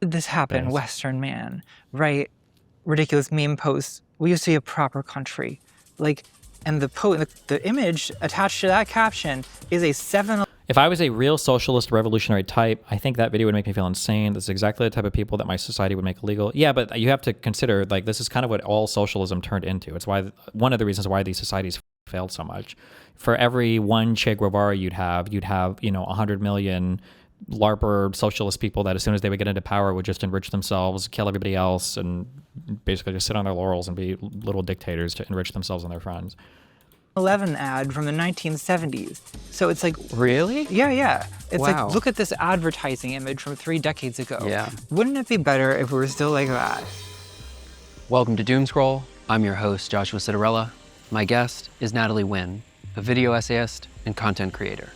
this happened, Yes. Western man, right? Ridiculous meme posts. We used to be a proper country. Like, and the image attached to that caption is a 7. If I was a real socialist revolutionary type, I think that video would make me feel insane. This is exactly the type of people that my society would make illegal. Yeah, but you have to consider, like, this is kind of what all socialism turned into. It's why one of the reasons why these societies failed so much. For every one Che Guevara you'd have, 100 million LARPer socialist people that as soon as they would get into power would just enrich themselves, kill everybody else, and basically just sit on their laurels and be little dictators to enrich themselves and their friends. 11 ad from the 1970s. So it's like, Really? yeah. It's Wow. like, look at this advertising image from 3 decades ago. Yeah. Wouldn't it be better if we were still like that? Welcome to Doomscroll. I'm your host, Joshua Citarella. My guest is Natalie Wynn, a video essayist and content creator.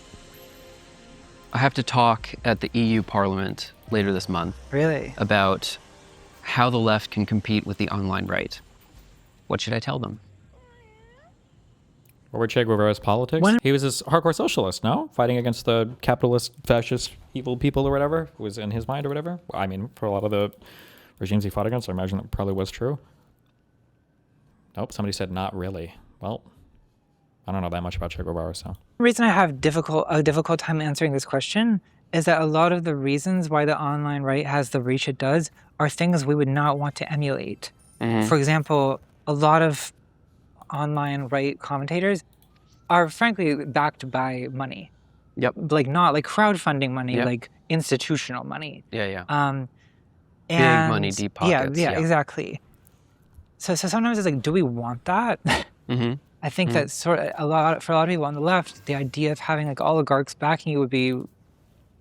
I have to talk at the EU Parliament later this month Really? about how the left can compete with the online right. What should I tell them? What were Che Guevara's politics? He was this hardcore socialist, no? Fighting against the capitalist, fascist, evil people or whatever was in his mind or whatever. I mean, for a lot of the regimes he fought against, I imagine that probably was true. Nope, somebody said not really. Well, I don't know that much about Che Guevara, so. The reason I have a difficult time answering this question is that a lot of the reasons why the online right has the reach it does are things we would not want to emulate. For example, a lot of online right commentators are frankly backed by money. Yep. Like not like crowdfunding money, Yep. like institutional money. Yeah. And Big money, deep pockets. Yeah, exactly. So sometimes it's like, do we want that? Mm-hmm. I think that for a lot of people on the left, the idea of having like oligarchs backing you would be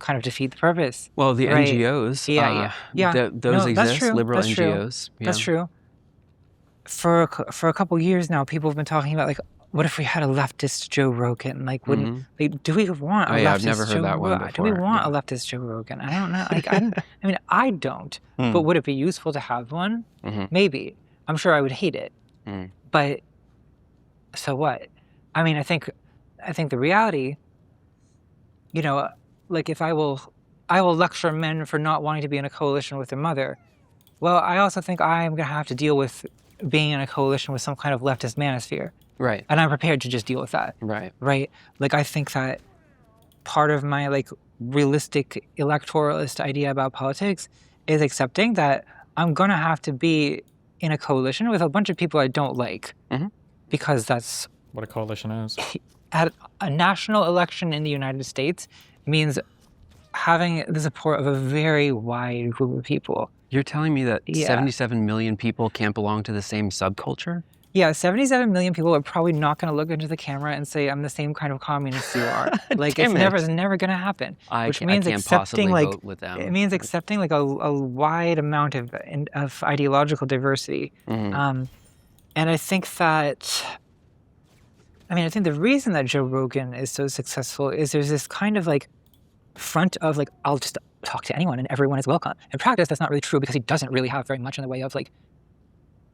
kind of defeat the purpose. Well, the Right. NGOs, Yeah. those No, that's exist, true. liberal That's true. NGOs. That's true. For a couple years now, people have been talking about like, what if we had a leftist Joe Rogan? Like, wouldn't like, do we want a Oh, leftist yeah, I've never heard Joe that one Rogan? Do we before, want yeah. a leftist Joe Rogan? I don't know. Like, I mean, I don't. But would it be useful to have one? Maybe. I'm sure I would hate it. But so what? I mean, I think the reality, like if I will lecture men for not wanting to be in a coalition with their mother. Well, I also think I'm going to have to deal with being in a coalition with some kind of leftist manosphere. Right. And I'm prepared to just deal with that. Right. Right? Like, I think that part of my, like, realistic electoralist idea about politics is accepting that I'm going to have to be in a coalition with a bunch of people I don't like. Because that's What a coalition is. at a national election in the United States means having the support of a very wide group of people. You're telling me that Yeah. 77 million people can't belong to the same subculture? Yeah, 77 million people are probably not going to look into the camera and say, I'm the same kind of communist you are. Like, Damn it's never going to happen. I Which can't- means I can't accepting, possibly like, vote with them. it means accepting, like, a wide amount of ideological diversity. And I think that, I think the reason that Joe Rogan is so successful is there's this kind of, like, front of, like, I'll just talk to anyone and everyone is welcome. In practice, that's not really true because he doesn't really have very much in the way of, like,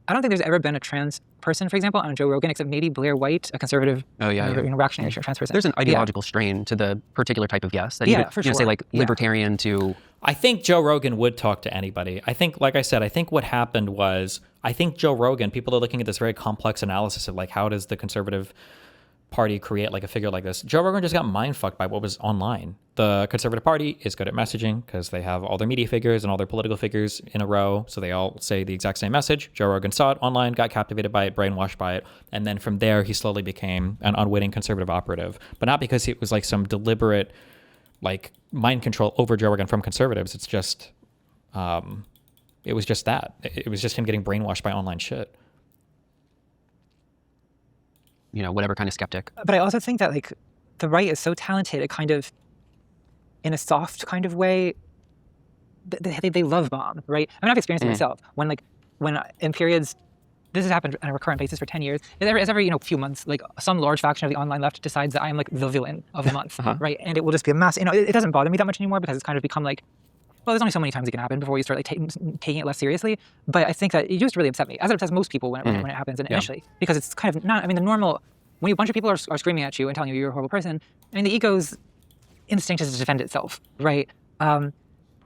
I don't think there's ever been a trans person, for example, on Joe Rogan, except maybe Blair White, a conservative, reactionary trans person. There's an ideological strain to the particular type of guest that Yeah, you could, for say sure. like Yeah. libertarian to. I think Joe Rogan would talk to anybody. I think, like I said, I think what happened was, I think Joe Rogan, people are looking at this very complex analysis of like, how does the conservative party create like a figure like this? Joe Rogan just got mind fucked by what was online. The conservative party is good at messaging because they have all their media figures and all their political figures in a row. So they all say the exact same message. Joe Rogan saw it online, got captivated by it, brainwashed by it. And then from there, he slowly became an unwitting conservative operative, but not because it was like some deliberate like mind control over Joe Rogan from conservatives. It's just, it was just that. It was just him getting brainwashed by online shit. Whatever kind of skeptic. But I also think that, like, the right is so talented, it kind of, in a soft kind of way, they love bomb, right? I mean, I've experienced it myself. When in periods, this has happened on a recurrent basis for 10 years. It's every few months, like some large faction of the online left decides that I am like the villain of the month, right? And it will just be a mass. It doesn't bother me that much anymore because it's kind of become like, well, there's only so many times it can happen before you start like taking it less seriously. But I think that it used to really upset me, as it upsets most people when it happens initially, because it's kind of not. I mean, the normal when a bunch of people are screaming at you and telling you you're a horrible person. I mean, the ego's instinct is to defend itself, right?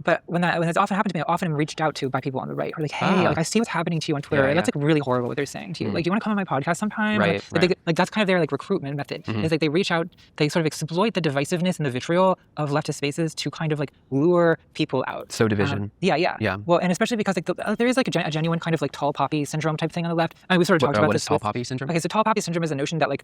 but when that's often happened to me, I often am reached out to by people on the right who are like, hey, like I see what's happening to you on Twitter. And that's like really horrible what they're saying to you. Like, do you want to come on my podcast sometime? Right. Like that's kind of their like recruitment method. It's like they reach out, they sort of exploit the divisiveness and the vitriol of leftist spaces to kind of like lure people out. So division. Yeah. Well, and especially because like there is like a genuine kind of like tall poppy syndrome type thing on the left. And we sort of talked about what this. is tall poppy syndrome? Okay, so tall poppy syndrome is a notion that like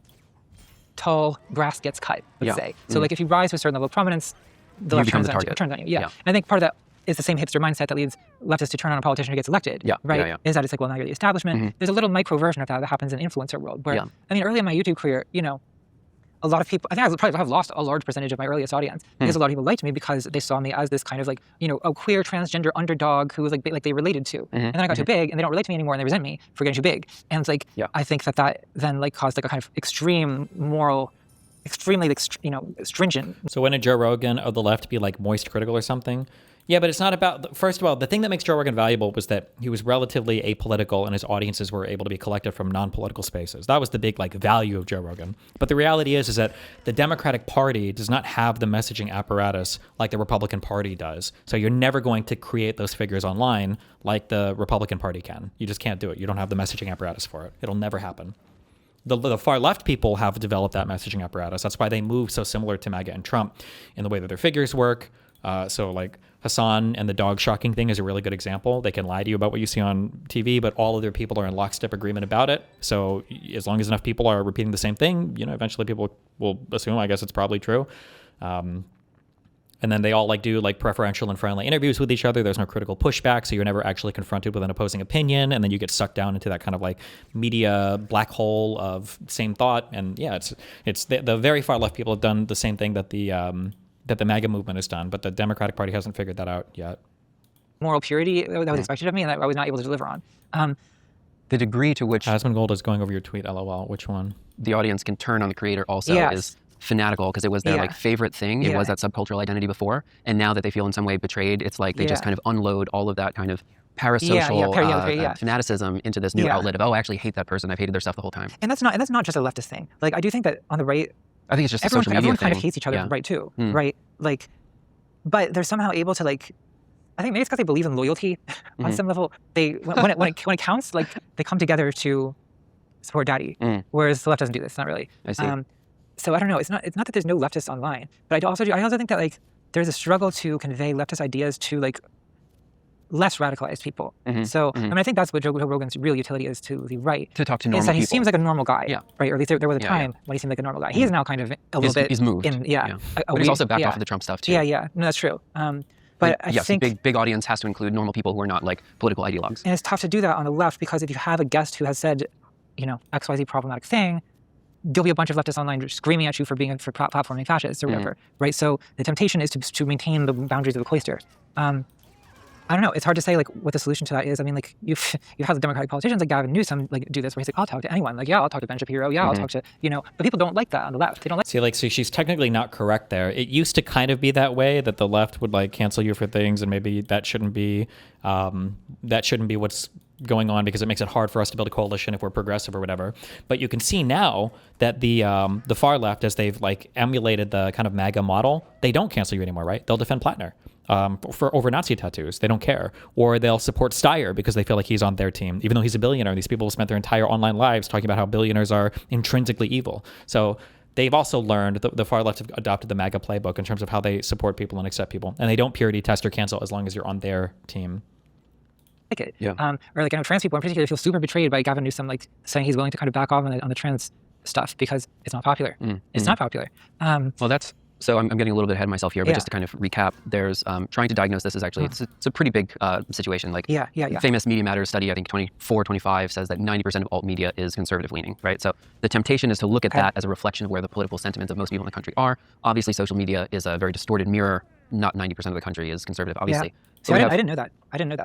tall grass gets cut, let's say. So like if you rise to a certain level of prominence, the left turns on you. Yeah. And I think part of that is the same hipster mindset that leads leftists to turn on a politician who gets elected. Right? Is that it's like, well, now you're the establishment. There's a little micro version of that happens in the influencer world where, I mean, early in my YouTube career, you know, a lot of people, I think I probably have lost a large percentage of my earliest audience because a lot of people liked me because they saw me as this kind of like, you know, a queer transgender underdog who was like they related to. And then I got too big and they don't relate to me anymore and they resent me for getting too big. And it's like, I think that then like caused like a kind of extreme moral, extremely like, you know, stringent. So wouldn't Joe Rogan of the left be like moist critical or something? Yeah, but it's not about, first of all, the thing that makes Joe Rogan valuable was that he was relatively apolitical and his audiences were able to be collected from non-political spaces. That was the big like value of Joe Rogan. But the reality is that the Democratic Party does not have the messaging apparatus like the Republican Party does. So you're never going to create those figures online like the Republican Party can. You just can't do it. You don't have the messaging apparatus for it. It'll never happen. The far left people have developed that messaging apparatus. That's why they move so similar to MAGA and Trump in the way that their figures work. So like Hassan and the dog shocking thing is a really good example. They can lie to you about what you see on TV, but all of their people are in lockstep agreement about it. So as long as enough people are repeating the same thing, you know, eventually people will assume, I guess it's probably true. And then they all like do like preferential and friendly interviews with each other. There's no critical pushback, so you're never actually confronted with an opposing opinion, and then you get sucked down into that kind of like media black hole of same thought. And yeah, it's the very far left people have done the same thing that the MAGA movement has done, but the Democratic Party hasn't figured that out yet. Moral purity that was expected of me, and that I was not able to deliver on. The degree to which Asmongold is going over your tweet, LOL. Which one? The audience can turn on the creator also is fanatical because it was their like favorite thing. It was that subcultural identity before, and now that they feel in some way betrayed, it's like they just kind of unload all of that kind of parasocial fanaticism into this new outlet of, oh, I actually hate that person. I've hated their stuff the whole time. And that's not just a leftist thing. Like I do think that on the right, I think it's just everyone, a social media everyone thing. kind of hates each other on the right too, right? Like, but they're somehow able to like, I think maybe it's because they believe in loyalty on some level. They when it counts, like they come together to support daddy. Whereas the left doesn't do this, not really. I see. So I don't know. It's not that there's no leftists online, but I also think that like there's a struggle to convey leftist ideas to like less radicalized people. So I mean, I think that's what Joe Rogan's real utility is to the right. To talk to normal people. He seems like a normal guy, right? Or at least there was a time when he seemed like a normal guy. He is now kind of a little bit. He's moved. But he's also backed off of the Trump stuff too. No, that's true. But I think big audience has to include normal people who are not like political ideologues. And it's tough to do that on the left because if you have a guest who has said, you know, XYZ problematic thing, there'll be a bunch of leftists online screaming at you for platforming fascists or whatever, right? So the temptation is to maintain the boundaries of the cloister. I don't know. It's hard to say like what the solution to that is. I mean, like you've had the Democratic politicians like Gavin Newsom like do this where he's like, I'll talk to anyone. Like, yeah, I'll talk to Ben Shapiro. Yeah, I'll talk to, you know, but people don't like that on the left. They don't like. See, like, so she's technically not correct there. It used to kind of be that way that the left would like cancel you for things, and maybe that shouldn't be what's going on because it makes it hard for us to build a coalition if we're progressive or whatever. But you can see now that the far left, as they've like emulated the kind of MAGA model, they don't cancel you anymore, right? They'll defend Plattner for over Nazi tattoos. They don't care. Or they'll support Steyer because they feel like he's on their team, even though he's a billionaire. These people have spent their entire online lives talking about how billionaires are intrinsically evil. So they've also learned, the far left have adopted the MAGA playbook in terms of how they support people and accept people. And they don't purity test or cancel as long as you're on their team. Like it. Or like I know trans people in particular feel super betrayed by Gavin Newsom like saying he's willing to kind of back off on the trans stuff because it's not popular. It's not popular. Well, so I'm getting a little bit ahead of myself here, but just to kind of recap, there's trying to diagnose this is actually it's a pretty big situation. Like famous Media Matters study, I think 25 says that 90% of alt media is conservative leaning, right? So the temptation is to look at that as a reflection of where the political sentiments of most people in the country are. Obviously, social media is a very distorted mirror. Not 90% of the country is conservative, obviously. So I didn't know that.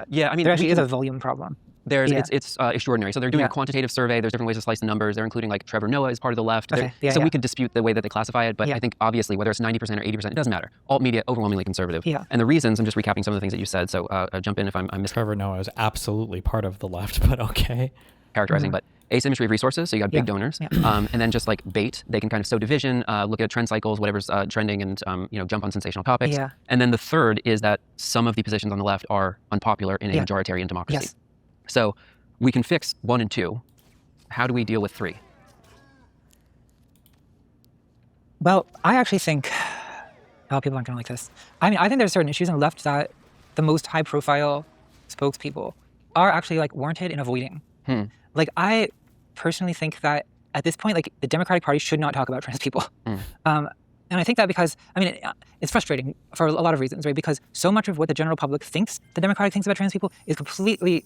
Yeah, I mean, there actually is a volume problem. It's extraordinary. So they're doing a quantitative survey. There's different ways to slice the numbers. They're including like Trevor Noah is part of the left. We could dispute the way that they classify it, but I think obviously whether it's 90% or 80%, it doesn't matter. Alt media, overwhelmingly conservative. And the reasons, I'm just recapping some of the things that you said. So jump in if I'm Trevor Noah is absolutely part of the left, but okay. Characterizing, but asymmetry of resources, so you got big donors, Yeah. and then just like bait, they can kind of sow division, look at trend cycles, whatever's trending, and jump on sensational topics. Yeah. And then the third is that some of the positions on the left are unpopular in a majoritarian democracy. Yes. So we can fix 1 and 2. How do we deal with 3? Well, I actually think, people aren't going to like this. I mean, I think there's certain issues on the left that the most high-profile spokespeople are actually like warranted in avoiding. Like, I personally think that at this point, like, the Democratic Party should not talk about trans people. And I think that because, I mean, it's frustrating for a lot of reasons, right? Because so much of what the general public thinks, the Democratic thinks about trans people, is completely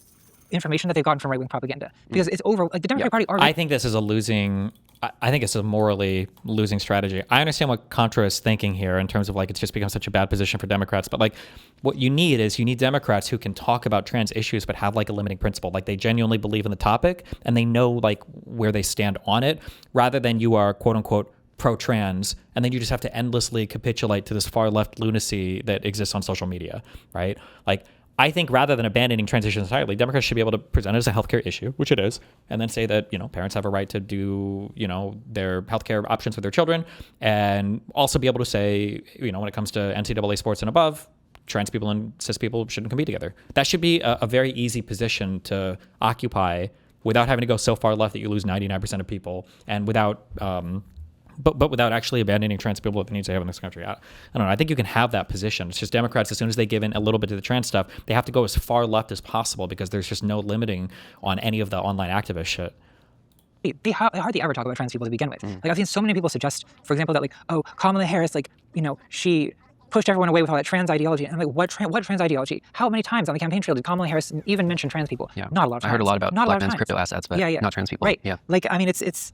information that they've gotten from right-wing propaganda. Because it's over, like, the Democratic Party already... I think this is I think it's a morally losing strategy. I understand what Contra is thinking here in terms of like it's just become such a bad position for Democrats. But like what you need Democrats who can talk about trans issues but have like a limiting principle. Like they genuinely believe in the topic and they know like where they stand on it, rather than you are quote unquote pro-trans and then you just have to endlessly capitulate to this far left lunacy that exists on social media, right? Like I think rather than abandoning trans issues entirely, Democrats should be able to present it as a healthcare issue, which it is, and then say that, parents have a right to do, their healthcare options for their children, and also be able to say, when it comes to NCAA sports and above, trans people and cis people shouldn't compete together. That should be a very easy position to occupy without having to go so far left that you lose 99% of people, and without... But without actually abandoning trans people that needs to have in this country. I don't know. I think you can have that position. It's just Democrats, as soon as they give in a little bit to the trans stuff, they have to go as far left as possible because there's just no limiting on any of the online activist shit. They hardly ever talk about trans people to begin with. Like I've seen so many people suggest, for example, that like, oh, Kamala Harris, like, she pushed everyone away with all that trans ideology. And I'm like, what trans ideology? How many times on the campaign trail did Kamala Harris even mention trans people? Yeah. Not a lot of times. I heard a lot about black men's crypto assets, but not trans people. Right. Yeah. Like, I mean, it's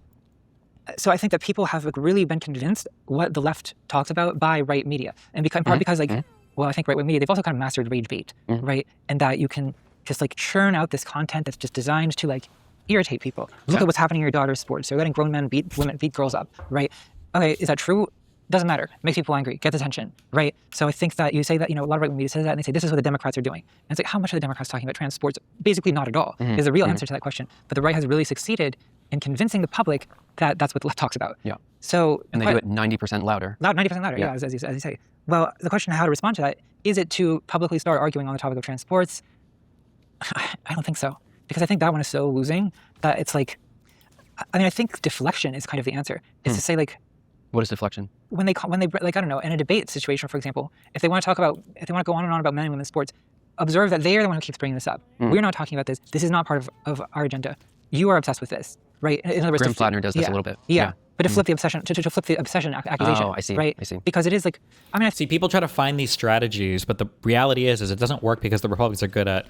so I think that people have like really been convinced what the left talks about by right media, and in part because like, well, I think right-wing media, they've also kind of mastered rage bait, right? And that you can just like churn out this content that's just designed to like irritate people. Look at what's happening in your daughter's sports. They're letting grown men beat girls up, right? Okay, is that true? Doesn't matter. Makes people angry. Gets attention, right? So I think that you say that, a lot of right-wing media says that, and they say this is what the Democrats are doing. And it's like, how much are the Democrats talking about trans sports? Basically, not at all. Is the real answer to that question. But the right has really succeeded in convincing the public that that's what the left talks about. Yeah. So and they do it 90% louder. 90% louder. Yeah, as you say. Well, the question of how to respond to that is it to publicly start arguing on the topic of trans sports? I don't think so, because I think that one is so losing that it's like, I mean, I think deflection is kind of the answer. It's to say like, what is deflection? When they like, I don't know, in a debate situation, for example, if they want to go on and on about men and women's sports, observe that they are the one who keeps bringing this up. We're not talking about this. This is not part of our agenda. You are obsessed with this, right? In other words, Grim Flatner does this a little bit. Yeah. But to flip the obsession, to flip the obsession accusation. Oh, I see. Right? I see. Because it is like, I mean, See, people try to find these strategies, but the reality is it doesn't work because the Republicans are good at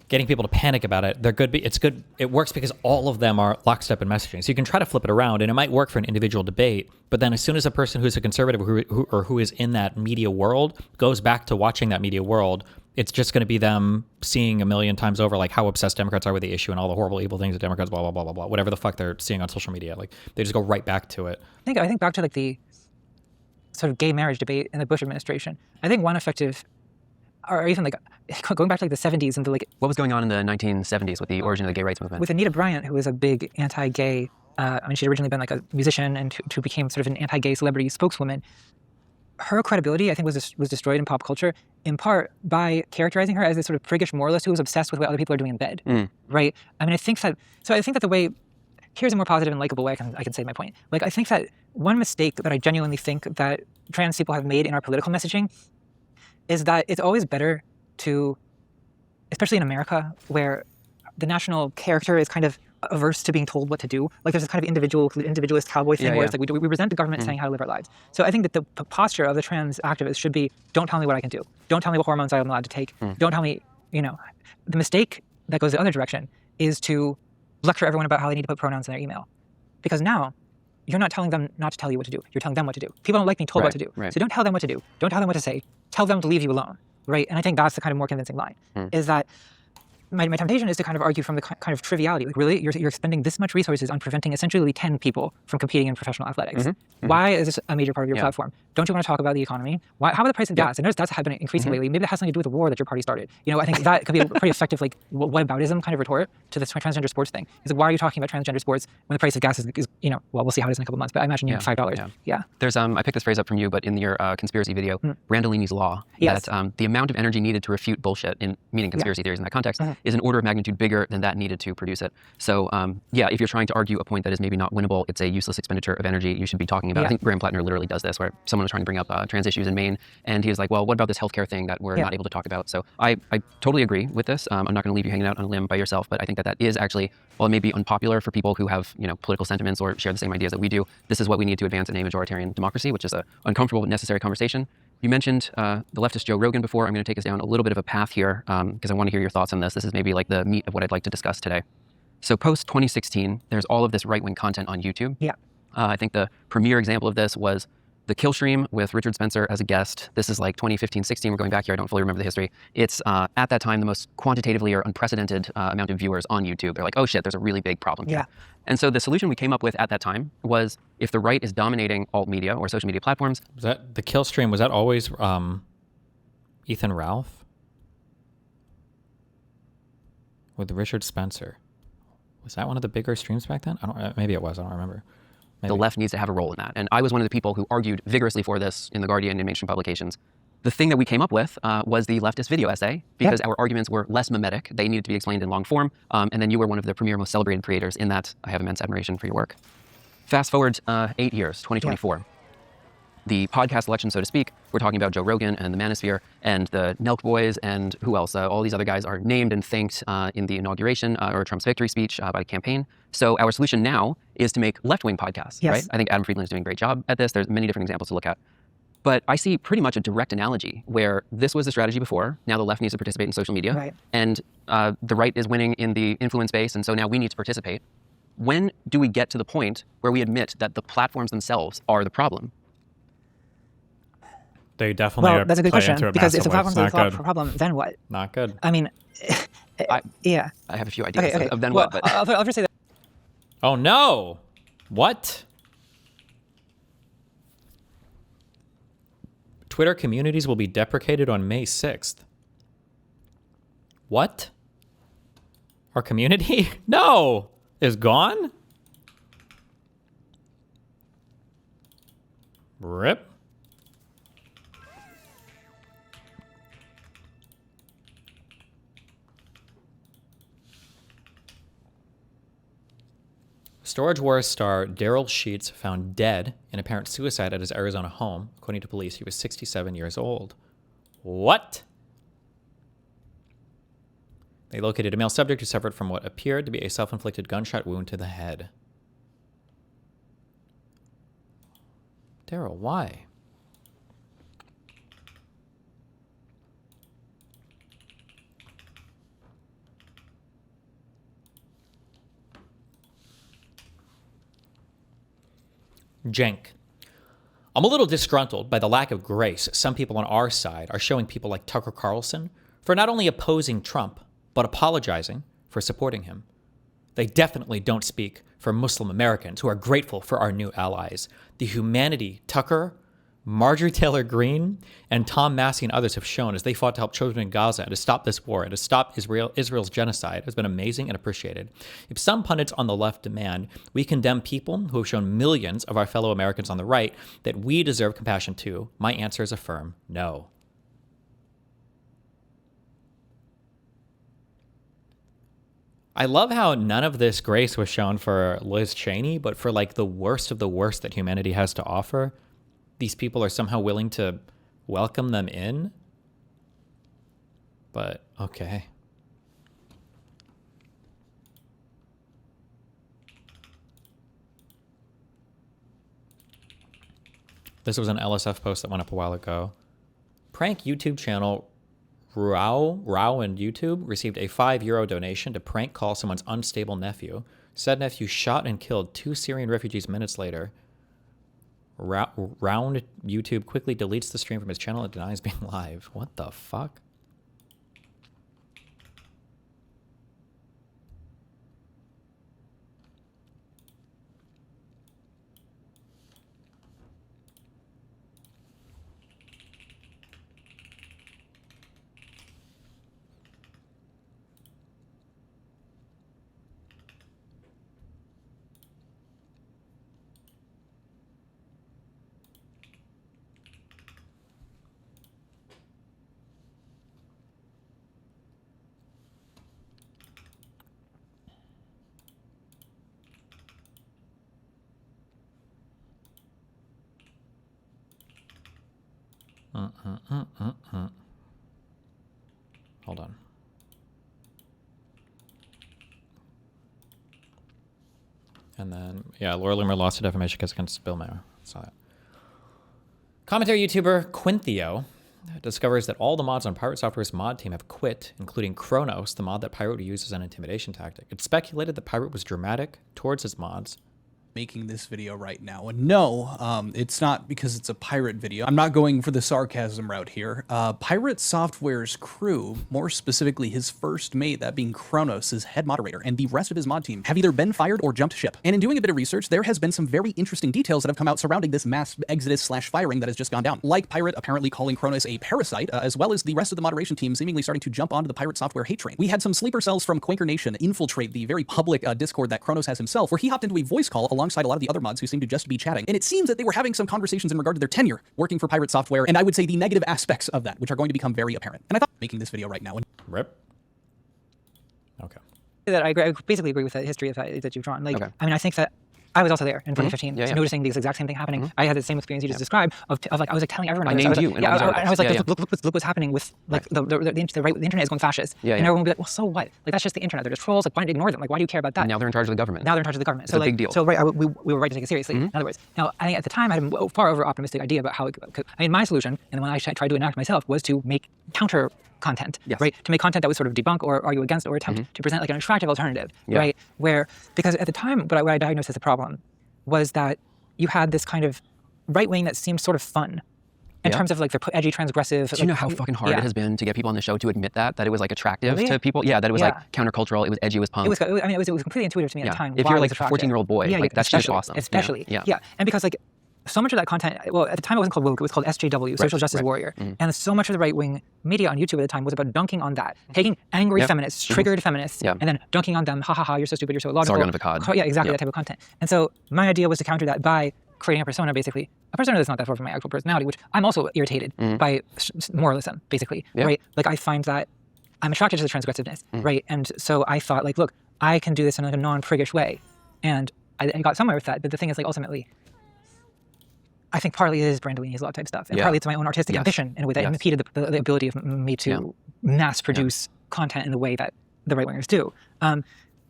getting people to panic about it. They're good. It's good. It works because all of them are lockstep in messaging. So you can try to flip it around, and it might work for an individual debate. But then, as soon as a person who's a conservative who is in that media world goes back to watching that media world, it's just going to be them seeing a million times over like how obsessed Democrats are with the issue and all the horrible, evil things that Democrats, blah blah blah blah blah, whatever the fuck they're seeing on social media. Like they just go right back to it. I think back to like the sort of gay marriage debate in the Bush administration. I think one effective, or even like going back to like the 70s and like what was going on in the 1970s with the origin of the gay rights movement? With Anita Bryant, who was a big anti-gay, I mean, she'd originally been like a musician and who became sort of an anti-gay celebrity spokeswoman. Her credibility, I think, was destroyed in pop culture in part by characterizing her as this sort of priggish moralist who was obsessed with what other people are doing in bed, right? I mean, I think that the way, here's a more positive and likable way I can say my point. Like, I think that one mistake that I genuinely think that trans people have made in our political messaging is that it's always better to, especially in America, where the national character is kind of averse to being told what to do. Like there's this kind of individualist cowboy thing where it's like we resent the government saying how to live our lives. So I think that the posture of the trans activist should be, don't tell me what I can do. Don't tell me what hormones I'm allowed to take. Don't tell me, the mistake that goes the other direction is to lecture everyone about how they need to put pronouns in their email. Because now you're not telling them not to tell you what to do. You're telling them what to do. People don't like being told what to do. Right. So don't tell them what to do. Don't tell them what to say. Tell them to leave you alone. Right? And I think that's the kind of more convincing line is that my temptation is to kind of argue from the kind of triviality. Like, really, you're expending this much resources on preventing essentially 10 people from competing in professional athletics. Why is this a major part of your platform? Don't you want to talk about the economy? How about the price of gas? I noticed that's been increasing lately. Maybe that has something to do with the war that your party started. I think that could be a pretty effective, like, whataboutism kind of retort to this transgender sports thing. It's like, why are you talking about transgender sports when the price of gas is well, we'll see how it is in a couple months, but I imagine $5. Yeah. There's I picked this phrase up from you, but in your conspiracy video, Brandolini's law, that the amount of energy needed to refute bullshit, meaning conspiracy theories in that context, is an order of magnitude bigger than that needed to produce it. So if you're trying to argue a point that is maybe not winnable, it's a useless expenditure of energy you should be talking about. I think Graham Plattner literally does this, where someone was trying to bring up trans issues in Maine, and he was like, well, what about this healthcare thing that we're not able to talk about? So I totally agree with this. I'm not going to leave you hanging out on a limb by yourself, but I think that is actually, while it may be unpopular for people who have political sentiments or share the same ideas that we do, this is what we need to advance in a majoritarian democracy, which is an uncomfortable but necessary conversation. You mentioned the leftist Joe Rogan before. I'm going to take us down a little bit of a path here because I want to hear your thoughts on this. This is maybe like the meat of what I'd like to discuss today. So post 2016, there's all of this right-wing content on YouTube. Yeah. I think the premier example of this was the Kill Stream with Richard Spencer as a guest. This is like 2015, 16. We're going back here. I don't fully remember the history. It's at that time the most quantitatively or unprecedented amount of viewers on YouTube. They're like, oh shit, there's a really big problem here. And so the solution we came up with at that time was, if the right is dominating alt media or social media platforms. Was that the Kill Stream? Was that always Ethan Ralph with Richard Spencer? Was that one of the bigger streams back then? Maybe it was. I don't remember. Maybe. The left needs to have a role in that. And I was one of the people who argued vigorously for this in The Guardian and mainstream publications. The thing that we came up with was the leftist video essay, because our arguments were less mimetic. They needed to be explained in long form. And then you were one of the premier, most celebrated creators in that. I have immense admiration for your work. Fast forward 8 years, 2024. The podcast election, so to speak, we're talking about Joe Rogan and the Manosphere and the Nelk Boys and who else? All these other guys are named and thanked in the inauguration or Trump's victory speech by the campaign. So our solution now is to make left-wing podcasts, right? I think Adam Friedland is doing a great job at this. There's many different examples to look at. But I see pretty much a direct analogy where this was the strategy before. Now the left needs to participate in social media. And the right is winning in the influence base, and so now we need to participate. When do we get to the point where we admit that the platforms themselves are the problem? They definitely Well, that's a good question, because if the platform's not a problem, then what? Not good. I mean, I have a few ideas of then what, but I'll just say that. Oh no! What? Twitter communities will be deprecated on May 6th. What? Our community? No! Is gone? Rip. Storage Wars star Daryl Sheets found dead in apparent suicide at his Arizona home. According to police, he was 67 years old. What? They located a male subject who suffered from what appeared to be a self-inflicted gunshot wound to the head. Daryl, why? Jenk. I'm a little disgruntled by the lack of grace some people on our side are showing people like Tucker Carlson for not only opposing Trump, but apologizing for supporting him. They definitely don't speak for Muslim Americans who are grateful for our new allies. The humanity Tucker, Marjorie Taylor Greene, and Tom Massey and others have shown as they fought to help children in Gaza and to stop this war and to stop Israel's genocide has been amazing and appreciated. If some pundits on the left demand we condemn people who have shown millions of our fellow Americans on the right that we deserve compassion too, my answer is a firm no. I love how none of this grace was shown for Liz Cheney, but for like the worst of the worst that humanity has to offer, these people are somehow willing to welcome them in. But okay. This was an LSF post that went up a while ago. Prank YouTube channel Rao and YouTube received a €5 donation to prank call someone's unstable nephew. Said nephew shot and killed 2 Syrian refugees minutes later. Round YouTube quickly deletes the stream from his channel and denies being live. What the fuck? Hold on. And then, yeah, Laura Loomer lost to defamation case against Bill Maher. Saw that. Commentary YouTuber Quinthio discovers that all the mods on Pirate Software's mod team have quit, including Kronos, the mod that Pirate would use as an intimidation tactic. It's speculated that Pirate was dramatic towards his mods. Making this video right now. And no, it's not because it's a pirate video. I'm not going for the sarcasm route here. Pirate Software's crew, more specifically his first mate, that being Kronos, his head moderator, and the rest of his mod team have either been fired or jumped ship. And in doing a bit of research, there has been some very interesting details that have come out surrounding this mass exodus / firing that has just gone down. Like Pirate apparently calling Kronos a parasite, as well as the rest of the moderation team seemingly starting to jump onto the Pirate Software hate train. We had some sleeper cells from Quaker Nation infiltrate the very public Discord that Kronos has himself, where he hopped into a voice call alongside a lot of the other mods who seemed to just be chatting. And it seems that they were having some conversations in regard to their tenure working for Pirate Software, and I would say the negative aspects of that, which are going to become very apparent. And I thought making this video right now. Rip. Okay. That I basically agree with the history of that you've drawn. Like, I mean, I think that I was also there in 2015, noticing this exact same thing happening. I had the same experience you just described of like I was like telling everyone. I named you. And I was like, look what's happening with like the internet is going fascist. And everyone would be like, well, so what? Like that's just the internet. They're just trolls. Like why don't you ignore them? Like why do you care about that? Now they're in charge of the government. So a like, big deal. So right, we were right to take it seriously. In other words, now I think at the time I had a far over optimistic idea about how it could. I mean, my solution, and the one I tried to enact myself, was to make counter content, right? To make content that was sort of debunk or argue against or attempt to present like an attractive alternative, right? Where, because at the time, what I diagnosed as a problem was that you had this kind of right wing that seemed sort of fun in terms of like their edgy, transgressive. Do you know how fucking hard it has been to get people on the show to admit that it was like attractive to people? Yeah, that it was like countercultural, it was edgy, it was punk. It was completely intuitive to me at the time. If you're like a 14-year-old boy, like that's just awesome. Especially, and because like so much of that content, well, at the time it wasn't called woke, it was called SJW, Social Justice Warrior. And so much of the right-wing media on YouTube at the time was about dunking on that, taking angry feminists, triggered feminists, and then dunking on them, ha ha ha, you're so stupid, you're so illogical. Sargon of Akkad. Yeah, exactly, that type of content. And so my idea was to counter that by creating a persona, basically. A persona that's not that far from my actual personality, which I'm also irritated by moralism, basically, right? Like I find that I'm attracted to the transgressiveness, right? And so I thought, like, look, I can do this in like a non-priggish way. And I got somewhere with that, but the thing is, like, ultimately, I think partly it is Brandolini's law type stuff, and partly it's my own artistic ambition in a way that impeded the ability of me to mass produce content in the way that the right wingers do.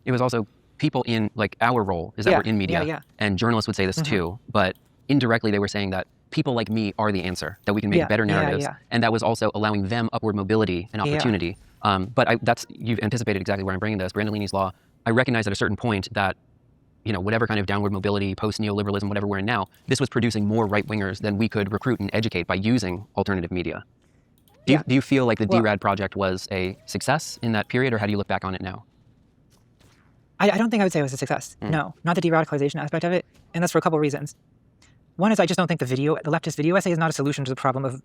It was also people in like our role is that we're in media, and journalists would say this too, but indirectly they were saying that people like me are the answer, that we can make better narratives, and that was also allowing them upward mobility and opportunity. But you've anticipated exactly where I'm bringing this. Brandolini's law, I recognize at a certain point that whatever kind of downward mobility, post-neoliberalism, whatever we're in now, this was producing more right-wingers than we could recruit and educate by using alternative media. Do you feel like the DRAD project was a success in that period, or how do you look back on it now? I don't think I would say it was a success. No, not the de-radicalization aspect of it, and that's for a couple of reasons. One is I just don't think the leftist video essay is not a solution to the problem of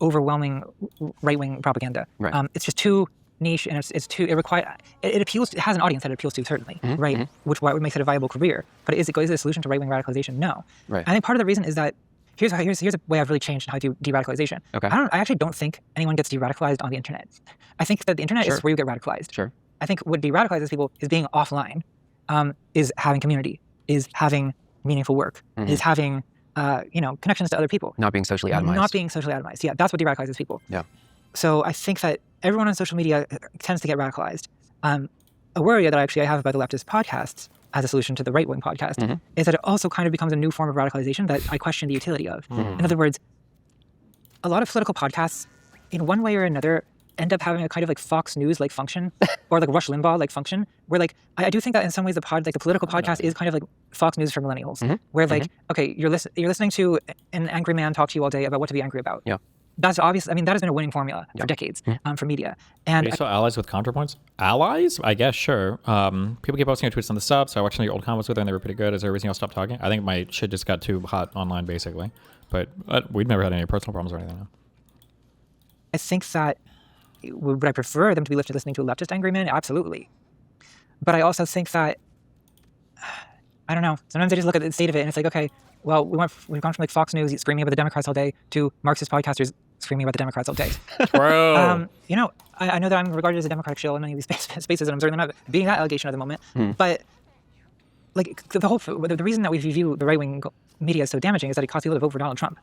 overwhelming right-wing propaganda. It's just too niche, and it appeals to, it has an audience that it appeals to, certainly, right? Which makes it a viable career. But is it a solution to right-wing radicalization? No. I think part of the reason is that here's a way I've really changed how I do de-radicalization. I actually don't think anyone gets de-radicalized on the internet. I think that the internet is where you get radicalized. I think what de-radicalizes people is being offline, is having community, is having meaningful work, is having connections to other people. Not being socially atomized. Not being socially atomized. Yeah, that's what de-radicalizes people. So I think that everyone on social media tends to get radicalized. A worry that I have about the leftist podcasts as a solution to the right-wing podcast is that it also kind of becomes a new form of radicalization that I question the utility of. In other words, a lot of political podcasts, in one way or another, end up having a kind of like Fox News-like function, or like Rush Limbaugh-like function, where like I do think that in some ways the political podcast is kind of like Fox News for millennials, where like okay, you're listening to an angry man talk to you all day about what to be angry about. That's obvious. I mean, that has been a winning formula for decades for media. And are you still allies with Contrapoints? Allies? I guess, sure. People keep posting your tweets on the sub, so I watched some of your old comments with them, and they were pretty good. Is there a reason y'all stopped talking? I think my shit just got too hot online, basically. But we've never had any personal problems or anything. No. I think that, would I prefer them to be listening to a leftist angry man? Absolutely. But I also think that, I don't know, sometimes I just look at the state of it, and it's like, okay, well, we've gone from like Fox News screaming about the Democrats all day to Marxist podcasters screaming about the Democrats all day. Bro. I know that I'm regarded as a Democratic shill in many of these spaces, and I'm certainly not being that allegation at the moment. But like the reason that we view the right-wing media as so damaging is that it costs people to vote for Donald Trump.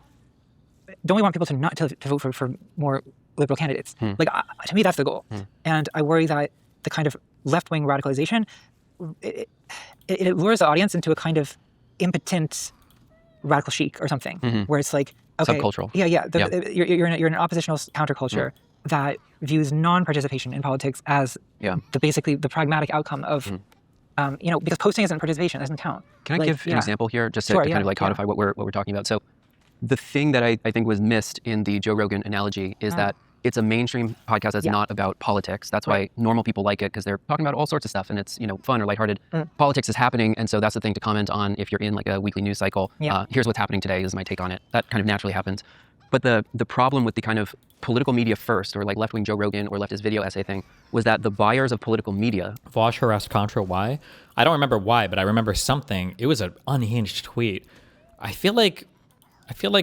don't we want people to not to vote for more liberal candidates? Like to me, that's the goal. And I worry that the kind of left-wing radicalization it lures the audience into a kind of impotent radical chic or something, where it's like, okay, subcultural. You're in an oppositional counterculture that views non-participation in politics as basically the pragmatic outcome of, because posting isn't participation, it doesn't count. Can I give an example here, just to kind of like codify what we're talking about? So, the thing that I think was missed in the Joe Rogan analogy is that it's a mainstream podcast that's not about politics. That's why normal people like it, because they're talking about all sorts of stuff and it's fun or lighthearted. Politics is happening, and so that's the thing to comment on if you're in like a weekly news cycle. Here's what's happening today is my take on it. That kind of naturally happens. But the problem with the kind of political media first, or like left-wing Joe Rogan or leftist video essay thing, was that the buyers of political media... Vosh harassed Contra, why? I don't remember why, but I remember something. It was an unhinged tweet. I feel like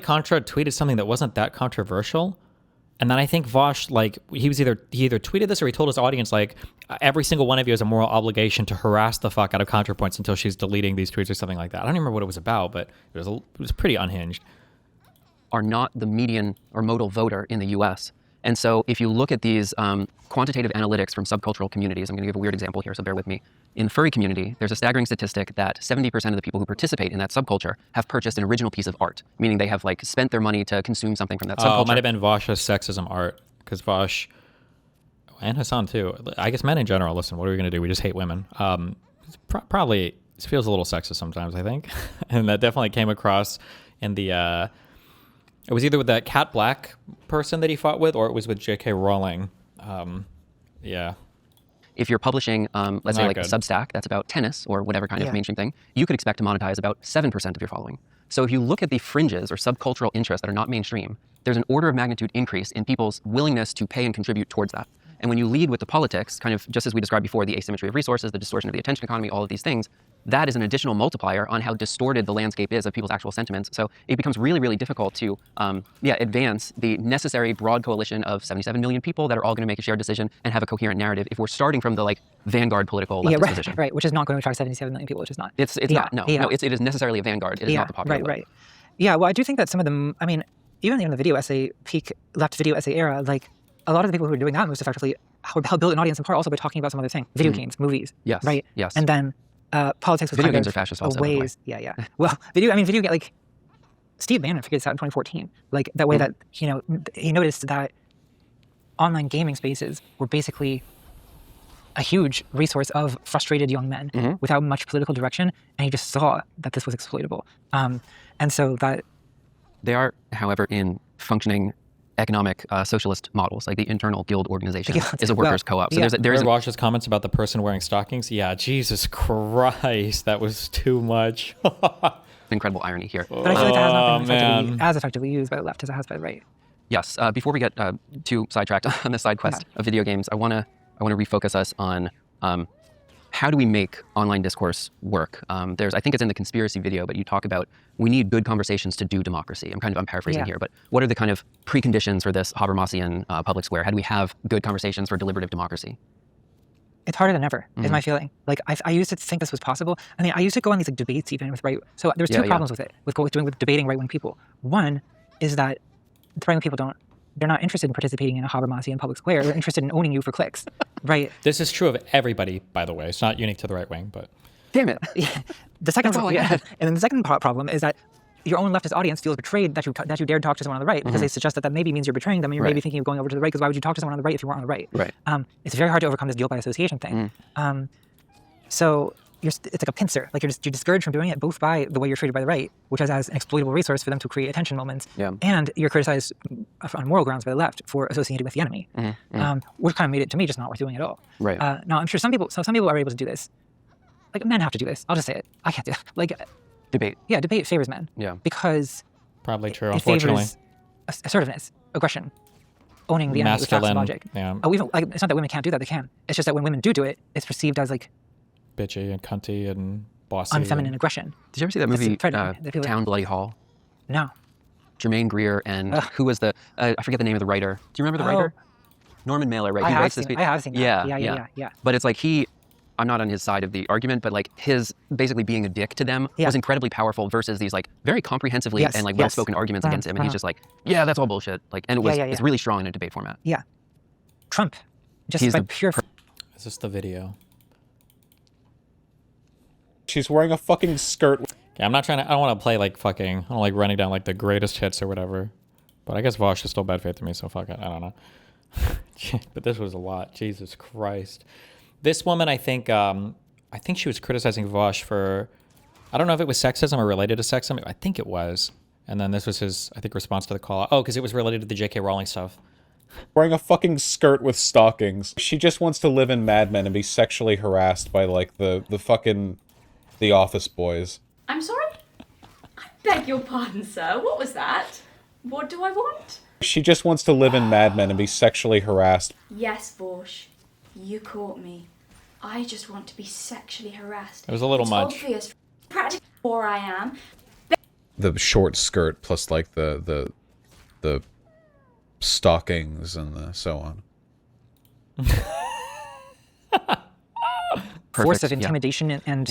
Contra tweeted something that wasn't that controversial. And then I think Vosh, like, he either tweeted this or he told his audience, like, every single one of you has a moral obligation to harass the fuck out of Contrapoints until she's deleting these tweets or something like that. I don't even remember what it was about, but it was pretty unhinged. Are not the median or modal voter in the US. And so if you look at these quantitative analytics from subcultural communities, I'm going to give a weird example here, so bear with me. In the furry community, there's a staggering statistic that 70% of the people who participate in that subculture have purchased an original piece of art, meaning they have like spent their money to consume something from that subculture. Oh, it might have been Vosh's sexism art, because Vosh, and Hassan too, I guess men in general, listen, what are we going to do? We just hate women. Probably it feels a little sexist sometimes, I think. And that definitely came across in the... It was either with that Cat Black person that he fought with, or it was with J.K. Rowling. If you're publishing, let's say like a Substack that's about tennis or whatever kind of mainstream thing, you could expect to monetize about 7% of your following. So if you look at the fringes or subcultural interests that are not mainstream, there's an order of magnitude increase in people's willingness to pay and contribute towards that. And when you lead with the politics, kind of just as we described before, the asymmetry of resources, the distortion of the attention economy, all of these things, that is an additional multiplier on how distorted the landscape is of people's actual sentiments. So it becomes really, really difficult to advance the necessary broad coalition of 77 million people that are all going to make a shared decision and have a coherent narrative if we're starting from the like vanguard political leftist position. Right, which is not going to attract 77 million people, which is not. It's not, no, it is necessarily a vanguard. It is not the popular right. Yeah, well, I do think that some of them, I mean, even in the video essay, peak left video essay era, like a lot of the people who were doing that most effectively helped build an audience in part also by talking about some other thing, video games, movies, right? Yes. And then politics was video kind games of are fascist also, ways. Yeah. Well, video like Steve Bannon figured this out in 2014, like that way that he noticed that online gaming spaces were basically a huge resource of frustrated young men without much political direction, and he just saw that this was exploitable. And so that they are, however, in functioning economic socialist models, like the internal guild organization is a workers' co-op. So there's Wash's comments about the person wearing stockings. Yeah, Jesus Christ, that was too much. Incredible irony here. But I feel like that has not been as effectively used by the left as it has by the right. Yes. Before we get too sidetracked on this side quest of video games, I want to refocus us on how do we make online discourse work? I think it's in the conspiracy video, but you talk about we need good conversations to do democracy. I'm paraphrasing here, but what are the kind of preconditions for this Habermasian public square? How do we have good conversations for deliberative democracy? It's harder than ever, is my feeling. Like I used to think this was possible. I mean, I used to go on these like debates even with right. So there's two problems with it, with debating right-wing people. One is that the right-wing people they're not interested in participating in a Habermasian public square. They're interested in owning you for clicks, right? This is true of everybody, by the way. It's not unique to the right wing, but... Damn it. The second problem, and then the second problem is that your own leftist audience feels betrayed that you dared talk to someone on the right because they suggest that maybe means you're betraying them and you're maybe thinking of going over to the right because why would you talk to someone on the right if you weren't on the right? Right. It's very hard to overcome this guilt by association thing. So it's like a pincer. Like you're discouraged from doing it both by the way you're treated by the right, which is as an exploitable resource for them to create attention moments, and you're criticized on moral grounds by the left for associating with the enemy, which kind of made it to me just not worth doing at all. Right. Now I'm sure some people are able to do this. Like men have to do this. I'll just say it. I can't do it. Like debate. Yeah, debate favors men. Yeah. Because probably true. It Unfortunately, favors assertiveness, aggression, owning the enemy with facts and logic. Yeah. It's not that women can't do that; they can. It's just that when women do it, it's perceived as like bitchy and cunty and bossy. Unfeminine aggression. Did you ever see that movie, Town Bloody Hall? No. Jermaine Greer and who was the, I forget the name of the writer. Do you remember the writer? Norman Mailer, right? I have seen that. Yeah. But it's like I'm not on his side of the argument, but like his basically being a dick to them was incredibly powerful versus these like very comprehensively and like well-spoken arguments against him. And he's just like, yeah, that's all bullshit. Like, and it's really strong in a debate format. Yeah. Trump, just He's by the pure. Is this the video? She's wearing a fucking skirt. Okay, I don't want to play like fucking, I don't like running down like the greatest hits or whatever. But I guess Vosh is still bad faith to me, so fuck it. I don't know. But this was a lot. Jesus Christ. This woman, I think she was criticizing Vosh for, I don't know if it was sexism or related to sexism. I think it was. And then this was his, I think, response to the call. Oh, because it was related to the J.K. Rowling stuff. Wearing a fucking skirt with stockings. She just wants to live in Mad Men and be sexually harassed by like the fucking the office boys. I'm sorry? I beg your pardon, sir. What was that? What do I want? She just wants to live in Mad Men and be sexually harassed. Yes, Vorsh. You caught me. I just want to be sexually harassed. It was a little It's much. Obvious. Practically more I am. The short skirt plus like the stockings and the so on. Force of intimidation and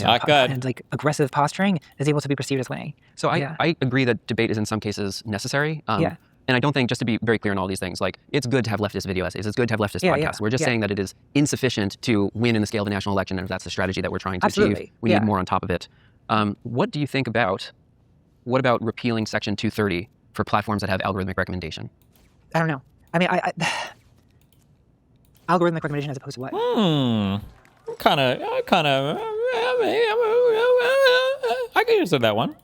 like aggressive posturing is able to be perceived as winning. So I agree that debate is in some cases necessary. And I don't think, just to be very clear on all these things, like it's good to have leftist video essays. It's good to have leftist podcasts. We're just saying that it is insufficient to win in the scale of the national election, and if that's the strategy that we're trying to achieve, we need more on top of it. What do you think about, what about repealing Section 230 for platforms that have algorithmic recommendation? I don't know. I mean, algorithmic recommendation as opposed to what? I could answer that one.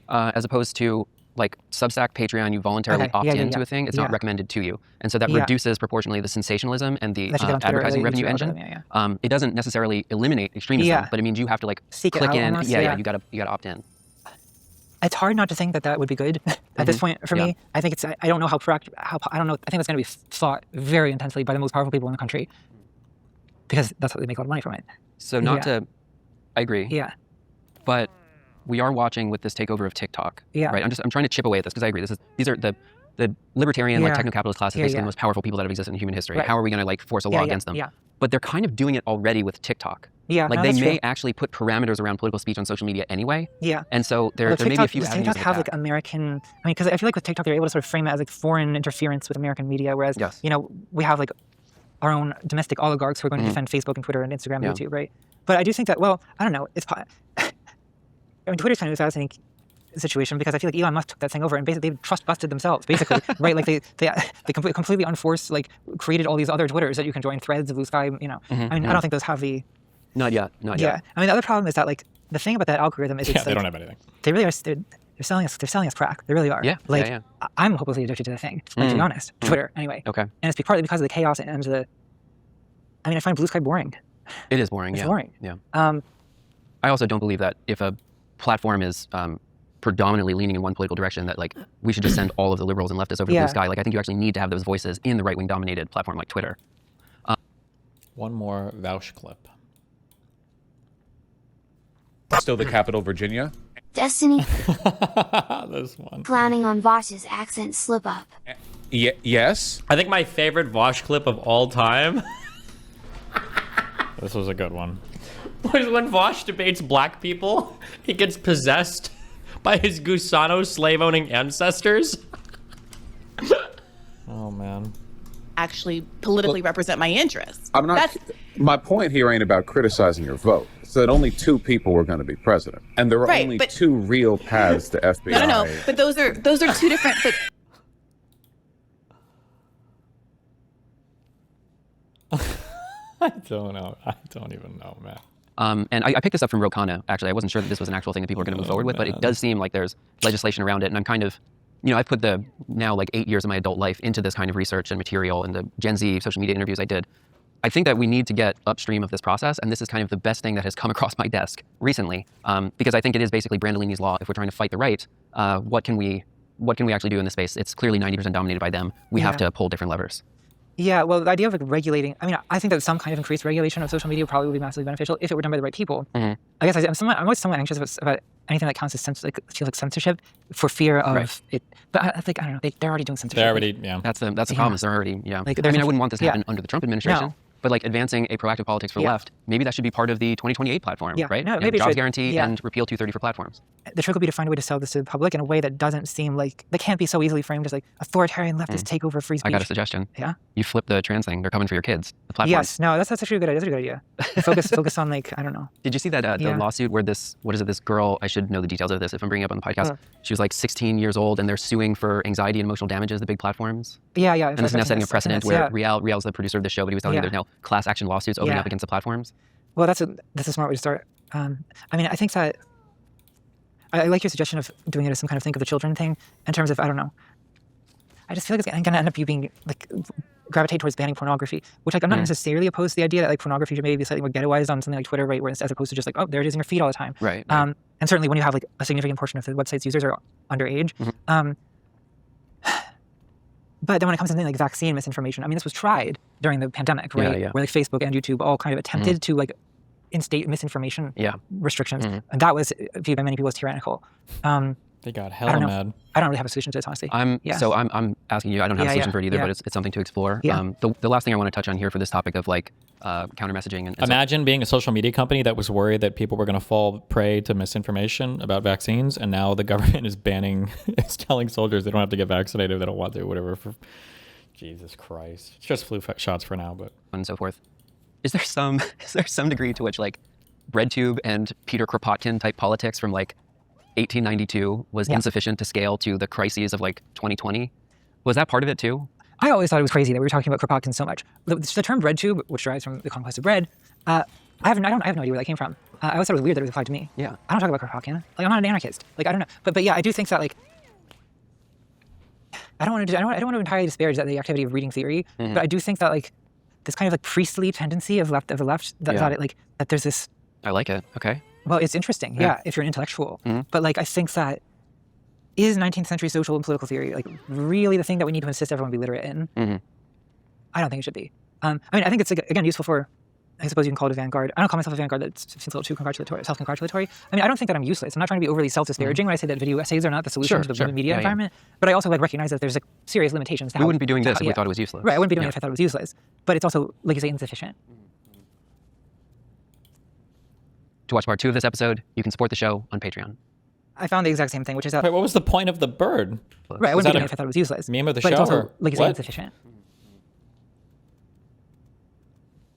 As opposed to like Substack, Patreon, you voluntarily opt into a thing. It's not recommended to you. And so that reduces proportionally the sensationalism and the advertising revenue engine. It doesn't necessarily eliminate extremism, but it means you have to like seek click in. Almost, you gotta opt in. It's hard not to think that that would be good at this point for me. I think it's, I don't know how I don't know. I think it's going to be thought very intensely by the most powerful people in the country because that's how they make a lot of money from it. So I agree. Yeah. But we are watching with this takeover of TikTok. Yeah. Right. I'm trying to chip away at this because I agree. These are the libertarian, like techno-capitalist class is basically the most powerful people that have existed in human history. How are we going to like force a law against them? But they're kind of doing it already with TikTok. Yeah. Like they may actually put parameters around political speech on social media anyway. Yeah. And so there may be a few does avenues TikTok of have attack. like American, I mean, because I feel like with TikTok, they're able to sort of frame it as like foreign interference with American media, whereas, you know, we have like our own domestic oligarchs who are going to defend Facebook and Twitter and Instagram and YouTube, right? But I do think that, well, I don't know, it's, I mean, Twitter's kind of a fascinating situation because I feel like Elon Musk took that thing over and basically they trust busted themselves, basically, right? Like they completely unforced, like created all these other Twitters that you can join, Threads, Blue Sky, you know. I mean, I don't think those have the... Not yet. Yeah. I mean, the other problem is that like the thing about that algorithm is it's they like, don't have anything. They really are. They're selling us crack. They really are. Yeah. Like I'm hopelessly addicted to the thing. Like, to be honest, Twitter anyway. Okay. And it's partly because of the chaos and the. I mean, I find Blue Sky boring. It is boring. It's boring. Yeah. I also don't believe that if a platform is predominantly leaning in one political direction, that like we should just send all of the liberals and leftists over to Blue Sky. Like I think you actually need to have those voices in the right-wing dominated platform like Twitter. One more Vouch clip. Still the capital, Virginia? Destiny? This one. Planning on Vosh's accent slip up. Yes? I think my favorite Vosh clip of all time. This was a good one. Was when Vosh debates black people, he gets possessed by his Gusano slave-owning ancestors. Oh, man. Actually politically represent my interests. I'm not. My point here ain't about criticizing your vote. It's that only two people were going to be president, and there were only two real paths to FBI. No. But those are two different. I don't know. I don't even know, man. And I picked this up from Ro Khanna, actually. I wasn't sure that this was an actual thing that people were going to move forward with, but it does seem like there's legislation around it. And I'm kind of, you know, I put now like 8 years of my adult life into this kind of research and material and the Gen Z social media interviews I did. I think that we need to get upstream of this process, and this is kind of the best thing that has come across my desk recently, because I think it is basically Brandolini's law. If we're trying to fight the right, what can we actually do in this space? It's clearly 90% dominated by them. We have to pull different levers. Yeah, well, the idea of like regulating, I mean, I think that some kind of increased regulation of social media would probably be massively beneficial if it were done by the right people. I guess I'm always somewhat anxious about anything that counts as feels like censorship for fear of it. But I don't know, they're already doing censorship. They're already, That's the problem. Is they're already, Like, I mean, I wouldn't want this to happen under the Trump administration. But like advancing a proactive politics for the left, maybe that should be part of the 2028 platform, right? No, maybe it jobs should. guarantee and repeal 230 for platforms. The trick would be to find a way to sell this to the public in a way that doesn't seem like, that can't be so easily framed as like authoritarian leftist takeover of free speech. I got a suggestion. Yeah? You flip the trans thing. They're coming for your kids. The platforms. Yes, no, that's actually a good idea. That's a good idea. Focus on like, I don't know. Did you see that the lawsuit where this girl, I should know the details of this if I'm bringing it up on the podcast. She was like 16 years old and they're suing for anxiety and emotional damages, the big platforms. Yeah. And this is now setting a precedent where Rial's the producer of the show, but he was telling me there's now class action lawsuits opening up against the platforms. Well, that's a smart way to start. I mean, I think that I like your suggestion of doing it as some kind of think of the children thing in terms of, I don't know. I just feel like it's going to end up you being like gravitate towards banning pornography, which like I'm not necessarily opposed to the idea that like pornography should maybe be slightly more ghettoized on something like Twitter, right? Where it's, as opposed to just like, oh, there it is in your feed all the time. Right. And certainly when you have like a significant portion of the website's users are underage. But then when it comes to something like vaccine misinformation, I mean, this was tried during the pandemic, right? Where like Facebook and YouTube all kind of attempted to like instate misinformation restrictions. And that was viewed by many people as tyrannical. They got hella mad. I don't really have a solution to this, honestly. So I'm asking you, I don't have a solution for it either, but it's something to explore. The last thing I want to touch on here for this topic of like counter messaging. And imagine being a social media company that was worried that people were going to fall prey to misinformation about vaccines, and now the government is banning, it's telling soldiers they don't have to get vaccinated if they don't want to, whatever. Jesus Christ. It's just flu shots for now, but. And so forth. Is there some degree to which like BreadTube and Peter Kropotkin type politics from like 1892 was insufficient to scale to the crises of like 2020? Was that part of it too? I always thought it was crazy that we were talking about Kropotkin so much. The term BreadTube, which derives from the conquest of bread, I have no idea where that came from. I always thought it was weird that it was applied to me. Yeah. I don't talk about Kropotkin. Like, I'm not an anarchist. Like, I don't know. But yeah, I do think that like I don't want to entirely disparage the activity of reading theory, but I do think that like this kind of like priestly tendency of the left that there's this. I like it. Okay. Well, it's interesting. Yeah, if you're an intellectual. But like I think that is 19th century social and political theory like really the thing that we need to insist everyone be literate in? I don't think it should be. I mean, I think it's like, again, useful for, I suppose you can call it a vanguard. I don't call myself a vanguard. That seems a little too self-congratulatory. I mean, I don't think that I'm useless. I'm not trying to be overly self-disparaging when I say that video essays are not the solution to the media environment. But I also like recognize that there's like serious limitations to how. We wouldn't be doing this if we thought it was useless. Right, I wouldn't be doing it if I thought it was useless. But it's also, like you say, insufficient. To watch part 2 of this episode, you can support the show on Patreon. I found the exact same thing, which is that. Wait, what was the point of the bird? Right, I wouldn't be doing it if I thought it was useless. Meme of the but show? It's also, or like you say, insufficient.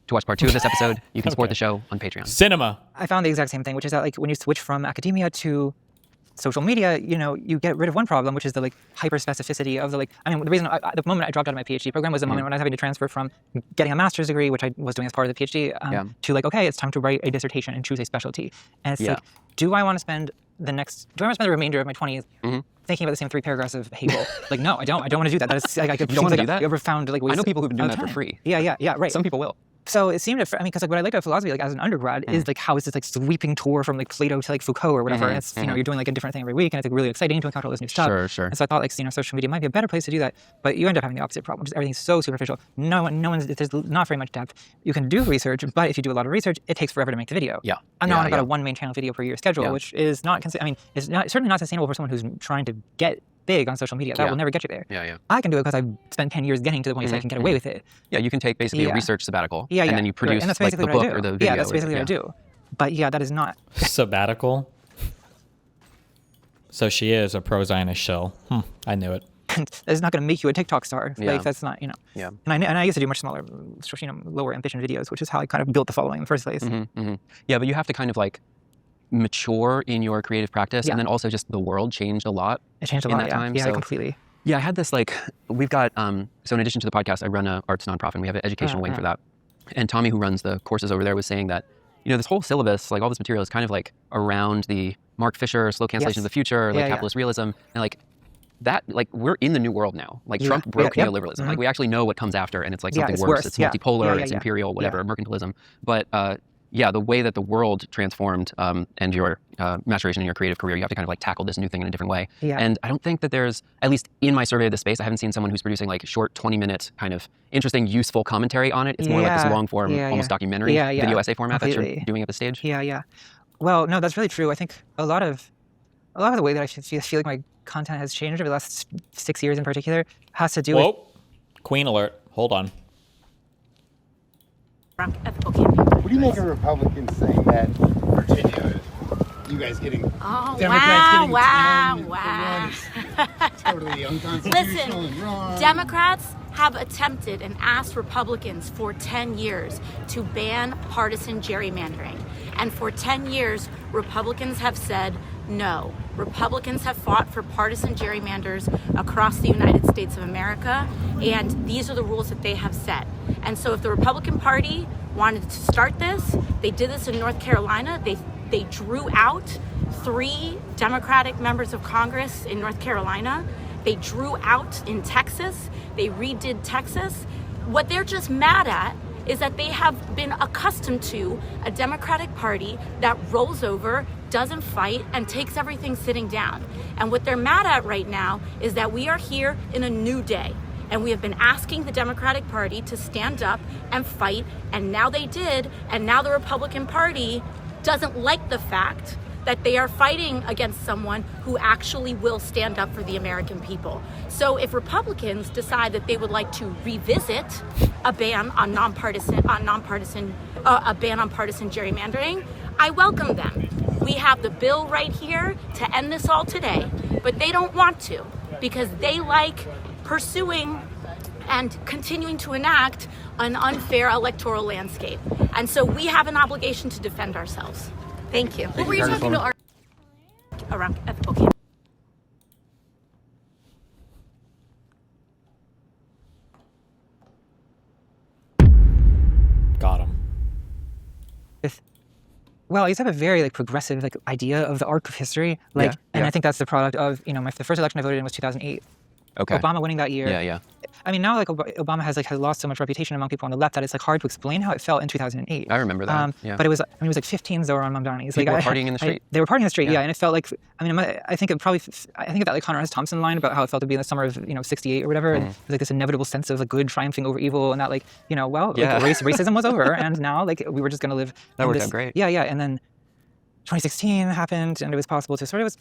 To watch part 2 of this episode, you can support the show on Patreon. Cinema. I found the exact same thing, which is that like when you switch from academia to social media, you know, you get rid of one problem, which is the like hyper specificity of the like. I mean, the reason the moment I dropped out of my PhD program was the moment when I was having to transfer from getting a master's degree, which I was doing as part of the PhD, to like, okay, it's time to write a dissertation and choose a specialty. And it's like, do I want to spend the remainder of my 20s thinking about the same 3 paragraphs of Hegel? Like, no, I don't. I don't want to do that. That is like, I could. You don't want to do that? You ever found like ways? I know people who've been doing that for free. Yeah, right. Some people will. So it seemed, because like what I liked about philosophy, like as an undergrad, is like how it's this like sweeping tour from like Plato to like Foucault or whatever. And it's you know you're doing like a different thing every week, and it's like really exciting to encounter all this new stuff. Sure. And so I thought like social media might be a better place to do that, but you end up having the opposite problem, which is everything's so superficial. No one's there's not very much depth. You can do research, but if you do a lot of research, it takes forever to make the video. Yeah. I'm not on about a 1 main channel video per year schedule, which is not. I mean, it's certainly not sustainable for someone who's trying to get big on social media. That will never get you there. Yeah. I can do it because I've spent 10 years getting to the point so I can get away with it. Yeah, you can take basically a research sabbatical, and then you produce like the book or the video. Yeah, that's basically what I do. But yeah, that is not sabbatical. So she is a pro-Zionist shill. I knew it. It's not going to make you a TikTok star. Like that's not, Yeah. And I used to do much smaller, lower ambition videos, which is how I kind of built the following in the first place. Yeah, but you have to kind of like mature in your creative practice, and then also just the world changed a lot. It changed a lot in that time. Yeah, so, completely. Yeah, I had this like, we've got, so in addition to the podcast, I run an arts nonprofit, and we have an educational wing for that. And Tommy, who runs the courses over there, was saying that, this whole syllabus, like all this material is kind of like around the Mark Fisher, slow cancellation of the future, like capitalist realism, and like that, like we're in the new world now. Like Trump broke neoliberalism. Like we actually know what comes after, and it's like something worse. It's multipolar, it's imperial, whatever, mercantilism. But the way that the world transformed and your maturation in your creative career, you have to kind of like tackle this new thing in a different way. Yeah. And I don't think that there's, at least in my survey of the space, I haven't seen someone who's producing like short 20-minute kind of interesting, useful commentary on it. It's more like this long form, almost documentary video essay format that you're doing at the stage. Yeah. Well, no, that's really true. I think a lot of the way that I feel like my content has changed over the last 6 years in particular has to do with... Queen alert. Hold on. ethical campaign. What do you make of Republicans saying that Virginia, you guys getting Democrats wow. It's totally unconstitutional and wrong. Democrats have attempted and asked Republicans for 10 years to ban partisan gerrymandering. And for 10 years, Republicans have said no. Republicans have fought for partisan gerrymanders across the United States of America, and these are the rules that they have set. And so if the Republican Party wanted to start this, they did this in North Carolina. They drew out 3 Democratic members of Congress in North Carolina. They drew out in Texas. They redid Texas. What they're just mad at is that they have been accustomed to a Democratic Party that rolls over, doesn't fight, and takes everything sitting down. And what they're mad at right now is that we are here in a new day. And we have been asking the Democratic Party to stand up and fight, and now they did, and now the Republican Party doesn't like the fact that they are fighting against someone who actually will stand up for the American people. So if Republicans decide that they would like to revisit a ban on partisan gerrymandering, I welcome them. We have the bill right here to end this all today, but they don't want to because they like pursuing and continuing to enact an unfair electoral landscape. And so we have an obligation to defend ourselves. Thank you. What were you talking about around ethical campaign? Got him. Well, I used to have a very progressive idea of the arc of history, and I think that's the product of the first election I voted in was 2008. Okay. Obama winning that year. Yeah. I mean, now Obama has lost so much reputation among people on the left that it's hard to explain how it felt in 2008. I remember that. But it was 15s that were on Mamdani's. People were partying in the street. They were partying in the street, yeah. And it felt like, I think that Connor S. Thompson line about how it felt to be in the summer of 68 or whatever. And it was this inevitable sense of good triumphing over evil, and that racism was over, and now we were just gonna live. That worked out great. Yeah. And then 2016 happened, and it was possible to sort of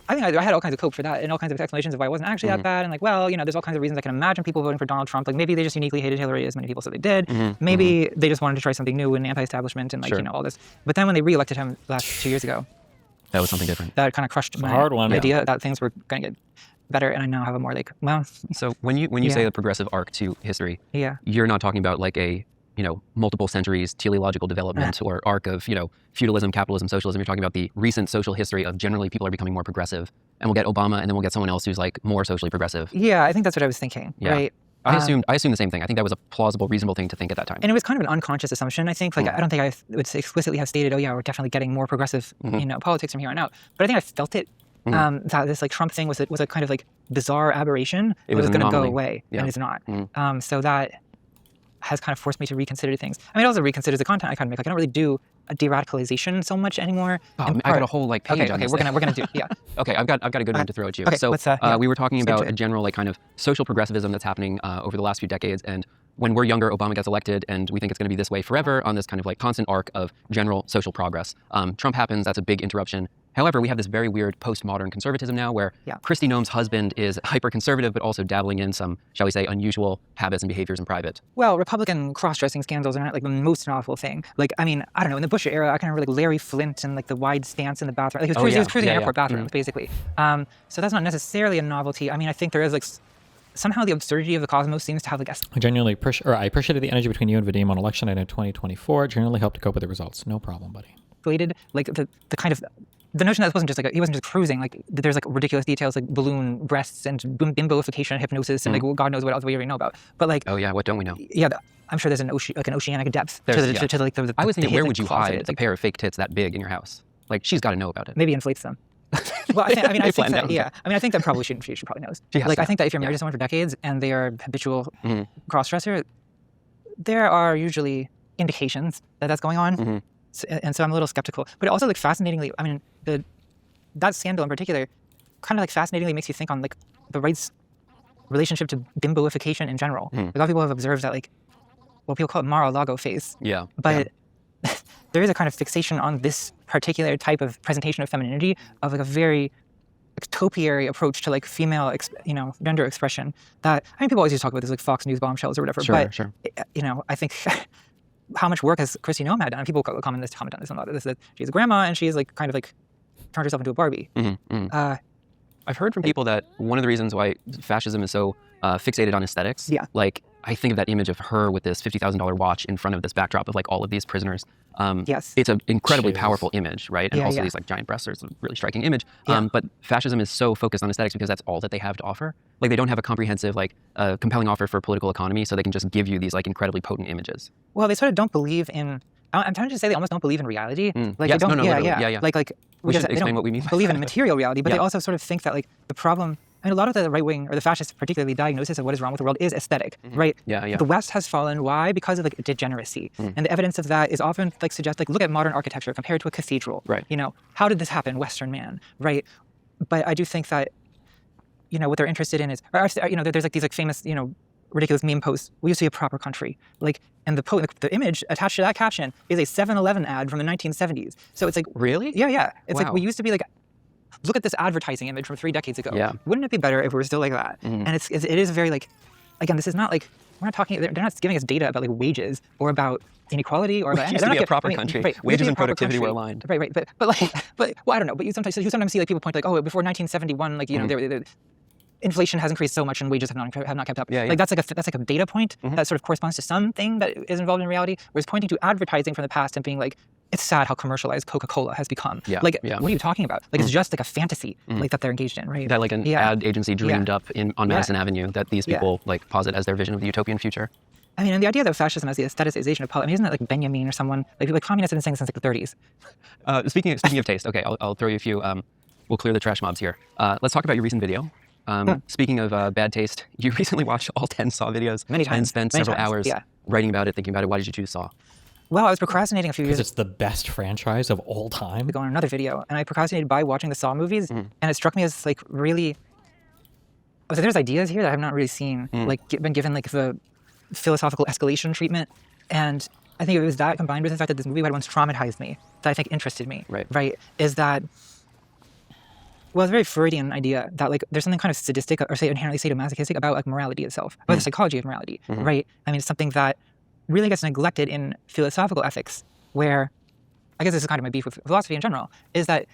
I think I had all kinds of cope for that and all kinds of explanations of why it wasn't actually that bad. And there's all kinds of reasons I can imagine people voting for Donald Trump. Maybe they just uniquely hated Hillary as many people said they did. Maybe they just wanted to try something new and anti-establishment and all this. But then when they re-elected him last 2 years ago, that was something different. That kind of crushed my idea that things were going to get better. And I now have a more So when you say the progressive arc to history, you're not talking about a multiple centuries teleological development or arc of, feudalism, capitalism, socialism. You're talking about the recent social history of generally people are becoming more progressive. And we'll get Obama, and then we'll get someone else who's more socially progressive. Yeah, I think that's what I was thinking, right? I assumed the same thing. I think that was a plausible, reasonable thing to think at that time. And it was kind of an unconscious assumption, I think. I don't think I would explicitly have stated, we're definitely getting more progressive, politics from here on out. But I think I felt it. That this Trump thing was a kind of bizarre aberration. It was going to go away, and it's not. So that has kind of forced me to reconsider things. I mean, it also reconsiders the content I kind of make. I don't really do a de-radicalization so much anymore. I got a whole page on this. Okay, we're gonna do Okay, I've got a good one to throw at you. Okay, so what's we were talking about a general kind of social progressivism that's happening over the last few decades, and when we're younger, Obama gets elected, and we think it's going to be this way forever on this kind of constant arc of general social progress. Trump happens, that's a big interruption. However, we have this very weird postmodern conservatism now where Kristi Noem's husband is hyper-conservative, but also dabbling in some, shall we say, unusual habits and behaviors in private. Well, Republican cross-dressing scandals are not the most novel thing. I don't know, in the Bush era, I kind of remember Larry Flynt and the wide stance in the bathroom. He was cruising airport bathrooms, basically. So that's not necessarily a novelty. I mean, I think there is somehow the absurdity of the cosmos seems to have I genuinely I appreciated the energy between you and Vadim on election night in 2024. Genuinely helped to cope with the results. No problem, buddy. The kind of the notion that it wasn't just he wasn't just cruising. There's ridiculous details balloon breasts and bimboification and hypnosis and God knows what else we already know about. But what don't we know? Yeah, I'm sure there's an oceanic depth to the I was thinking, where would you hide a pair of fake tits that big in your house? She's got to know about it. Maybe inflates them. Well, I think that probably she probably knows. I think that if you're married to someone for decades and they are habitual cross-dresser, there are usually indications that that's going on. And so I'm a little skeptical. But also, fascinatingly, I mean, that scandal in particular kind of fascinatingly makes you think on the right's relationship to bimboification in general. A lot of people have observed that people call it Mar-a-Lago phase. Yeah. But there is a kind of fixation on this particular type of presentation of femininity of a very topiary approach to female gender expression that people always used to talk about this Fox News bombshells or whatever. Sure. I think how much work has Christy Nomad done? And people comment on this a lot. This that she's a grandma and she's like kind of like turned herself into a Barbie. I've heard from people that one of the reasons why fascism is so fixated on aesthetics, Yeah. like I think of that image of her with this $50,000 watch in front of this backdrop of like all of these prisoners. Yes. It's an incredibly Jeez. powerful image, right? And Yeah, also yeah. these like giant breasts are a really striking image. Yeah. But fascism is so focused on aesthetics because that's all that they have to offer. Like they don't have a comprehensive, like compelling offer for political economy, so they can just give you these like incredibly potent images. Well, they sort of don't believe in. I'm trying to say they almost don't believe in reality. Like Yes, they don't. no, literally. Yeah. Like We because should they explain don't what we mean by believe in that. material reality, but they Yeah. also sort of think that like the problem. I mean, a lot of the right wing or the fascist, particularly diagnosis of what is wrong with the world is aesthetic, right? Yeah. The West has fallen. Why? Because of like degeneracy, and the evidence of that is often like suggest like look at modern architecture compared to a cathedral. Right. You know, how did this happen, Western man? Right. But I do think that what they're interested in is, there's like these like famous ridiculous meme posts. We used to be a proper country, like, and the image attached to that caption is a 7-Eleven ad from the 1970s. So it's like Really? yeah. It's like Wow. we used to be like. Look at this advertising image from 3 decades ago. Yeah. Wouldn't it be better if we were still like that? And it is very like, again, this is not like, we're not talking, they're not giving us data about like wages or about inequality or about. We used to be a proper country. Wages and productivity were aligned. Right. But well, I don't know. But you sometimes see like people point like, oh, before 1971, like inflation has increased so much and wages have not kept up. Yeah. Like that's like a data point that sort of corresponds to something that is involved in reality. Whereas pointing to advertising from the past and being like, it's sad how commercialized Coca-Cola has become. Yeah, Like, yeah. what are you talking about? Like, it's just like a fantasy, like that they're engaged in, right? That like an ad agency dreamed up on Madison Avenue that these people like posit as their vision of the utopian future. I mean, and the idea that fascism as the aestheticization of politics, I mean, isn't that like Benjamin or someone? Like, people like communists have been saying since like the 30s. Speaking of taste, okay, I'll throw you a few. We'll clear the trash mobs here. Let's talk about your recent video. Speaking of bad taste, you recently watched all 10 Saw videos Many times. and spent Many several times, hours yeah. writing about it, thinking about it. Why did you choose Saw? Well, I was procrastinating a few years Because it's the best franchise of all time. ago on another video, and I procrastinated by watching the Saw movies, and it struck me as like really. I was like, there's ideas here that I have not really seen, like been given like the philosophical escalation treatment, and I think it was that combined with the fact that this movie had once traumatized me that I think interested me. Right. Is that. Well, it's a very Freudian idea that like there's something kind of sadistic or say inherently sadomasochistic about like morality itself, about the psychology of morality, right? I mean, it's something that really gets neglected in philosophical ethics, where I guess this is kind of my beef with philosophy in general, is that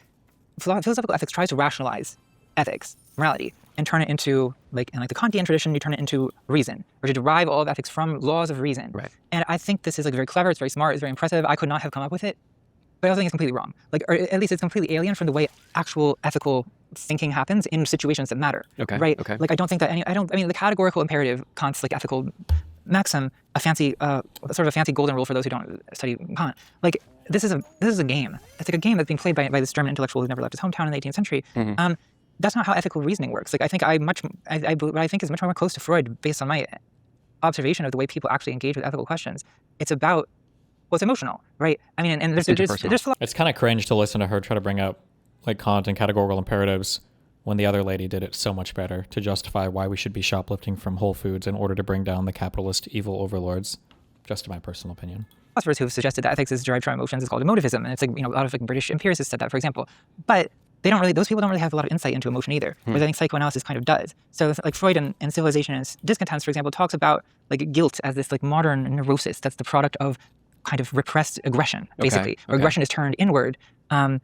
philosophical ethics tries to rationalize ethics, morality, and turn it into like in like the Kantian tradition, you turn it into reason, or to derive all of ethics from laws of reason. Right. And I think this is like very clever, it's very smart, it's very impressive. I could not have come up with it. But I also think it's completely wrong. Like, or at least it's completely alien from the way actual ethical thinking happens in situations that matter. Okay. Right. Okay. Like, I don't think that I mean, the categorical imperative, Kant's like ethical maxim, a fancy, sort of a fancy golden rule for those who don't study Kant. Like, this is a game. It's like a game that's being played by this German intellectual who never left his hometown in the 18th century. That's not how ethical reasoning works. Like, I think what I think is much more close to Freud based on my observation of the way people actually engage with ethical questions. It's about. Well, it's emotional, right? I mean, and there's It's kind of cringe to listen to her try to bring up like Kant and categorical imperatives when the other lady did it so much better to justify why we should be shoplifting from Whole Foods in order to bring down the capitalist evil overlords. Just in my personal opinion. Philosophers who have suggested that ethics is derived from emotions is called emotivism, and it's like a lot of like British empiricists said that, for example. But those people don't really have a lot of insight into emotion either, whereas I think psychoanalysis kind of does. So like Freud in Civilization and Discontents, for example, talks about like guilt as this like modern neurosis that's the product of kind of repressed aggression, basically. Okay. Aggression is turned inward, and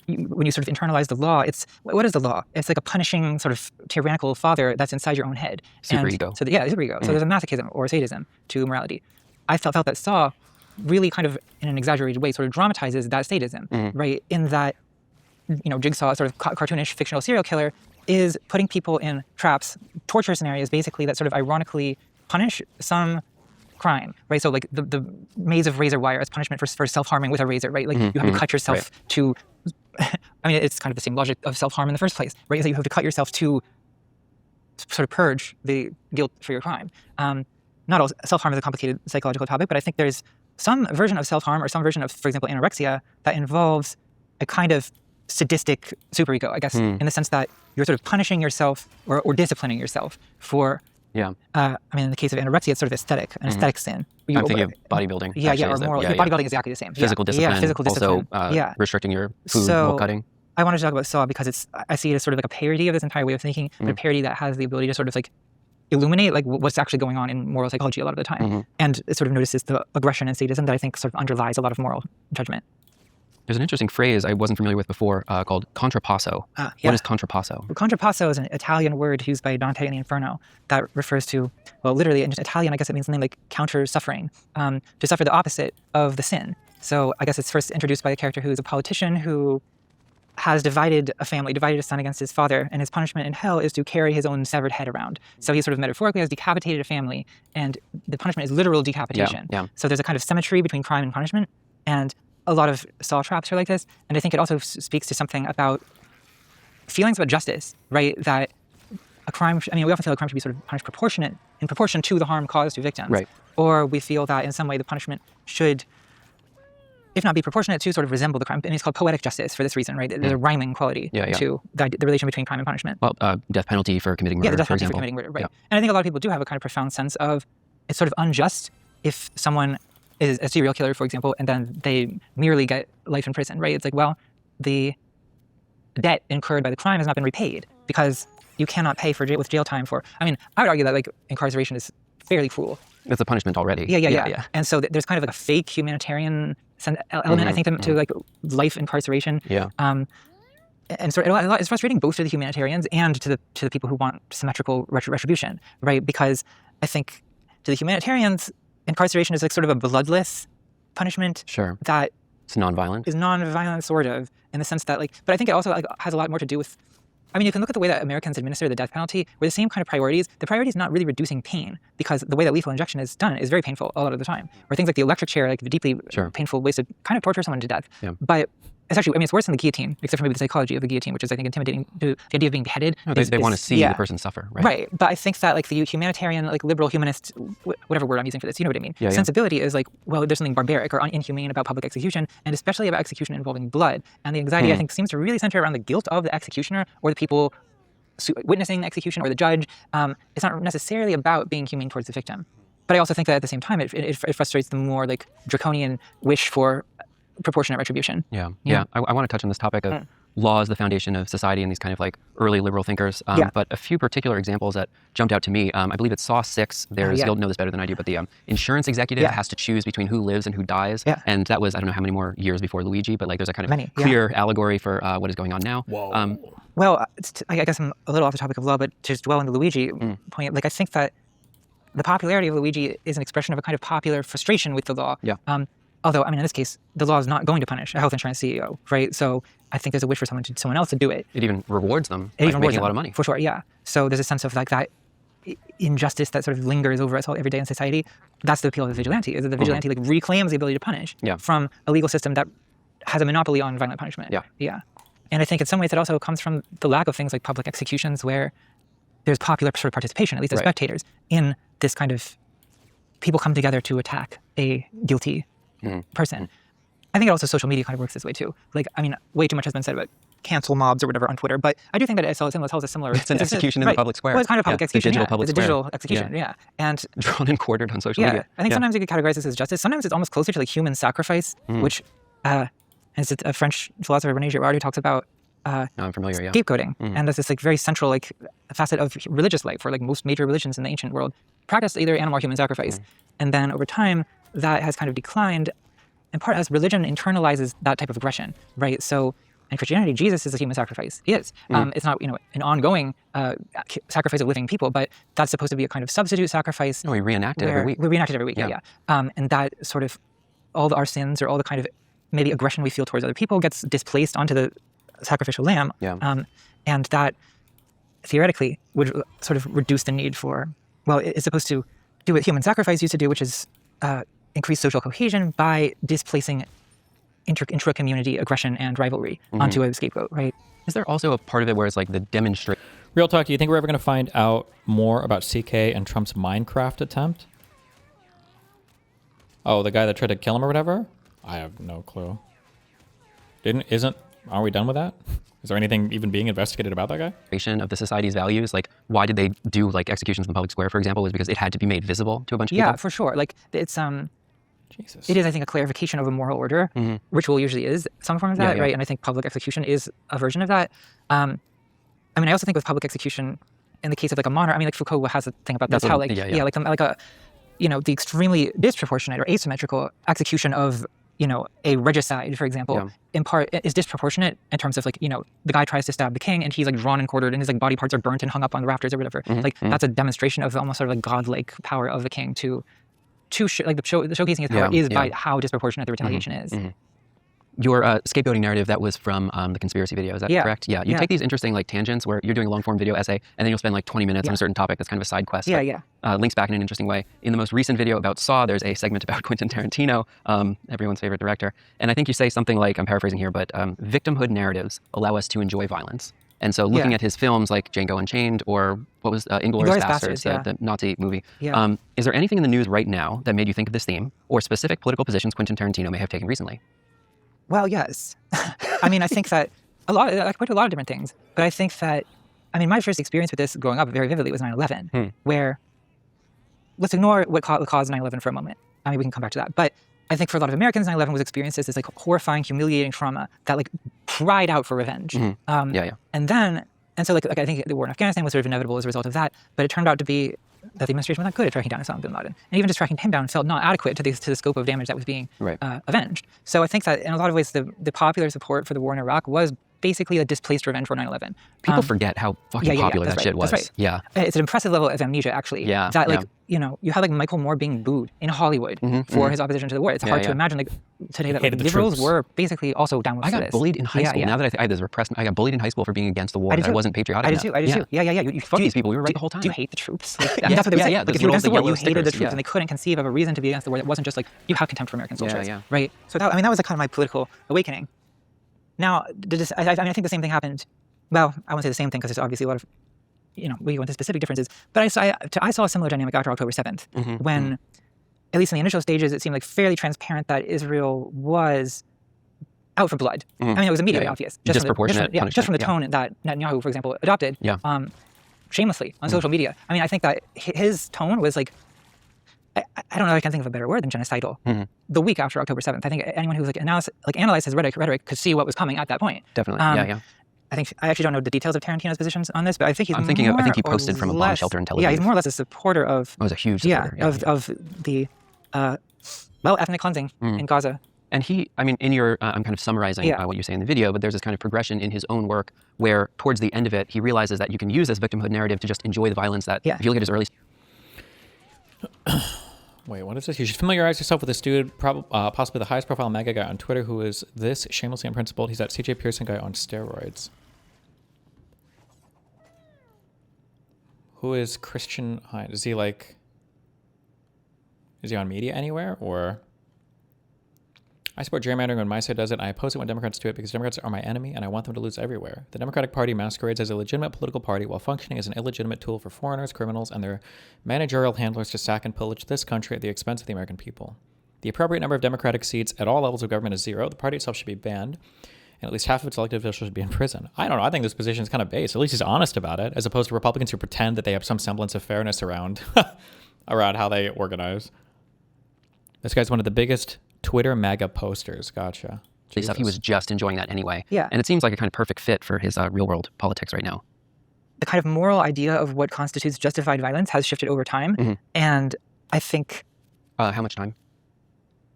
when you sort of internalize the law, what is the law? It's like a punishing sort of tyrannical father that's inside your own head. Superego. So superego. So there's a masochism or sadism to morality. I felt that Saw really kind of, in an exaggerated way, sort of dramatizes that sadism, right? In that, Jigsaw, sort of cartoonish fictional serial killer, is putting people in traps, torture scenarios, basically, that sort of ironically punish some crime, right? So like the maze of razor wire as punishment for self-harming with a razor, right? Like you have to cut yourself to, I mean, it's kind of the same logic of self-harm in the first place, right? So you have to cut yourself to sort of purge the guilt for your crime. Not all self-harm is a complicated psychological topic, but I think there's some version of self-harm or some version of, for example, anorexia that involves a kind of sadistic superego, I guess, in the sense that you're sort of punishing yourself or disciplining yourself for. Yeah. I mean, in the case of anorexia, it's sort of an aesthetic sin. I'm thinking of bodybuilding. Yeah, actually, or moral. Bodybuilding is exactly the same. Physical discipline. Yeah, physical discipline. Also, restricting your food while cutting. I wanted to talk about Saw because I see it as sort of like a parody of this entire way of thinking, but a parody that has the ability to sort of like illuminate like what's actually going on in moral psychology a lot of the time, and it sort of notices the aggression and sadism that I think sort of underlies a lot of moral judgment. There's an interesting phrase I wasn't familiar with before called contrapasso. What is contrapasso? Well, contrapasso is an Italian word used by Dante in the Inferno that refers to, well, literally in Italian, I guess it means something like counter suffering, to suffer the opposite of the sin. So I guess it's first introduced by a character who is a politician who has divided a family, divided a son against his father, and his punishment in hell is to carry his own severed head around. So he sort of metaphorically has decapitated a family, and the punishment is literal decapitation. So there's a kind of symmetry between crime and punishment, and a lot of saw traps are like this. And I think it also speaks to something about feelings about justice, right? That a crime, I mean, we often feel a crime should be sort of punished in proportion to the harm caused to victims. Right. Or we feel that in some way the punishment should, if not be proportionate to, sort of resemble the crime. And it's called poetic justice for this reason, right? There's a rhyming quality to the relation between crime and punishment. Well, death penalty for committing murder, yeah, the death for penalty for example. committing murder, right. And I think a lot of people do have a kind of profound sense of it's sort of unjust if someone is a serial killer, for example, and then they merely get life in prison, right? It's like, well, the debt incurred by the crime has not been repaid because you cannot pay for with jail time for, I mean, I would argue that like incarceration is fairly cruel. It's a punishment already. Yeah. And so there's kind of like a fake humanitarian element, I think, to like life incarceration. And so it's frustrating both to the humanitarians and to the people who want symmetrical retribution, right? Because I think to the humanitarians, incarceration is like sort of a bloodless punishment. That it's nonviolent. Is nonviolent, sort of, in the sense that like, but I think it also like has a lot more to do with, I mean, you can look at the way that Americans administer the death penalty. We're the same kind of priorities. The priority is not really reducing pain, because the way that lethal injection is done is very painful a lot of the time. Or things like the electric chair, like the deeply painful ways to kind of torture someone to death. But it's actually, I mean, it's worse than the guillotine, except for maybe the psychology of the guillotine, which is, I think, intimidating to the idea of being beheaded. No, they want to see the person suffer, right? Right. But I think that like the humanitarian, like liberal humanist, whatever word I'm using for this, you know what I mean? Sensibility is like, well, there's something barbaric or inhumane about public execution, and especially about execution involving blood. And the anxiety, I think, seems to really center around the guilt of the executioner or the people witnessing the execution or the judge. It's not necessarily about being humane towards the victim. But I also think that at the same time, it frustrates the more like draconian wish for proportionate retribution. I want to touch on this topic of law as the foundation of society and these kind of like early liberal thinkers. But a few particular examples that jumped out to me, I believe it's Saw 6. There's, you'll know this better than I do, but the insurance executive has to choose between who lives and who dies. And that was, I don't know how many more years before Luigi, but like there's a kind of clear allegory for what is going on now. Well, I guess I'm a little off the topic of law, but to just dwell on the Luigi point, like I think that the popularity of Luigi is an expression of a kind of popular frustration with the law. Although, I mean, in this case, the law is not going to punish a health insurance CEO, right? So I think there's a wish for someone else to do it. It even rewards them. It even rewards making a lot of money. For sure, yeah. So there's a sense of like that injustice that sort of lingers over us all every day in society. That's the appeal of the vigilante, is that the vigilante like reclaims the ability to punish from a legal system that has a monopoly on violent punishment. And I think in some ways it also comes from the lack of things like public executions, where there's popular sort of participation, at least as spectators, in this kind of people come together to attack a guilty person. I think also social media kind of works this way too. Like, I mean, way too much has been said about cancel mobs or whatever on Twitter, but I do think that it tells a similar. It's an execution in the public square. Well, it's kind of public execution. Digital public it's a digital execution. And drawn and quartered on social media. I think sometimes you could categorize this as justice. Sometimes it's almost closer to like human sacrifice, which, as a French philosopher, René Girard, talks about. No, I'm familiar. Scapegoating, and that's this like very central like facet of religious life, where like most major religions in the ancient world practiced either animal or human sacrifice, and then over time that has kind of declined, in part as religion internalizes that type of aggression, right? So in Christianity, Jesus is a human sacrifice. He is. It's not an ongoing sacrifice of living people, but that's supposed to be a kind of substitute sacrifice. No, we reenact it every week. We reenact it every week. And that sort of all our sins or all the kind of maybe aggression we feel towards other people gets displaced onto the sacrificial lamb, and that theoretically would sort of reduce the need for, well, it's supposed to do what human sacrifice used to do, which is increase social cohesion by displacing intra-community aggression and rivalry onto a scapegoat, right? Is there also a part of it where it's like the demonstration? Real talk, do you think we're ever going to find out more about CK and Trump's Minecraft attempt? Oh, the guy that tried to kill him or whatever? I have no clue. Are we done with that? Is there anything even being investigated about that guy? Of the society's values, like why did they do like executions in the public square, for example, is because it had to be made visible to a bunch of people? Yeah, for sure. Like it's it is, I think, a clarification of a moral order. Ritual usually is some form of that, right? And I think public execution is a version of that. I mean, I also think with public execution, in the case of like a monarch, I mean, like Foucault has a thing about this, That's how what- like, yeah. like a, you know, the extremely disproportionate or asymmetrical execution of, you know, a regicide, for example, in part is disproportionate in terms of like, you know, the guy tries to stab the king and he's like drawn and quartered and his like body parts are burnt and hung up on the rafters or whatever. That's a demonstration of almost sort of like godlike power of the king to like the showcasing his power is by how disproportionate the retaliation is. Your scapegoating narrative, that was from the conspiracy video, is that correct? Yeah. You take these interesting like tangents where you're doing a long form video essay and then you'll spend like 20 minutes on a certain topic that's kind of a side quest. Links back in an interesting way. In the most recent video about Saw, there's a segment about Quentin Tarantino, everyone's favorite director. And I think you say something like, I'm paraphrasing here, but victimhood narratives allow us to enjoy violence. And so looking at his films like Django Unchained or what was Inglourious Basterds, the Nazi movie, is there anything in the news right now that made you think of this theme or specific political positions Quentin Tarantino may have taken recently? Well, yes. I mean, I think that I quite a lot of different things, but I think that, I mean, my first experience with this growing up very vividly was 9/11, where, let's ignore what caused 9/11 for a moment. I mean, we can come back to that. But I think for a lot of Americans, 9/11 was experienced as this like horrifying, humiliating trauma that like cried out for revenge. And so like I think the war in Afghanistan was sort of inevitable as a result of that, but it turned out to be that the administration was not good at tracking down Osama bin Laden. And even just tracking him down felt not adequate to the scope of damage that was being avenged. So I think that in a lot of ways, the popular support for the war in Iraq was basically a displaced revenge for 9/11. People forget how fucking popular that shit was. That's right. Yeah. It's an impressive level of amnesia, actually. That like, you know, you had like Michael Moore being booed in Hollywood for his opposition to the war. It's hard to imagine like today that like, liberals were basically also down with this. I got bullied in high school. Now that I had this repressed, I got bullied in high school for being against the war. I wasn't patriotic enough. I did too. Yeah. You fuck these people. We were right the whole time. Do you hate the troops? Like, that's what they were saying. Like if you were against the war, you hated the troops, and they couldn't conceive of a reason to be against the war that wasn't just like you have contempt for American soldiers, right? So that, I mean, that was like kind of my political awakening. Now, I think the same thing happened. Well, I won't say the same thing because there's obviously a lot of, you know, we go into specific differences. But I saw a similar dynamic after October 7th when, at least in the initial stages, it seemed like fairly transparent that Israel was out for blood. I mean, it was immediately obvious. Just from the tone that Netanyahu, for example, adopted shamelessly on social media. I mean, I think that his tone was like, I don't know if I can think of a better word than genocidal. The week after October 7th, I think anyone who was analyzed his rhetoric could see what was coming at that point. Definitely, I think I actually don't know the details of Tarantino's positions on this, but I think I think he posted from a bomb shelter in Tel Aviv. Yeah, he's more or less a supporter of. Oh, was a huge supporter. Of the ethnic cleansing in Gaza. And I mean, in your, I'm kind of summarizing what you say in the video, but there's this kind of progression in his own work where towards the end of it, he realizes that you can use this victimhood narrative to just enjoy the violence that, if you look at his early... Wait, what is this? You should familiarize yourself with this dude, possibly the highest profile mega guy on Twitter, who is this shamelessly unprincipled. He's that CJ Pearson guy on steroids. Who is Christian Hine? Is he on media anywhere, or? I support gerrymandering when my side does it. I oppose it when Democrats do it because Democrats are my enemy and I want them to lose everywhere. The Democratic Party masquerades as a legitimate political party while functioning as an illegitimate tool for foreigners, criminals, and their managerial handlers to sack and pillage this country at the expense of the American people. The appropriate number of Democratic seats at all levels of government is 0. The party itself should be banned, and at least half of its elected officials should be in prison. I don't know. I think this position is kind of base. At least he's honest about it, as opposed to Republicans who pretend that they have some semblance of fairness around how they organize. This guy's one of the biggest Twitter MAGA posters. Gotcha. Stuff. He was just enjoying that anyway. Yeah. And it seems like a kind of perfect fit for his real world politics right now. The kind of moral idea of what constitutes justified violence has shifted over time. And I think... how much time?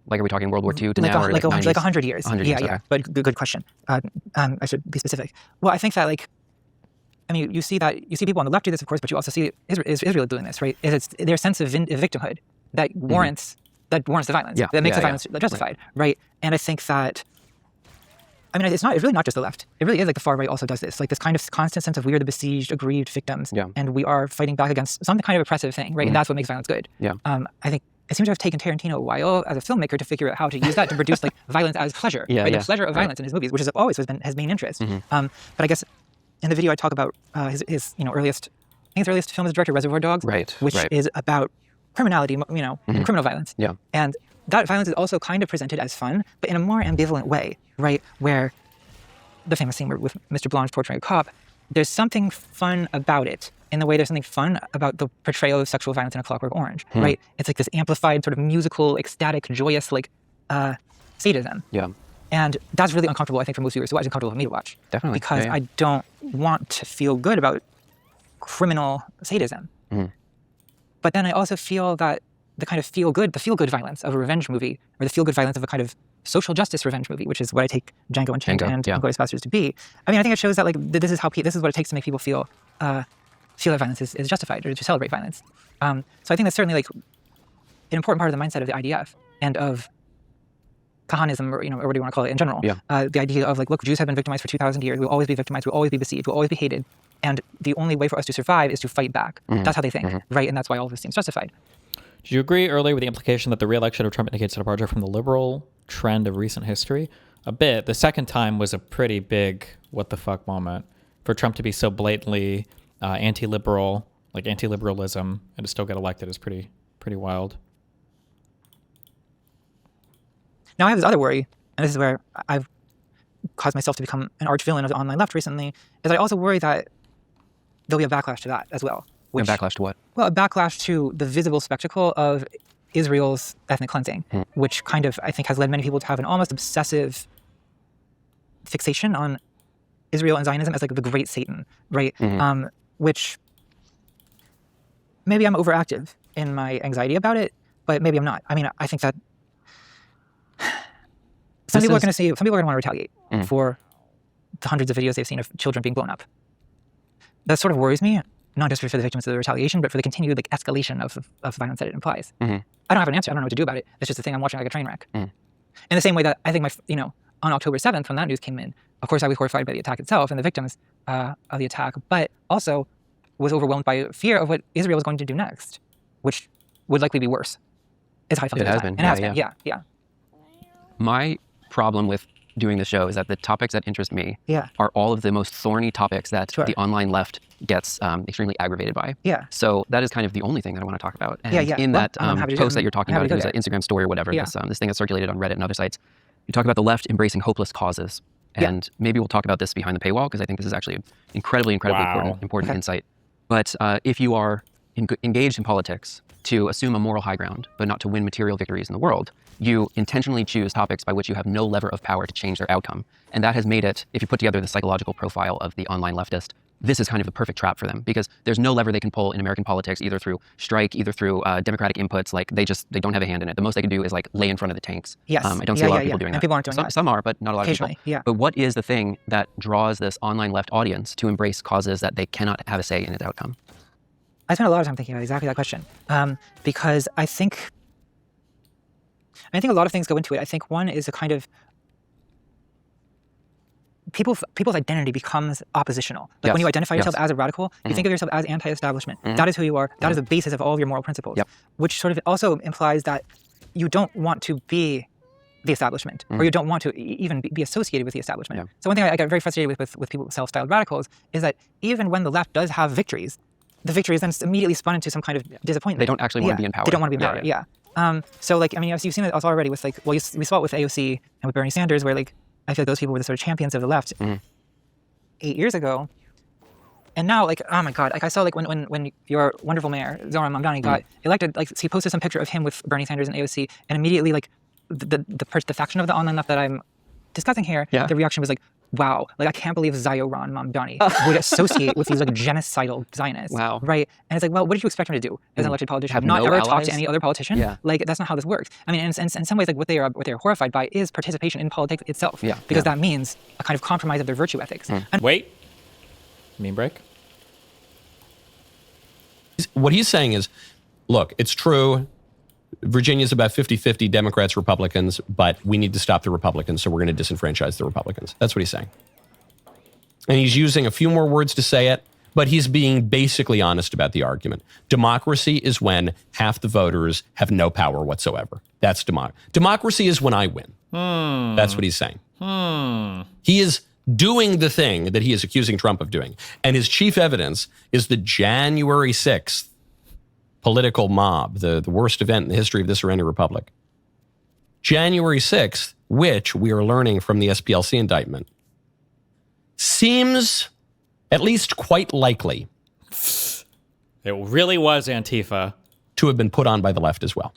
Like, are we talking World War II to like now? Like 100 years. 100 years, okay. But good question. I should be specific. Well, I think that, like, I mean, you see people on the left do this, of course, but you also see Israel doing this, right? It's their sense of victimhood that warrants the violence, that makes the violence justified, right? And I think that, I mean, it's really not just the left. It really is like the far right also does this, like this kind of constant sense of we are the besieged, aggrieved victims, and we are fighting back against some kind of oppressive thing, right? And that's what makes violence good. I think it seems to have taken Tarantino a while as a filmmaker to figure out how to use that to produce like violence as pleasure, right? The pleasure of violence in his movies, which has always been his main interest. But I guess in the video I talk about his earliest film as a director, Reservoir Dogs, which is about criminality, and criminal violence. And that violence is also kind of presented as fun, but in a more ambivalent way, right? Where the famous scene with Mr. Blanche portraying a cop, there's something fun about it in the way there's something fun about the portrayal of sexual violence in A Clockwork Orange, right? It's like this amplified sort of musical, ecstatic, joyous, like sadism. And that's really uncomfortable, I think, for most viewers to watch. It's uncomfortable for me to watch. Definitely. Because I don't want to feel good about criminal sadism. But then I also feel that the kind of feel good violence of a revenge movie, or the feel good violence of a kind of social justice revenge movie, which is what I take Django Unchained and Inglourious Basterds to be. I mean, I think it shows that like this is what it takes to make people feel that violence is justified, or to celebrate violence. So I think that's certainly like an important part of the mindset of the IDF and of Kahanism, or whatever you want to call it in general. The idea of like, look, Jews have been victimized for 2,000 years. We'll always be victimized. We'll always be besieged. We'll always be hated. And the only way for us to survive is to fight back. That's how they think, right? And that's why all of this seems justified. Do you agree earlier with the implication that the re-election of Trump indicates a departure from the liberal trend of recent history? A bit. The second time was a pretty big what the fuck moment. For Trump to be so blatantly anti-liberal, like anti-liberalism, and to still get elected is pretty wild. Now I have this other worry, and this is where I've caused myself to become an arch villain of the online left recently, is I also worry that there'll be a backlash to that as well. A backlash to what? Well, a backlash to the visible spectacle of Israel's ethnic cleansing, which kind of, I think, has led many people to have an almost obsessive fixation on Israel and Zionism as like the great Satan, right? Which maybe I'm overactive in my anxiety about it, but maybe I'm not. I mean, I think that some people are going to want to retaliate for the hundreds of videos they've seen of children being blown up. That sort of worries me, not just for the victims of the retaliation, but for the continued like escalation of violence that it implies. I don't have an answer. I don't know what to do about it. It's just a thing I'm watching like a train wreck. In the same way that I think on October 7th, when that news came in, of course I was horrified by the attack itself and the victims of the attack, but also was overwhelmed by fear of what Israel was going to do next, which would likely be worse. Is how I felt at the time. It has been. Yeah. My problem with doing the show is that the topics that interest me are all of the most thorny topics that the online left gets extremely aggravated by. So that is kind of the only thing that I want to talk about. And in that post that you're talking about, it was an Instagram story or whatever, this thing that's circulated on Reddit and other sites, you talk about the left embracing hopeless causes. And maybe we'll talk about this behind the paywall, because I think this is actually incredibly important insight. But if you are engaged in politics to assume a moral high ground, but not to win material victories in the world, you intentionally choose topics by which you have no lever of power to change their outcome. And that has made it, if you put together the psychological profile of the online leftist, this is kind of the perfect trap for them, because there's no lever they can pull in American politics, either through strike, either through democratic inputs. Like they don't have a hand in it. The most they can do is like lay in front of the tanks. I don't see a lot of people doing that. People aren't doing that. Some are, but not a lot of people. But what is the thing that draws this online left audience to embrace causes that they cannot have a say in its outcome? I spent a lot of time thinking about exactly that question, because I think a lot of things go into it. I think one is a kind of people's identity becomes oppositional. Like when you identify yourself as a radical, you think of yourself as anti-establishment. That is who you are. That is the basis of all of your moral principles, which sort of also implies that you don't want to be the establishment, or you don't want to even be associated with the establishment. So one thing I got very frustrated with people self-styled radicals is that even when the left does have victories, the victory is then immediately spun into some kind of disappointment. They don't actually want to be in power. They don't want to be in power. So like, I mean, you've seen it also already with like, well, we saw it with AOC and with Bernie Sanders, where like, I feel like those people were the sort of champions of the left 8 years ago. And now, like, oh my God, like I saw like when your wonderful mayor, Zoran Mamdani, got elected, like he posted some picture of him with Bernie Sanders and AOC, and immediately like the faction of the online left that I'm discussing here, the reaction was like, wow, like I can't believe Zoran Mamdani would associate with these like genocidal Zionists. Wow. Right? And it's like, well, what did you expect him to do as an elected politician? Have not no ever allies? talk to any other politician? Like that's not how this works. I mean, in some ways, like what they're horrified by is participation in politics itself. Because that means a kind of compromise of their virtue ethics. And Wait. Mean break? What he's saying is, look, it's true. Virginia's about 50-50 Democrats, Republicans, but we need to stop the Republicans, so we're going to disenfranchise the Republicans. That's what he's saying. And he's using a few more words to say it, but he's being basically honest about the argument. Democracy is when half the voters have no power whatsoever. That's democracy is when I win. That's what he's saying. He is doing the thing that he is accusing Trump of doing. And his chief evidence is the January 6th political mob, the worst event in the history of this or any republic. January 6th, which we are learning from the SPLC indictment, seems at least quite likely. It really was Antifa. To have been put on by the left as well.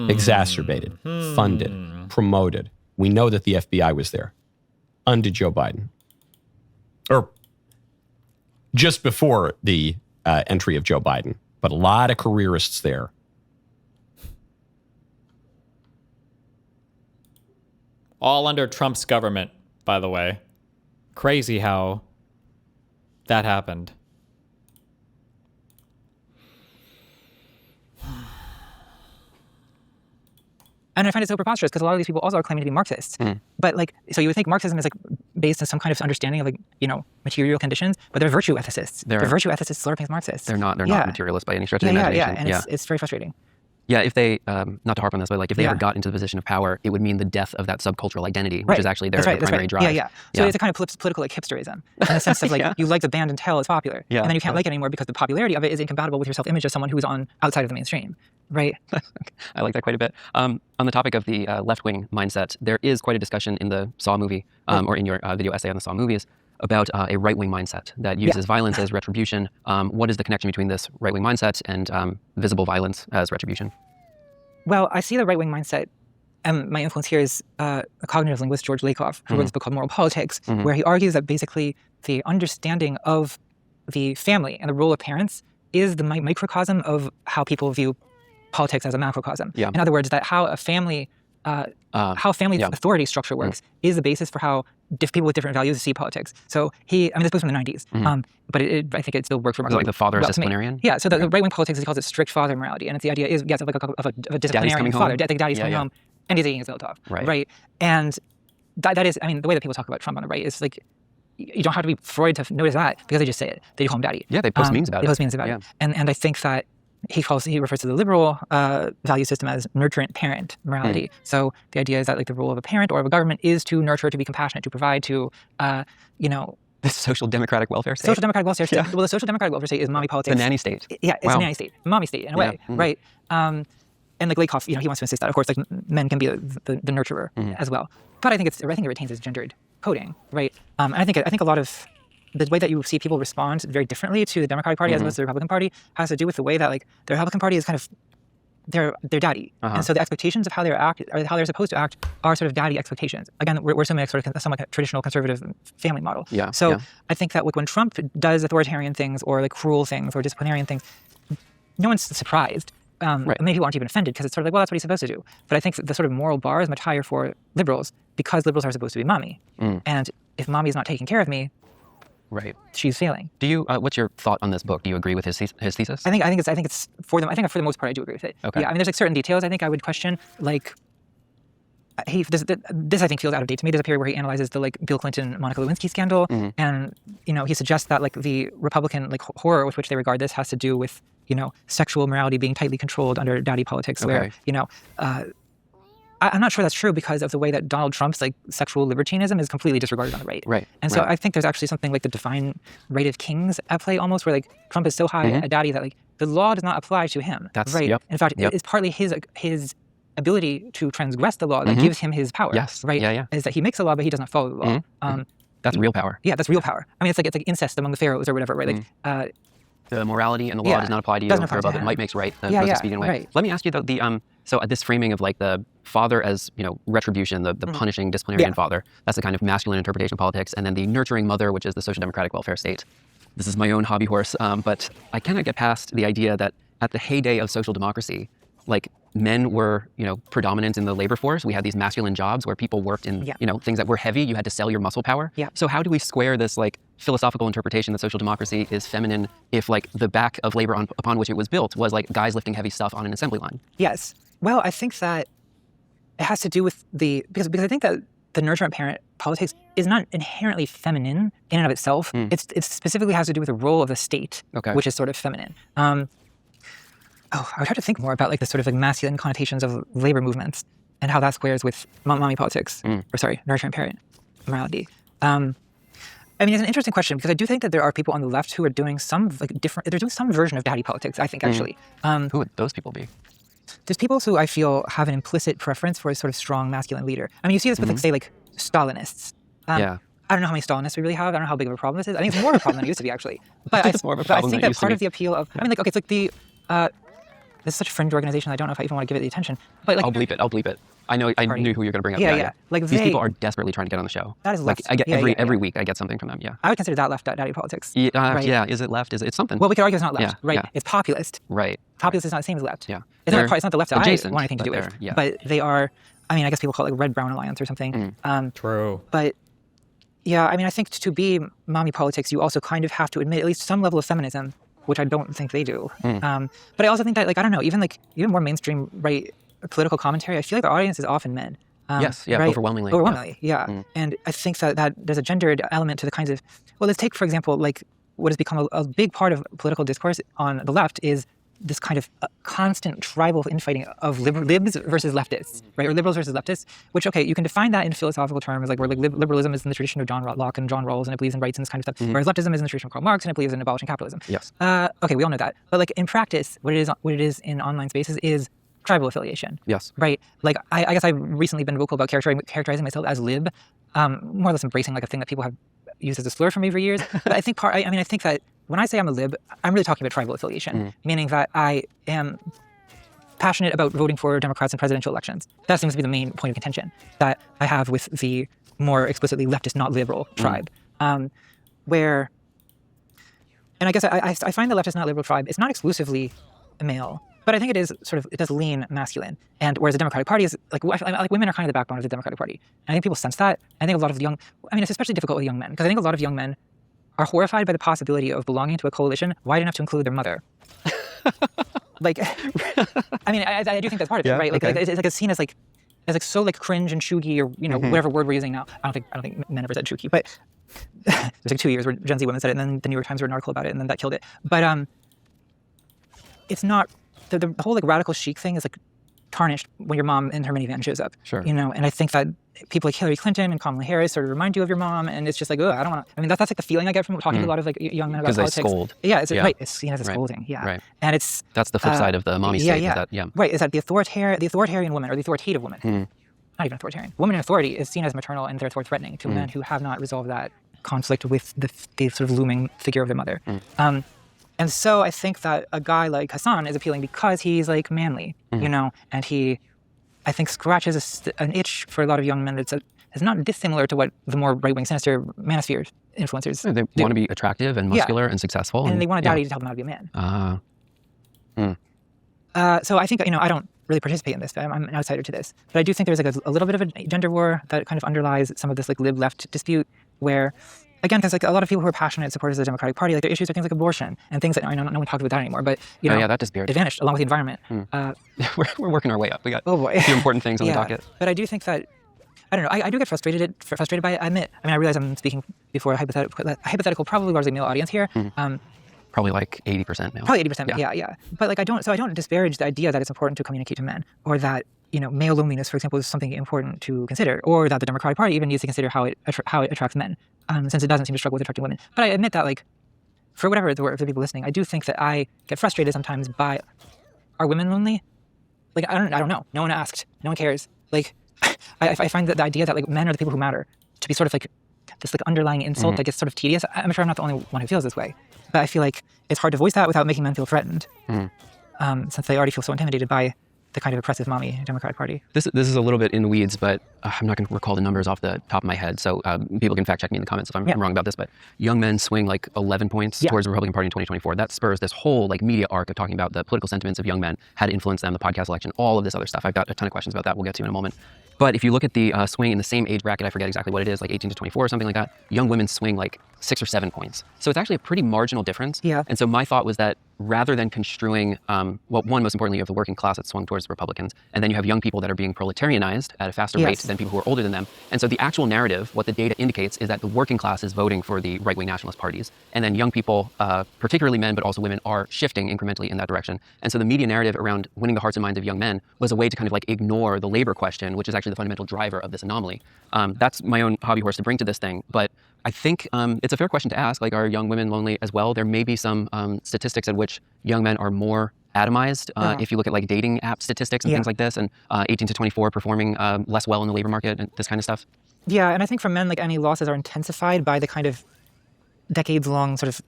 Exacerbated, funded, promoted. We know that the FBI was there under Joe Biden. Or just before the entry of Joe Biden. But a lot of careerists there. All under Trump's government, by the way. Crazy how that happened. And I find it so preposterous because a lot of these people also are claiming to be Marxists. But like, so you would think Marxism is like based on some kind of understanding of like, you know, material conditions, but they're virtue ethicists. They're virtue ethicists flirting as Marxists. They're not materialists by any stretch of the imagination. And it's very frustrating. Yeah, if they, not to harp on this, but like if they ever got into the position of power, it would mean the death of that subcultural identity, which is actually their primary drive. So it's a kind of political like hipsterism in the sense of like you like the band until it's popular, and then you can't like it anymore because the popularity of it is incompatible with your self-image of someone who's on outside of the mainstream, right? I like that quite a bit. On the topic of the left-wing mindset, there is quite a discussion in the Saw movie, or in your video essay on the Saw movies, about a right-wing mindset that uses violence as retribution. What is the connection between this right-wing mindset and visible violence as retribution? Well, I see the right-wing mindset, and my influence here is a cognitive linguist, George Lakoff, who wrote this book called Moral Politics, where he argues that basically the understanding of the family and the role of parents is the microcosm of how people view politics as a macrocosm. In other words, that how a family authority structure works is the basis for how people with different values see politics. So this book's from the 90s, but I think it still works for like the father as disciplinarian? Yeah, so the right-wing politics, he calls it strict father morality, and it's the idea is, of a disciplinarian father. Daddy's coming home, and he's eating his Zolotov, right? And that is, the way that people talk about Trump on the right is like, you don't have to be Freud to notice that, because they just say it. They call him daddy. Yeah, they post memes about it. And I think that he refers to the liberal value system as nurturant parent morality. So the idea is that like the role of a parent or of a government is to nurture, to be compassionate, to provide, to the social democratic welfare state. Social democratic welfare state. Well, the social democratic welfare state is mommy politics. The nanny state. Yeah, it's a nanny state, mommy state in a way, right? And like Lakoff, he wants to insist that, of course, like men can be the nurturer as well. But I think it retains its gendered coding, right? And I think a lot of the way that you see people respond very differently to the Democratic Party as opposed to the Republican Party has to do with the way that like the Republican Party is kind of their daddy, and so the expectations of how they act or how they're supposed to act are sort of daddy expectations. Again, we're assuming somewhat a traditional conservative family model. I think that like when Trump does authoritarian things or like cruel things or disciplinarian things, no one's surprised. Maybe people aren't even offended because it's sort of like, well, that's what he's supposed to do. But I think the sort of moral bar is much higher for liberals because liberals are supposed to be mommy, and if mommy's not taking care of me, she's failing. Do you? What's your thought on this book? Do you agree with his thesis? I think it's for them. I think for the most part I do agree with it. Okay. Yeah, there's like certain details I think I would question. Like, this I think feels out of date to me. There's a period where he analyzes the like Bill Clinton Monica Lewinsky scandal, and he suggests that like the Republican like horror with which they regard this has to do with sexual morality being tightly controlled under daddy politics, where I'm not sure that's true because of the way that Donald Trump's like sexual libertinism is completely disregarded on the right. And so I think there's actually something like the divine right of kings at play almost, where like Trump is so high a daddy that like the law does not apply to him. That's right. In fact, it's partly his ability to transgress the law that gives him his power. Right. Is that he makes a law but he does not follow the law. That's real power. Yeah, that's real power. It's like incest among the pharaohs or whatever, right? Like the morality and the law does not apply to you. Above it. Might makes right. Speaking way. Right. Let me ask you though, so this framing of like the father as retribution, the punishing disciplinarian father, that's the kind of masculine interpretation of politics, and then the nurturing mother, which is the social democratic welfare state. This is my own hobby horse, but I cannot get past the idea that at the heyday of social democracy, like men were predominant in the labor force. We had these masculine jobs where people worked in things that were heavy. You had to sell your muscle power. So how do we square this like philosophical interpretation that social democracy is feminine if like the back of labor upon which it was built was like guys lifting heavy stuff on an assembly line? Yes. Well, I think that it has to do with because I think that the nurturant parent politics is not inherently feminine in and of itself. It specifically has to do with the role of the state, which is sort of feminine. I would have to think more about like the sort of like masculine connotations of labor movements and how that squares with mommy politics, nurturant parent morality. It's an interesting question because I do think that there are people on the left who are doing some like they're doing some version of daddy politics, I think, actually. Who would those people be? There's people who I feel have an implicit preference for a sort of strong masculine leader. You see this with like, say, like Stalinists. I don't know how many Stalinists we really have. I don't know how big of a problem this is. I think it's more of a problem than it used to be, actually. But it's more of a problem I think that part of the appeal of, it's like the this is such a fringe organization. I don't know if I even want to give it the attention. But like, I'll bleep it. I know. I knew who you're going to bring up. Yeah. Like these people are desperately trying to get on the show. That is left. Like I get every week I get something from them. Yeah. I would consider that left daddy politics. Right? Yeah. Is it left? It's something. Well, we could argue it's not left. Yeah, right. yeah. It's populist. Right. Populist is not the same as left. Yeah. It's not the left that I adjacent, want anything to do with. Yeah. But they are. I mean, I guess people call it like Red-Brown Alliance or something. True. But yeah, I mean, I think to be mommy politics, you also kind of have to admit at least some level of feminism, which I don't think they do. But I also think that, like, I don't know, even more mainstream right political commentary, I feel like the audience is often men. Yes, yeah, right? Overwhelmingly, yeah. And I think that there's a gendered element to the kinds of, well, let's take, for example, like what has become a big part of political discourse on the left is this kind of constant tribal infighting of libs versus leftists, right? Or liberals versus leftists, which, okay, you can define that in philosophical terms, like where like liberalism is in the tradition of John Locke and John Rawls, and it believes in rights and this kind of stuff, whereas leftism is in the tradition of Karl Marx, and it believes in abolishing capitalism. Yes. Okay, we all know that. But like in practice, what it is in online spaces is tribal affiliation. Yes. Right? Like, I guess I've recently been vocal about characterizing myself as lib, more or less embracing like a thing that people have used as a slur for me for years. But I think I think that when I say I'm a lib, I'm really talking about tribal affiliation, meaning that I am passionate about voting for Democrats in presidential elections. That seems to be the main point of contention that I have with the more explicitly leftist, not liberal tribe, where, and I guess I find the leftist, not liberal tribe is not exclusively male, but I think it is it does lean masculine. And whereas the Democratic Party is like women are kind of the backbone of the Democratic Party. And I think people sense that. I think a lot of it's especially difficult with young men, because I think a lot of young men are horrified by the possibility of belonging to a coalition wide enough to include their mother. Like, I mean, I do think that's part of it, right? Like, it's like a scene as so like cringe and chuggy, or whatever word we're using now. I don't think men ever said chuggy, but there's like 2 years where Gen Z women said it, and then the New York Times wrote an article about it, and then that killed it. But it's not the whole like radical chic thing is like tarnished when your mom in her minivan shows up. Sure. And I think that people like Hillary Clinton and Kamala Harris sort of remind you of your mom, and it's just like, I don't want to. I mean, that's like the feeling I get from talking to a lot of like young men about politics. Because they scold. Yeah, right. It's seen as a scolding. Yeah. Right. And that's the flip side of the mommy state. Right. Is that the authoritarian woman, or the authoritative woman? Not even authoritarian. Woman in authority is seen as maternal and therefore threatening to men who have not resolved that conflict with the sort of looming figure of their mother. And so I think that a guy like Hassan is appealing because he's like manly, and he, I think, scratches an itch for a lot of young men that's not dissimilar to what the more right-wing, sinister manosphere influencers They want to be attractive and muscular and successful. And they want a daddy to tell them how to be a man. So I think, I don't really participate in this. I'm an outsider to this. But I do think there's like a little bit of a gender war that kind of underlies some of this like lib-left dispute where, again, because like a lot of people who are passionate supporters of the Democratic Party, like their issues are things like abortion and things that no one talks about that anymore. But that disappeared. It vanished along with the environment. We're working our way up. We got a few important things on the docket. But I do think that I don't know. I do get frustrated by it. I admit. I mean, I realize I'm speaking before a hypothetical, probably largely male audience here. Probably like 80% male. Probably 80%. Yeah. But like I don't disparage the idea that it's important to communicate to men, or that male loneliness, for example, is something important to consider, or that the Democratic Party even needs to consider how it attracts men, since it doesn't seem to struggle with attracting women. But I admit that, like, for whatever it's worth for people listening, I do think that I get frustrated sometimes by, are women lonely? Like, I don't know. No one asked. No one cares. Like, I find that the idea that like men are the people who matter to be sort of like this like underlying insult that gets sort of tedious. I'm sure I'm not the only one who feels this way, but I feel like it's hard to voice that without making men feel threatened, since they already feel so intimidated by the kind of oppressive mommy Democratic Party. This is a little bit in the weeds, but I'm not going to recall the numbers off the top of my head, so people can fact check me in the comments if I'm wrong about this, but young men swing like 11 points towards the Republican Party in 2024. That spurs this whole like media arc of talking about the political sentiments of young men, how to influence them, the podcast election, all of this other stuff. I've got a ton of questions about that we'll get to in a moment. But if you look at the swing in the same age bracket, I forget exactly what it is, like 18 to 24 or something like that, young women swing like 6 or 7 points. So it's actually a pretty marginal difference. Yeah. And so my thought was that rather than construing, most importantly, you have the working class that swung towards the Republicans, and then you have young people that are being proletarianized at a faster rate than people who are older than them. And so the actual narrative, what the data indicates, is that the working class is voting for the right-wing nationalist parties, and then young people, particularly men, but also women, are shifting incrementally in that direction. And so the media narrative around winning the hearts and minds of young men was a way to kind of like ignore the labor question, which is actually the fundamental driver of this anomaly. That's my own hobby horse to bring to this thing, but I think it's a fair question to ask, like, are young women lonely as well? There may be some statistics at which young men are more atomized. If you look at like dating app statistics and things like this, and 18 to 24 performing less well in the labor market and this kind of stuff. Yeah, and I think for men, like, any losses are intensified by the kind of decades-long sort of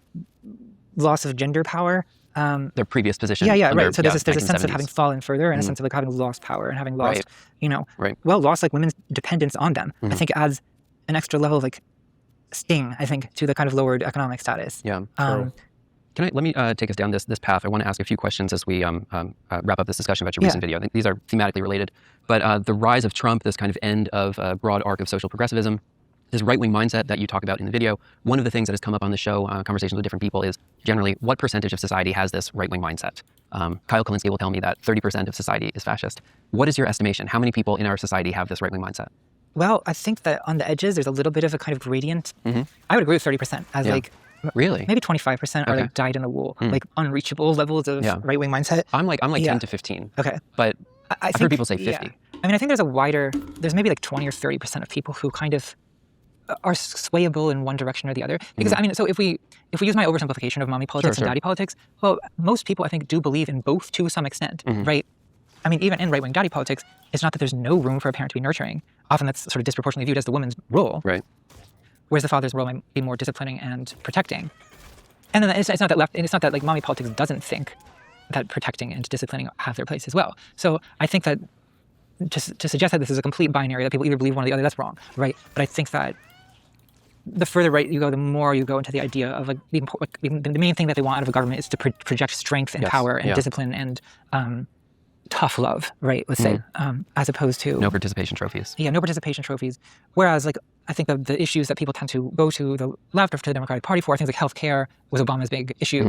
loss of gender power their previous position. Yeah, under, right. So there's a sense of 1970s. having fallen further, and a sense of like having lost power and having lost, Right. lost like women's dependence on them. I think it adds an extra level of like sting, I think, to the kind of lowered economic status. Yeah. Let me take us down this path. I want to ask a few questions as we wrap up this discussion about your recent video. I think these are thematically related. But the rise of Trump, this kind of end of a broad arc of social progressivism, this right-wing mindset that you talk about in the video, one of the things that has come up on the show, conversations with different people, is generally what percentage of society has this right-wing mindset? Kyle Kalinske will tell me that 30% of society is fascist. What is your estimation? How many people in our society have this right-wing mindset? Well, I think that on the edges, there's a little bit of a kind of gradient. I would agree with 30% as like really maybe 25% are like dyed in the wool, like unreachable levels of right-wing mindset. I'm like 10 to 15. Okay, but I've heard people say 50. I mean, I think there's maybe like 20 or 30% of people who kind of are swayable in one direction or the other. Because I mean, so if we use my oversimplification of mommy politics and daddy politics, well, most people I think do believe in both to some extent, right? I mean, even in right-wing daddy politics, it's not that there's no room for a parent to be nurturing. Often that's sort of disproportionately viewed as the woman's role. Right. Whereas the father's role might be more disciplining and protecting. And then it's not that like mommy politics doesn't think that protecting and disciplining have their place as well. So I think that to suggest that this is a complete binary, that people either believe one or the other, that's wrong, right? But I think that the further right you go, the more you go into the idea of like the main thing that they want out of a government is to project strength and power and discipline and tough love, right? Let's say, as opposed to no participation trophies. Yeah, no participation trophies. Whereas, like, I think the issues that people tend to go to the left or to the Democratic Party for, things like healthcare was Obama's big issue,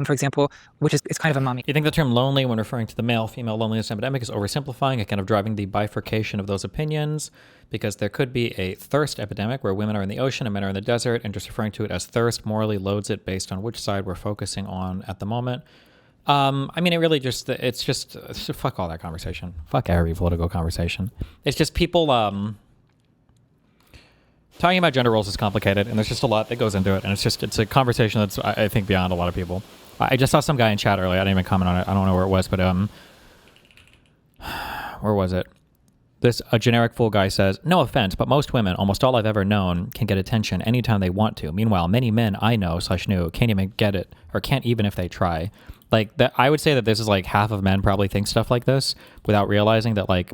for example, which is kind of a mommy. You think the term lonely, when referring to the male-female loneliness epidemic, is oversimplifying and kind of driving the bifurcation of those opinions? Because there could be a thirst epidemic where women are in the ocean and men are in the desert, and just referring to it as thirst morally loads it based on which side we're focusing on at the moment. I mean, it's just fuck all that conversation. Fuck every political conversation. It's just people, talking about gender roles is complicated, and there's just a lot that goes into it, and it's a conversation that's, I think, beyond a lot of people. I just saw some guy in chat earlier. I didn't even comment on it. I don't know where it was, but where was it? A generic fool guy says, no offense, but most women, almost all I've ever known, can get attention anytime they want to. Meanwhile, many men I know / knew can't even get it, or can't even if they try. Like, that, I would say that this is like half of men probably think stuff like this without realizing that, like,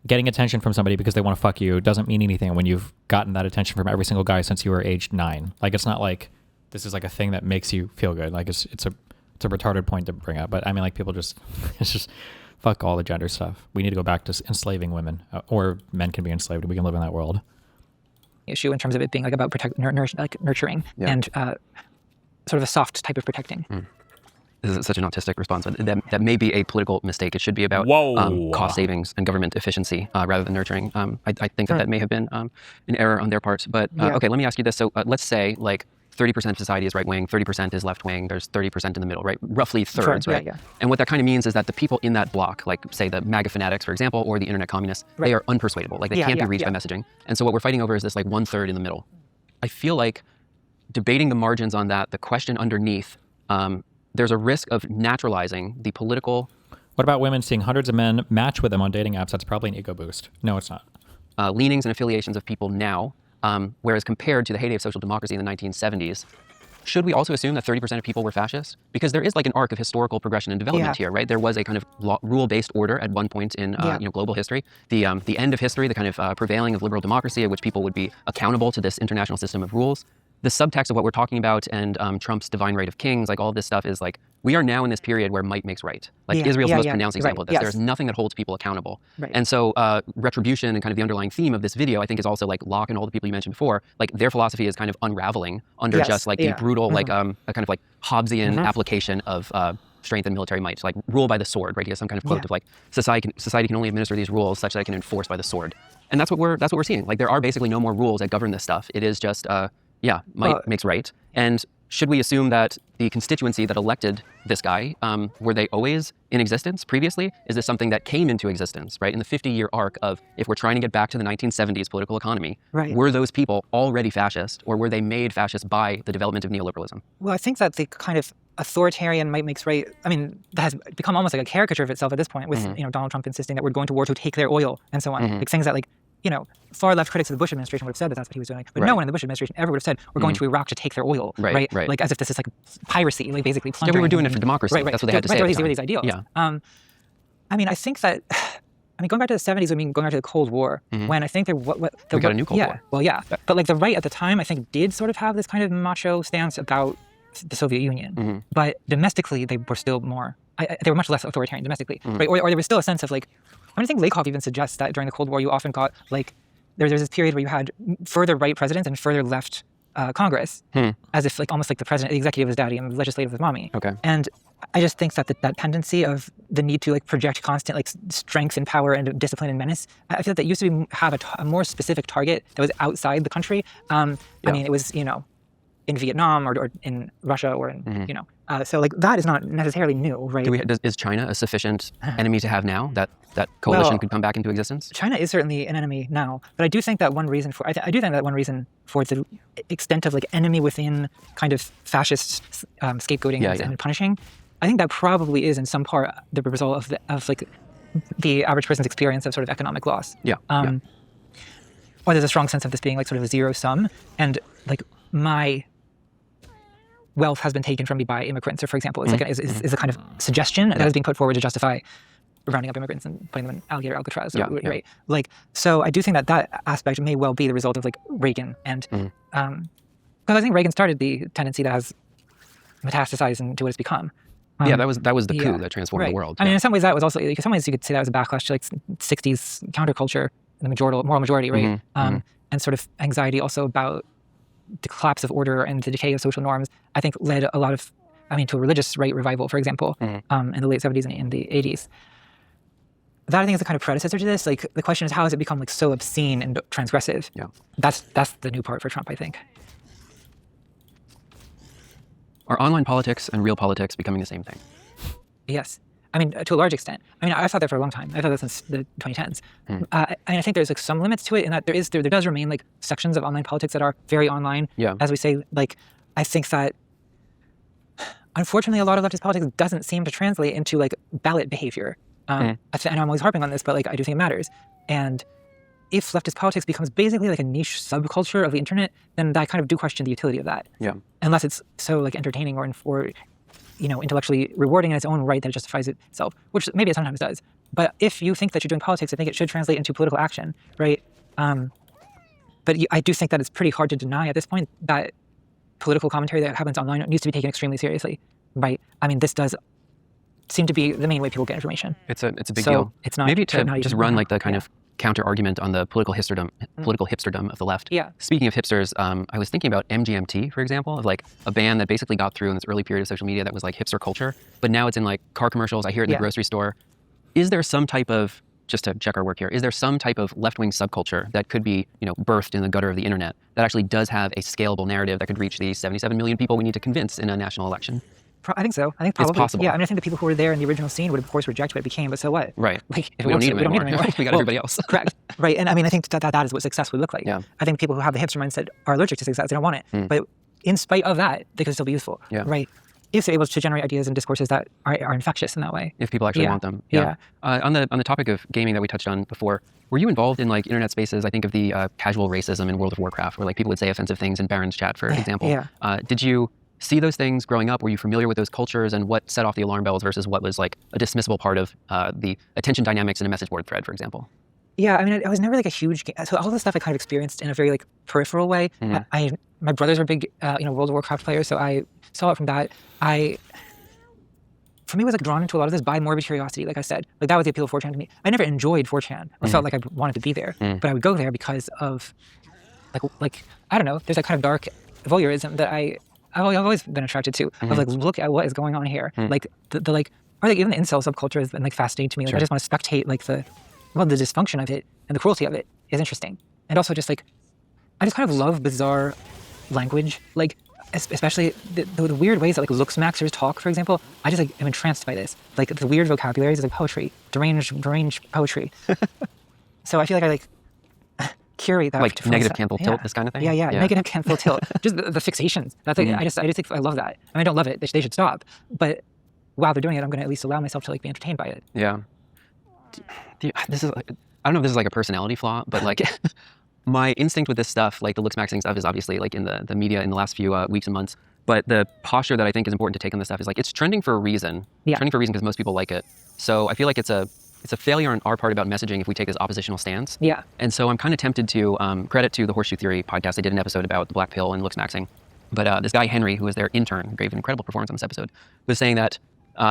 getting attention from somebody because they want to fuck you doesn't mean anything when you've gotten that attention from every single guy since you were aged 9. Like, it's not like this is like a thing that makes you feel good. Like, it's a retarded point to bring up. But I mean, like, people just, it's just fuck all the gender stuff. We need to go back to enslaving women, or men can be enslaved. We can live in that world. Issue in terms of it being like about nurturing and sort of a soft type of protecting. This is such an autistic response. That may be a political mistake. It should be about cost savings and government efficiency rather than nurturing. I think that may have been an error on their part. But okay, let me ask you this. So let's say like 30% of society is right-wing, 30% is left-wing, there's 30% in the middle, right? Roughly thirds, right? Yeah. And what that kind of means is that the people in that block, like say the MAGA fanatics, for example, or the internet communists, they are unpersuadable. Like they can't be reached by messaging. And so what we're fighting over is this like 1/3 in the middle. I feel like debating the margins on that, the question underneath, there's a risk of naturalizing the political. What about women seeing hundreds of men match with them on dating apps? That's probably an ego boost. No, it's not. Leanings and affiliations of people now, whereas compared to the heyday of social democracy in the 1970s, should we also assume that 30% of people were fascist? Because there is like an arc of historical progression and development here, right? There was a kind of rule-based order at one point in global history. The end of history, the kind of prevailing of liberal democracy, at which people would be accountable to this international system of rules. The subtext of what we're talking about and Trump's divine right of kings, like all of this stuff is like, we are now in this period where might makes right. Like Israel's the most pronounced example of this. There's nothing that holds people accountable. And so retribution and kind of the underlying theme of this video, I think, is also like Locke and all the people you mentioned before, like their philosophy is kind of unraveling under just like the brutal, like a kind of like Hobbesian application of strength and military might, like rule by the sword, right? He has some kind of quote of like, society can only administer these rules such that it can enforce by the sword. And that's what we're seeing. Like there are basically no more rules that govern this stuff. It is just, might makes right. And should we assume that the constituency that elected this guy, were they always in existence previously? Is this something that came into existence, right? In the 50-year arc of, if we're trying to get back to the 1970s political economy, were those people already fascist, or were they made fascist by the development of neoliberalism? Well, I think that the kind of authoritarian might makes right, I mean, that has become almost like a caricature of itself at this point with, Donald Trump insisting that we're going to war to take their oil and so on. Like things that like far left critics of the Bush administration would have said that that's what he was doing, but no one in the Bush administration ever would have said we're going to Iraq to take their oil, right? Like as if this is like piracy, like basically plundering. Yeah, we were doing it for democracy. Right. That's what they had to say. These were these ideals. Yeah. I mean, I think that. I mean, going back to the 70s, going back to the Cold War, when I think we got a new Cold War. Well, yeah. But like the right at the time, I think did sort of have this kind of macho stance about the Soviet Union. But domestically, they were still more, they were much less authoritarian domestically, right? Or there was still a sense of like, I think Lakoff even suggests that during the Cold War, you often got like, there's this period where you had further right presidents and further left Congress, as if like almost like the executive is daddy and the legislative is mommy. Okay. And I just think that that tendency of the need to like project constant like strength and power and discipline and menace, I feel that used to have a more specific target that was outside the country. I mean, it was in Vietnam or in Russia or in so like that is not necessarily new, right? Is China a sufficient enemy to have now that coalition could come back into existence? China is certainly an enemy now, but I do think that one reason for the extent of like enemy within kind of fascist scapegoating and punishing, I think that probably is in some part the result of like the average person's experience of sort of economic loss. Or there's a strong sense of this being like sort of a zero sum, and like my wealth has been taken from me by immigrants, or for example, it's like is a kind of suggestion that is being put forward to justify rounding up immigrants and putting them in alligator Alcatraz, right? Like, so I do think that aspect may well be the result of like Reagan, and because I think Reagan started the tendency that has metastasized into what it's become. That was the coup that transformed the world. I mean, in some ways that was also, like, in some ways you could say that was a backlash to like 60s counterculture, the moral majority, right? And sort of anxiety also about the collapse of order and the decay of social norms, I think led a lot of, to a religious right revival, for example, in the late 70s and in the 80s. That I think is the kind of predecessor to this. Like the question is, how has it become like so obscene and transgressive? That's the new part for Trump, I think. Are online politics and real politics becoming the same thing? Yes. I mean, to a large extent. I mean, I've thought that for a long time. I've thought that since the 2010s. I think there's like some limits to it, in that there does remain like sections of online politics that are very online. As we say, like, I think that unfortunately a lot of leftist politics doesn't seem to translate into like ballot behavior. And I'm always harping on this, but like I do think it matters. And if leftist politics becomes basically like a niche subculture of the internet, then I kind of do question the utility of that. Unless it's so like entertaining or intellectually rewarding in its own right that it justifies itself, which maybe it sometimes does. But if you think that you're doing politics, I think it should translate into political action, right? But I do think that it's pretty hard to deny at this point that political commentary that happens online needs to be taken extremely seriously, right? I mean, this does seem to be the main way people get information. It's a big deal. It's not maybe to just run like the kind of counter argument on the political hipsterdom of the left. Speaking of hipsters, I was thinking about MGMT, for example, of like a band that basically got through in this early period of social media that was like hipster culture, but now it's in like car commercials. I hear it in the grocery store. Is there some type of, just to check our work here, is there some type of left-wing subculture that could be, birthed in the gutter of the internet that actually does have a scalable narrative that could reach the 77 million people we need to convince in a national election? I think so. I think probably. It's possible. Yeah, I mean, I think the people who were there in the original scene would, of course, reject what it became, but so what? Right. Like, we don't need them anymore. We got everybody else. Correct. Right. And I mean, I think that is what success would look like. I think people who have the hipster mindset are allergic to success. They don't want it. But in spite of that, they can still be useful. Right. If they're able to generate ideas and discourses that are infectious in that way. If people actually want them. On the topic of gaming that we touched on before, were you involved in like internet spaces? I think of the casual racism in World of Warcraft, where like people would say offensive things in Baron's chat, for example. Did you see those things growing up? Were you familiar with those cultures, and what set off the alarm bells versus what was like a dismissible part of the attention dynamics in a message board thread, for example? Yeah, I mean, I was never like a huge so all the stuff I kind of experienced in a very like peripheral way. My brothers were big World of Warcraft players, so I saw it from that. For me, was like drawn into a lot of this by morbid curiosity. Like I said, like that was the appeal of 4chan to me. I never enjoyed 4chan or felt like I wanted to be there, but I would go there because of like I don't know. There's that kind of dark voyeurism that I've always been attracted to. Of like, look at what is going on here. Like the like, or like even the incel subculture has been like fascinating to me. Like I just want to spectate like the dysfunction of it and the cruelty of it is interesting. And also just like, I just kind of love bizarre language. Like especially the weird ways that like looks maxers talk, for example. I just like am entranced by this. Like the weird vocabularies is like poetry, deranged poetry. So I feel like I like curate that. Like negative cancel tilt, this kind of thing? Yeah. Negative cancel tilt. Just the fixations. That's like, I just think I love that. I mean, I don't love it. They should stop. But while they're doing it, I'm going to at least allow myself to like be entertained by it. Yeah. This is I don't know if this is like a personality flaw, but like my instinct with this stuff, like the looks maxing stuff, is obviously like in the media in the last few weeks and months. But the posture that I think is important to take on this stuff is like it's trending for a reason. Yeah. Trending for a reason because most people like it. So I feel like it's a failure on our part about messaging if we take this oppositional stance. Yeah. And so I'm kind of tempted to credit to the Horseshoe Theory podcast. They did an episode about the black pill and looks maxing. But this guy Henry, who was their intern, gave an incredible performance on this episode, was saying that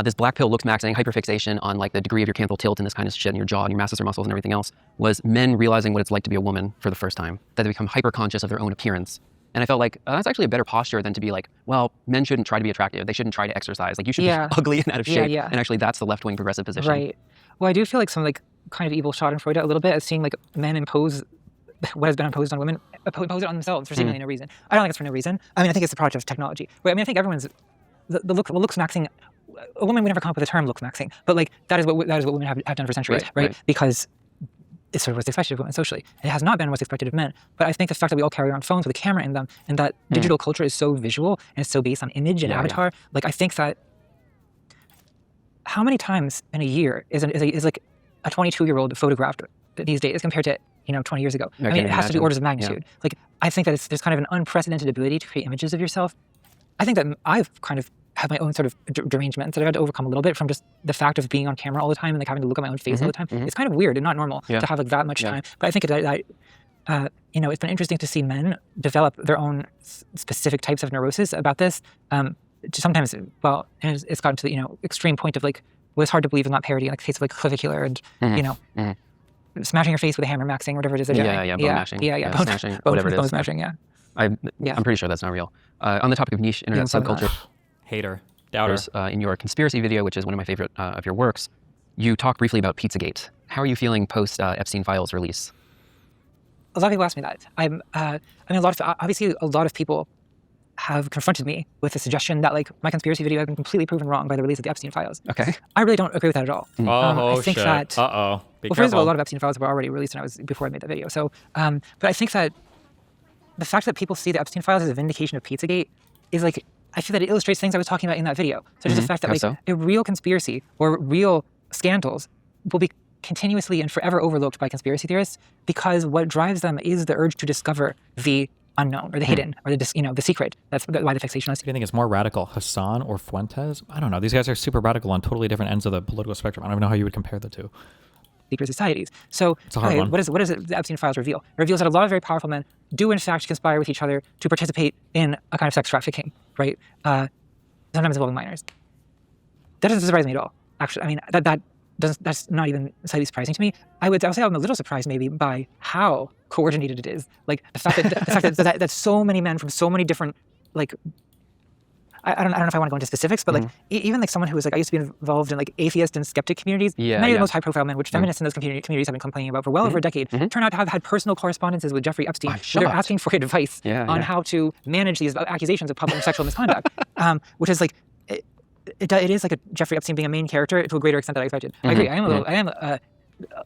this black pill looks maxing, hyperfixation on like the degree of your canthal tilt and this kind of shit in your jaw and your masseter muscles and everything else was men realizing what it's like to be a woman for the first time, that they become hyper conscious of their own appearance. And I felt like that's actually a better posture than to be like, well, men shouldn't try to be attractive. They shouldn't try to exercise. Like you should be ugly and out of shape. Yeah. And actually that's the left-wing progressive position. Right. Well, I do feel like some like kind of evil shot in Freud a little bit as seeing like men impose what has been imposed on women, impose it on themselves for seemingly no reason. I don't think it's for no reason. I mean, I think it's the product of technology. Right? I mean, I think everyone's the looks maxing. A woman would never come up with the term looks maxing, but like that is what women have done for centuries, right? Because it's sort of what's expected of women socially. It has not been what's expected of men. But I think the fact that we all carry around phones with a camera in them, and that digital culture is so visual and it's so based on image and avatar. Like I think that how many times in a year is like a 22-year-old photographed these days compared to 20 years ago? I mean, it has to be orders of magnitude. Like I think that there's kind of an unprecedented ability to create images of yourself. I think that I've kind of have my own sort of derangements that I've had to overcome a little bit from just the fact of being on camera all the time and like having to look at my own face all the time. It's kind of weird and not normal to have like that much time. But I think that it's been interesting to see men develop their own specific types of neurosis about this. Sometimes, well, and it's gotten to the extreme point of like what's hard to believe is not parody, in the case of like clavicular and smashing your face with a hammer, maxing, whatever it is. Bone mashing. Bone smashing, bone, whatever it is. Bone smashing, I'm pretty sure that's not real. On the topic of niche internet subculture, hater, doubter. In your conspiracy video, which is one of my favorite of your works, you talk briefly about Pizzagate. How are you feeling post Epstein Files release? A lot of people ask me that. Obviously a lot of people have confronted me with the suggestion that like my conspiracy video had been completely proven wrong by the release of the Epstein Files. Okay. I really don't agree with that at all. I think shit. that. Well, first of all, a lot of Epstein Files were already released before I made that video. So, but I think that the fact that people see the Epstein Files as a vindication of Pizzagate is like, I feel that it illustrates things I was talking about in that video. So just the fact that like a real conspiracy or real scandals will be continuously and forever overlooked by conspiracy theorists because what drives them is the urge to discover the unknown or the hidden or the secret. That's why the fixation is. Do you think it's more radical, Hassan or Fuentes? I don't know. These guys are super radical on totally different ends of the political spectrum. I don't even know how you would compare the two. Secret societies. So it's a hard one. What does the Epstein Files reveal? It reveals that a lot of very powerful men do in fact conspire with each other to participate in a kind of sex trafficking, right? Sometimes involving minors. That doesn't surprise me at all. Actually, I mean that's not even slightly surprising to me. I'll say I'm a little surprised maybe by how coordinated it is. Like the fact that so many men from so many different like I don't know if I want to go into specifics, but like even like someone who was like I used to be involved in like atheist and skeptic communities. Many of the most high profile men, which feminists in those communities have been complaining about for well over a decade, turn out to have had personal correspondences with Jeffrey Epstein. Where they're asking for advice on how to manage these accusations of public sexual misconduct, which is like. It is like a Jeffrey Epstein being a main character to a greater extent than I expected. I agree. I am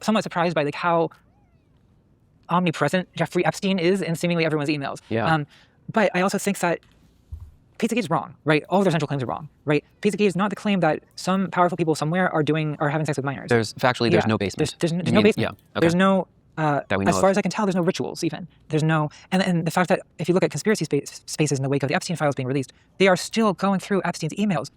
somewhat surprised by like how omnipresent Jeffrey Epstein is in seemingly everyone's emails. But I also think that Pizzagate is wrong, right? All of their central claims are wrong, right? Pizzagate is not the claim that some powerful people somewhere are having sex with minors. There's no basement. There's no basement. Yeah. Okay. There's no. That we know as far as I can tell, there's no rituals even. There's no, and the fact that if you look at conspiracy spaces in the wake of the Epstein Files being released, they are still going through Epstein's emails,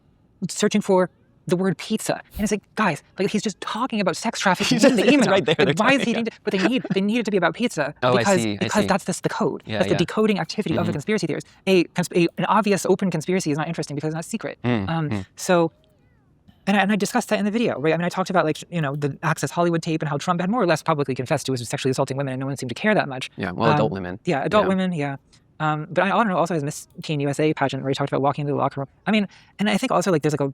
searching for the word pizza. And it's like, guys, like he's just talking about sex trafficking in the email. Right there. Like, why is he? But they need it to be about pizza because that's the code. Yeah, that's the decoding activity of the conspiracy theorist. An obvious open conspiracy is not interesting because it's not secret. So. And I discussed that in the video, right? I mean, I talked about like, the Access Hollywood tape and how Trump had more or less publicly confessed to was sexually assaulting women and no one seemed to care that much. Yeah, well, adult women. Yeah, adult women, yeah. But I don't know, also his Miss Teen USA pageant where he talked about walking into the locker room. I mean, and I think also like there's like in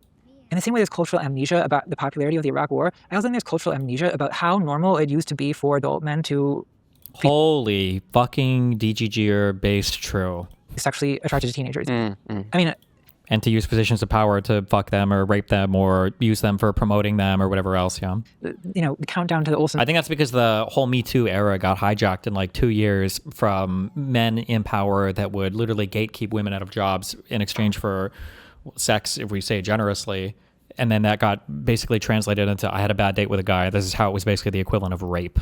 the same way there's cultural amnesia about the popularity of the Iraq War, I also think there's cultural amnesia about how normal it used to be for adult men to Holy fucking DGGer based true. Sexually attracted to teenagers. I mean, and to use positions of power to fuck them or rape them or use them for promoting them or whatever else, the countdown to the Olsen. I think that's because the whole Me Too era got hijacked in like 2 years from men in power that would literally gatekeep women out of jobs in exchange for sex, if we say generously. And then that got basically translated into I had a bad date with a guy. This is how it was basically the equivalent of rape.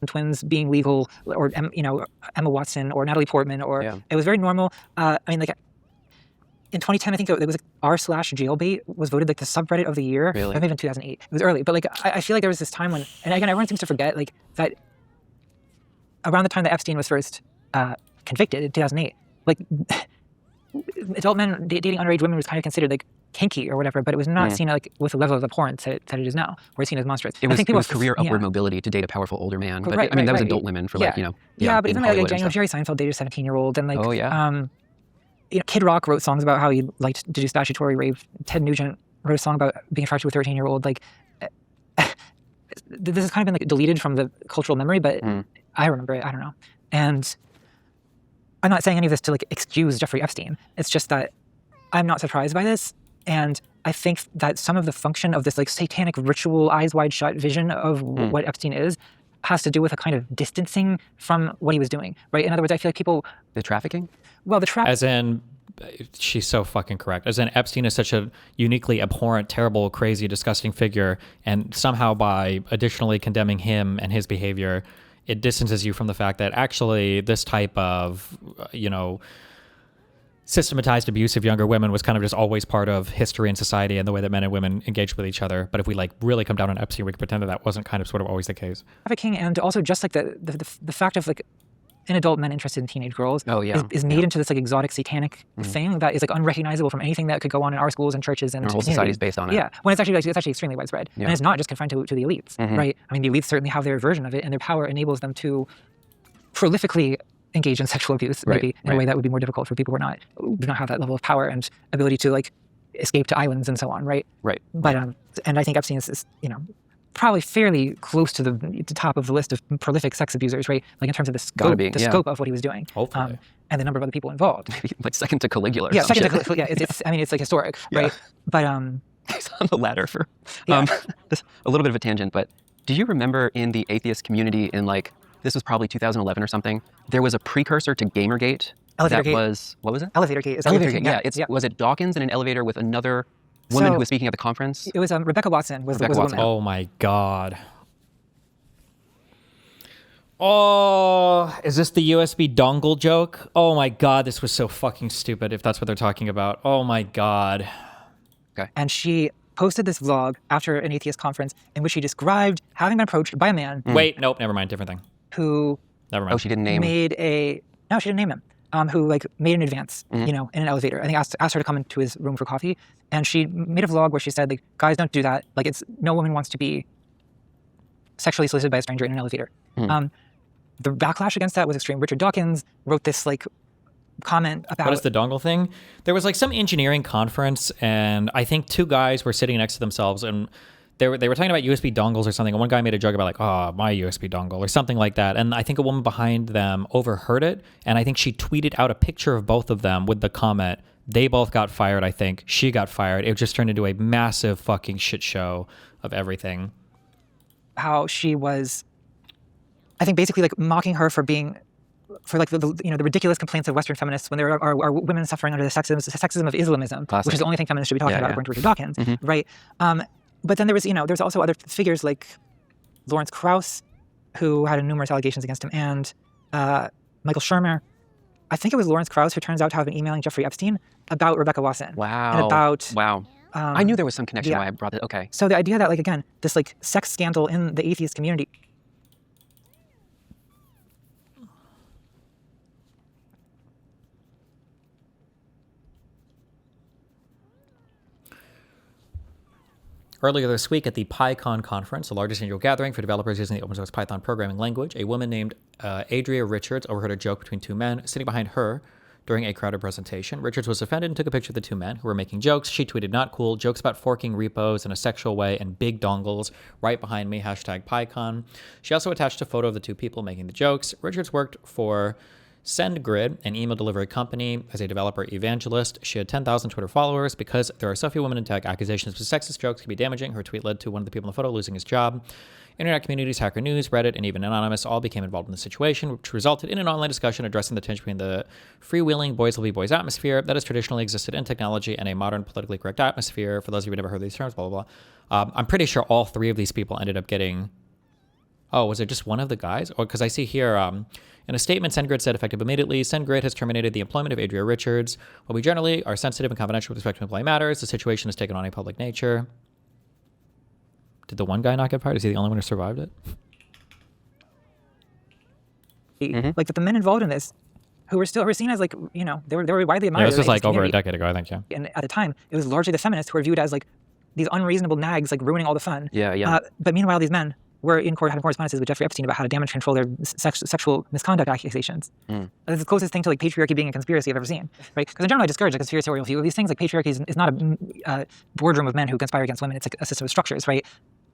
Twins being legal, or Emma Watson or Natalie Portman, or it was very normal. I mean, like in 2010, I think it was like r/jailbait was voted like the subreddit of the year. Really? Maybe even 2008. It was early, but like I feel like there was this time when, and again, everyone seems to forget like that around the time that Epstein was first convicted in 2008, like adult men dating underage women was kind of considered like kinky or whatever, but it was not seen like with the level of abhorrence that it is now. We're seen as monstrous. It was career upward mobility to date a powerful older man. But I mean, that was adult women for like, but even like Jerry Seinfeld dated a 17-year-old, and like, Kid Rock wrote songs about how he liked to do statutory rape. Ted Nugent wrote a song about being attracted to a 13-year-old. Like, this has kind of been like deleted from the cultural memory, but I remember it. I don't know. And I'm not saying any of this to like excuse Jeffrey Epstein. It's just that I'm not surprised by this. And I think that some of the function of this like satanic ritual, eyes wide shut vision of what Epstein is has to do with a kind of distancing from what he was doing, right? In other words, I feel like people... The trafficking? Well, the trafficking... As in, she's so fucking correct. As in, Epstein is such a uniquely abhorrent, terrible, crazy, disgusting figure, and somehow by additionally condemning him and his behavior, it distances you from the fact that actually this type of, systematized abuse of younger women was kind of just always part of history and society and the way that men and women engaged with each other. But if we like really come down on Epstein, we can pretend that wasn't kind of sort of always the case. Trafficking, and also just like the fact of like an adult men interested in teenage girls is made into this like exotic satanic thing that is like unrecognizable from anything that could go on in our schools and churches and our whole society is based on it. Yeah, when it's actually extremely widespread, and it's not just confined to the elites, right? I mean, the elites certainly have their version of it, and their power enables them to prolifically engage in sexual abuse, maybe in a way that would be more difficult for people who do not have that level of power and ability to like escape to islands and so on, right? Right. But and I think Epstein is probably fairly close to the top of the list of prolific sex abusers, right? Like in terms of the scope of what he was doing, hopefully, and the number of other people involved. Maybe like second to Caligula. Yeah, second to Caligula. Yeah, it's I mean, it's like historic, right? But he's on the ladder for this, a little bit of a tangent. But do you remember in the atheist community in like, this was probably 2011 or something, there was a precursor to Gamergate. Elevator that Gate. was, what was it? Elevator Gate. Elevator Gate, yeah. Was it Dawkins in an elevator with another woman who was speaking at the conference? It was Rebecca Watson was the woman. Oh my God. Oh, is this the USB dongle joke? Oh my God, this was so fucking stupid if that's what they're talking about. Oh my God. Okay. And she posted this vlog after an atheist conference in which she described having been approached by a man. Wait, nope, never mind, different thing. Who... Never mind. Oh, she didn't name him. No, she didn't name him. Who like made an advance, in an elevator. I think asked her to come into his room for coffee, and she made a vlog where she said, like, guys, don't do that. Like, no woman wants to be sexually solicited by a stranger in an elevator. The backlash against that was extreme. Richard Dawkins wrote this like comment about... What is the dongle thing? There was like some engineering conference, and I think two guys were sitting next to themselves, and they were talking about USB dongles or something, and one guy made a joke about like, oh, my USB dongle or something like that. And I think a woman behind them overheard it, and I think she tweeted out a picture of both of them with the comment, they both got fired, I think. She got fired. It just turned into a massive fucking shit show of everything. How she was, I think, basically like mocking her for being... for like the ridiculous complaints of Western feminists when there are women suffering under the sexism of Islamism, which is the only thing feminists should be talking about according to Richard Dawkins, right? But then there was, there's also other figures like Lawrence Krauss, who had numerous allegations against him, and Michael Shermer. I think it was Lawrence Krauss who turns out to have been emailing Jeffrey Epstein about Rebecca Watson. Wow. And about... Wow. I knew there was some connection why I brought it. Okay. So the idea that, like, again, this like sex scandal in the atheist community... Earlier this week at the PyCon conference, the largest annual gathering for developers using the open source Python programming language, a woman named Adria Richards overheard a joke between two men sitting behind her during a crowded presentation. Richards was offended and took a picture of the two men who were making jokes. She tweeted, "Not cool, jokes about forking repos in a sexual way and big dongles right behind me, #PyCon." She also attached a photo of the two people making the jokes. Richards worked for SendGrid, an email delivery company, as a developer evangelist. She had 10,000 Twitter followers. Because there are so few women in tech, accusations of sexist jokes can be damaging. Her tweet led to one of the people in the photo losing his job. Internet communities, Hacker News, Reddit, and even Anonymous all became involved in the situation, which resulted in an online discussion addressing the tension between the freewheeling boys will be boys atmosphere that has traditionally existed in technology and a modern politically correct atmosphere. For those of you who never heard these terms, blah, blah, blah. I'm pretty sure all three of these people ended up getting... Oh, was it just one of the guys? Or because I see here... in a statement, SendGrid said effective immediately, SendGrid has terminated the employment of Adria Richards. While we generally are sensitive and confidential with respect to employee matters, the situation has taken on a public nature. Did the one guy not get fired? Is he the only one who survived it? Like the men involved in this, who were seen as like, you know, they were widely admired. Yeah, this was like over a decade ago, I think. Yeah. And at the time, it was largely the feminists who were viewed as like these unreasonable nags, like ruining all the fun. But meanwhile, these men were in court having correspondences with Jeffrey Epstein about how to damage control their sexual misconduct accusations. That's the closest thing to like patriarchy being a conspiracy I've ever seen, right? Because in general, I discourage a conspiratorial view of these things. Like patriarchy is not a boardroom of men who conspire against women. It's like a system of structures, right?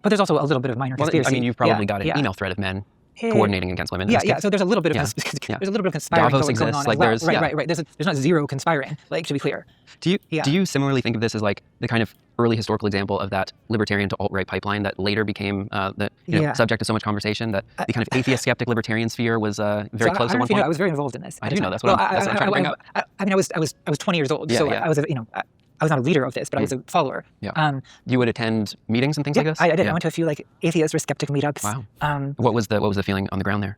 But there's also a little bit of minor conspiracy. I mean, you've probably got an email thread of men coordinating against women. So there's a little bit of there's a little bit of conspiring going on. Like as well. Right. There's not zero conspiring. Like, to be clear. Do you similarly think of this as like the kind of early historical example of that libertarian to alt-right pipeline that later became subject to so much conversation, that the kind of atheist skeptic libertarian sphere was very close at one point? I was very involved in this. I do know. That's what I'm trying to bring up. I mean, I was 20 years old, so I was I was not a leader of this, but I was a follower. You would attend meetings and things like this? I did. I went to a few like atheist or skeptic meetups. Wow. What was the feeling on the ground there?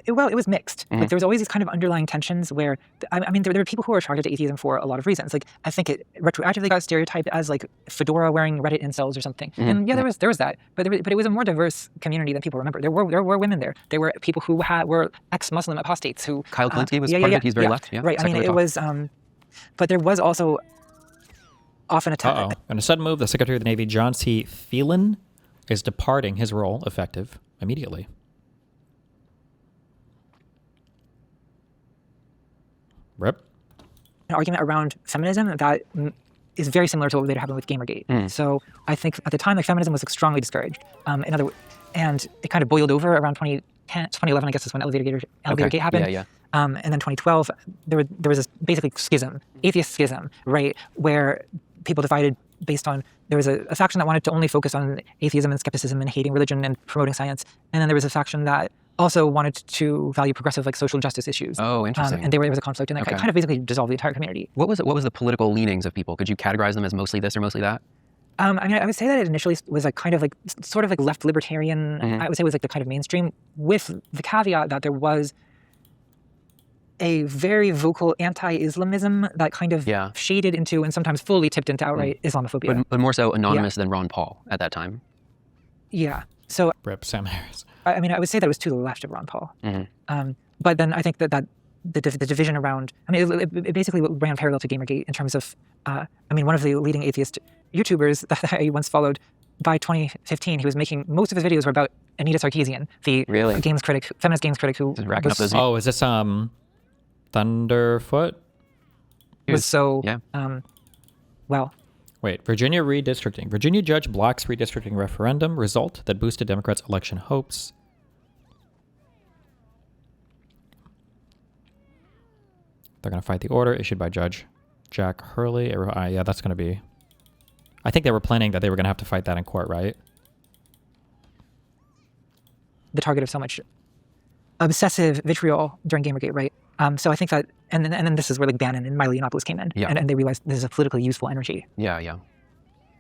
It was mixed. Like there was always these kind of underlying tensions where, I mean, there were people who were attracted to atheism for a lot of reasons. Like I think it retroactively got stereotyped as like fedora wearing Reddit incels or something. And there was that, but it was a more diverse community than people remember. There were women there. There were people who were ex-Muslim apostates who. Kyle Kulinski was part of it. He's very left. Yeah, right. I mean, it was, but there was also often a time. In a sudden move, the Secretary of the Navy, John C. Phelan, is departing his role effective immediately. Rip. An argument around feminism that is very similar to what later happened with Gamergate. So I think at the time, like feminism was strongly discouraged. And it kind of boiled over around 2011, I guess is when Elevator Gate happened. And then 2012, there was this basically schism, atheist schism, right, where people divided based on, there was a faction that wanted to only focus on atheism and skepticism and hating religion and promoting science. And then there was a faction that also wanted to value progressive like social justice issues. Oh, interesting. And there was a conflict, and that kind of basically dissolved the entire community. What was the political leanings of people? Could you categorize them as mostly this or mostly that? I mean, I would say that it initially was like kind of like sort of like left libertarian. I would say it was like the kind of mainstream, with the caveat that there was a very vocal anti-Islamism that kind of shaded into and sometimes fully tipped into outright Islamophobia. But more so anonymous than Ron Paul at that time. Yeah. So Rip Sam Harris. I mean, I would say that it was to the left of Ron Paul. But then I think that the division around, I mean, it basically ran parallel to Gamergate in terms of, I mean, one of the leading atheist YouTubers that I once followed, by 2015, he was making, most of his videos were about Anita Sarkeesian, the games critic, feminist games critic who racking up those. Oh, is this Thunderfoot? Was so well. Wait, Virginia redistricting. Virginia judge blocks redistricting referendum result that boosted Democrats' election hopes. They're going to fight the order issued by Judge Jack Hurley. Yeah, that's going to be... I think they were planning that they were going to have to fight that in court, right? The target of so much obsessive vitriol during Gamergate, right? So I think that, and then this is where like Bannon and Milo Yiannopoulos came in, and they realized this is a politically useful energy. Yeah.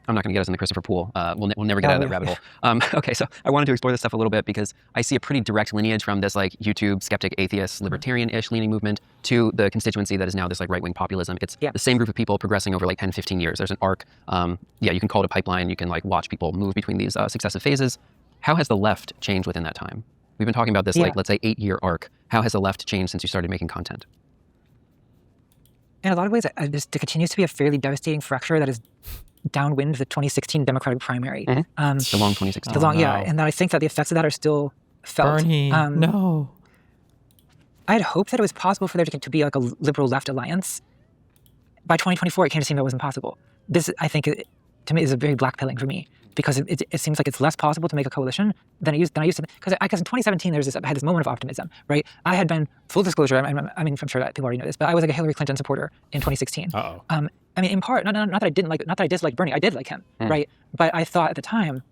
I'm not going to get us in the Christopher Pool. We'll never get out of that rabbit hole. Okay, so I wanted to explore this stuff a little bit because I see a pretty direct lineage from this like YouTube skeptic, atheist, libertarian-ish leaning movement to the constituency that is now this like right-wing populism. It's the same group of people progressing over like 10, 15 years. There's an arc. You can call it a pipeline. You can like watch people move between these successive phases. How has the left changed within that time? We've been talking about this like, let's say 8-year arc. How has the left changed since you started making content? In a lot of ways, there continues to be a fairly devastating fracture that is downwind the 2016 Democratic primary. The long 2016. And that I think that the effects of that are still felt. Bernie, no. I had hoped that it was possible for there to be like a liberal left alliance. By 2024, it came to seem that wasn't possible. This, I think, to me, is a very black-pilling for me, because it seems like it's less possible to make a coalition than I used to. Because I guess in 2017, I had this moment of optimism, right? I had been, full disclosure, I mean, I'm sure that people already know this, but I was like a Hillary Clinton supporter in 2016. I mean, in part, not that I disliked Bernie, I did like him, right? But I thought at the time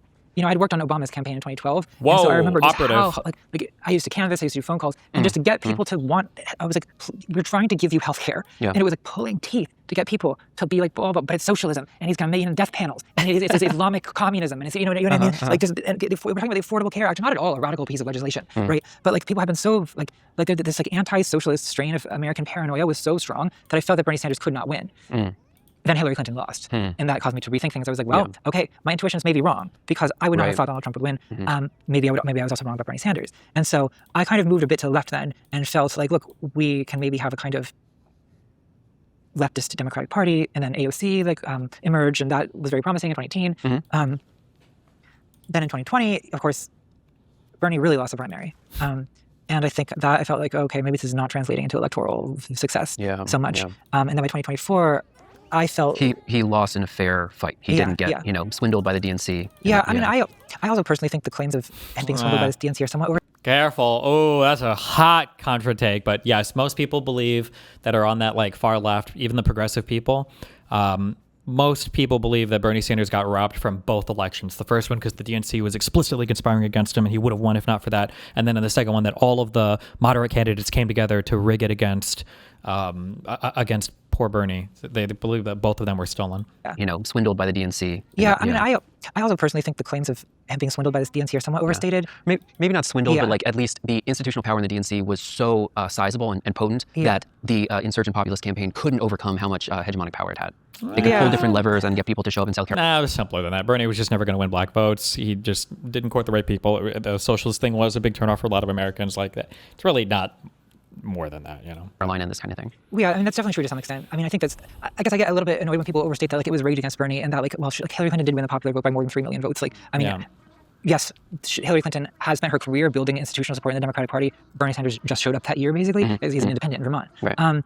I'd worked on Obama's campaign in 2012. Whoa, and so I remember just operative. how, like I used to canvass, I used to do phone calls, and just to get people to want, I was like, we're trying to give you healthcare. Yeah. And it was like pulling teeth to get people to be like, blah, blah, but it's socialism, and he's going to make death panels, and it's Islamic communism, and it's, you know what I mean? Like, just, and we're talking about the Affordable Care Act, not at all a radical piece of legislation, right? But like people have been so, like this like anti-socialist strain of American paranoia was so strong that I felt that Bernie Sanders could not win. Then Hillary Clinton lost. And that caused me to rethink things. I was like, well, okay, my intuitions may be wrong because I would not have thought Donald Trump would win. Maybe I was also wrong about Bernie Sanders. And so I kind of moved a bit to the left then and felt like, look, we can maybe have a kind of leftist Democratic Party, and then AOC emerged, and that was very promising in 2018. Then in 2020, of course, Bernie really lost the primary. And I think that I felt like, okay, maybe this is not translating into electoral success so much. And then by 2024, I felt he lost in a fair fight. He didn't get swindled by the DNC. I mean, I also personally think the claims of being swindled by the DNC are somewhat over. Careful. Oh, that's a hot contra take. But yes, most people believe that are on that like far left, even the progressive people. Most people believe that Bernie Sanders got robbed from both elections. The first one because the DNC was explicitly conspiring against him, and he would have won if not for that. And then in the second one, that all of the moderate candidates came together to rig it against poor Bernie. They believe that both of them were stolen. Swindled by the DNC. I mean, I also personally think the claims of him being swindled by the DNC are somewhat overstated. Maybe not swindled, but like at least the institutional power in the DNC was so sizable and potent that the insurgent populist campaign couldn't overcome how much hegemonic power it had. They could pull different levers and get people to show up in South Carolina. Nah, it was simpler than that. Bernie was just never going to win black votes. He just didn't court the right people. The socialist thing was a big turnoff for a lot of Americans. Like that, it's really not more than that, Carolina and this kind of thing. Yeah, I mean, that's definitely true to some extent. I mean, I think I guess I get a little bit annoyed when people overstate that, like, it was rigged against Bernie and that, like, well, Hillary Clinton did win the popular vote by more than 3 million votes. Like, I mean, yes, Hillary Clinton has spent her career building institutional support in the Democratic Party. Bernie Sanders just showed up that year, basically, because he's an independent in Vermont. Right.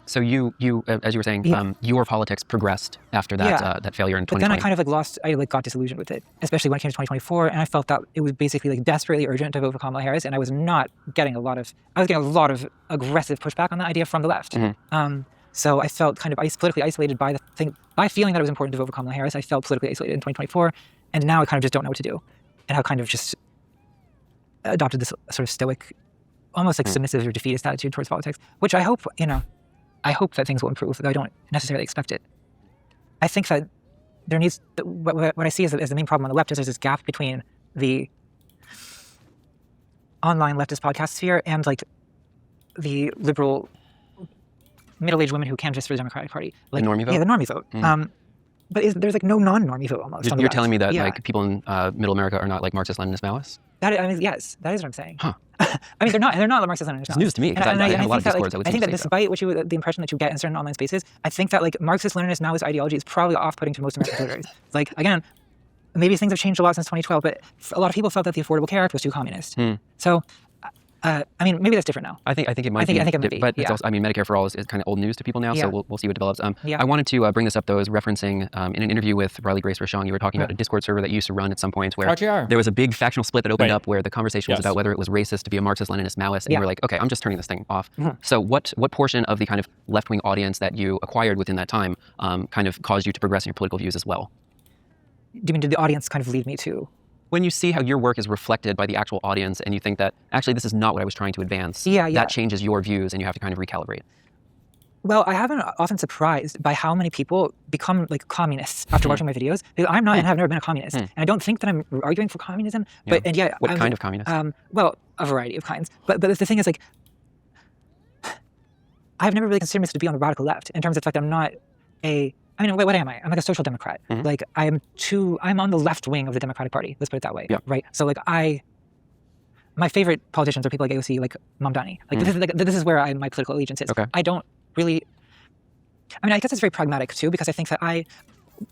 So you, as you were saying, your politics progressed after that that failure in 2020. But then I kind of got disillusioned with it, especially when it came to 2024, and I felt that it was basically like desperately urgent to vote for Kamala Harris, and I was getting a lot of aggressive pushback on that idea from the left. So I felt kind of politically isolated by feeling that it was important to vote for Kamala Harris. I felt politically isolated in 2024, and now I kind of just don't know what to do, and I've kind of just adopted this sort of stoic, almost like submissive or defeatist attitude towards politics, which I hope that things will improve, though I don't necessarily expect it. I think that there needs, what I see as the main problem on the left is there's this gap between the online leftist podcast sphere and like the liberal middle-aged women who canvass for the Democratic Party. Like, the normie vote? Yeah, the normie vote. But there's like no non-normie vote almost. You're telling me that like people in Middle America are not like Marxist Leninist Maoists? Yes, that is what I'm saying. Huh. I mean, they're not Marxist Leninist. It's news to me because I have a lot of discords. I think that despite the impression that you get in certain online spaces, I think that like Marxist Leninist Maoist ideology is probably off-putting to most American voters. Like, again, maybe things have changed a lot since 2012, but a lot of people felt that the Affordable Care Act was too communist. So, I mean, maybe that's different now. I think it might be. I think it might be. But it's also, I mean, Medicare for All is kind of old news to people now, so we'll see what develops. I wanted to bring this up, though, as referencing in an interview with Riley Grace Rochon, you were talking about a Discord server that you used to run at some point where there was a big factional split that opened up where the conversation was about whether it was racist to be a Marxist Leninist Maoist, and you were like, okay, I'm just turning this thing off. So what portion of the kind of left-wing audience that you acquired within that time kind of caused you to progress in your political views as well? Do you mean, did the audience kind of lead me to? When you see how your work is reflected by the actual audience and you think that, actually, this is not what I was trying to advance, that changes your views and you have to kind of recalibrate. Well, I have been often surprised by how many people become like communists after watching my videos. Because I'm not and have never been a communist. And I don't think that I'm arguing for communism. But What kind of communist? Well, a variety of kinds. But the thing is, like, I've never really considered myself to be on the radical left in terms of the fact that I'm not I mean, what am I? I'm like a social democrat. Like, I'm on the left wing of the Democratic Party. Let's put it that way. Right? So, like, my favorite politicians are people like AOC, like Mamdani. Like, this is where my political allegiance is. Okay. I don't really, I mean, I guess it's very pragmatic, too, because I think that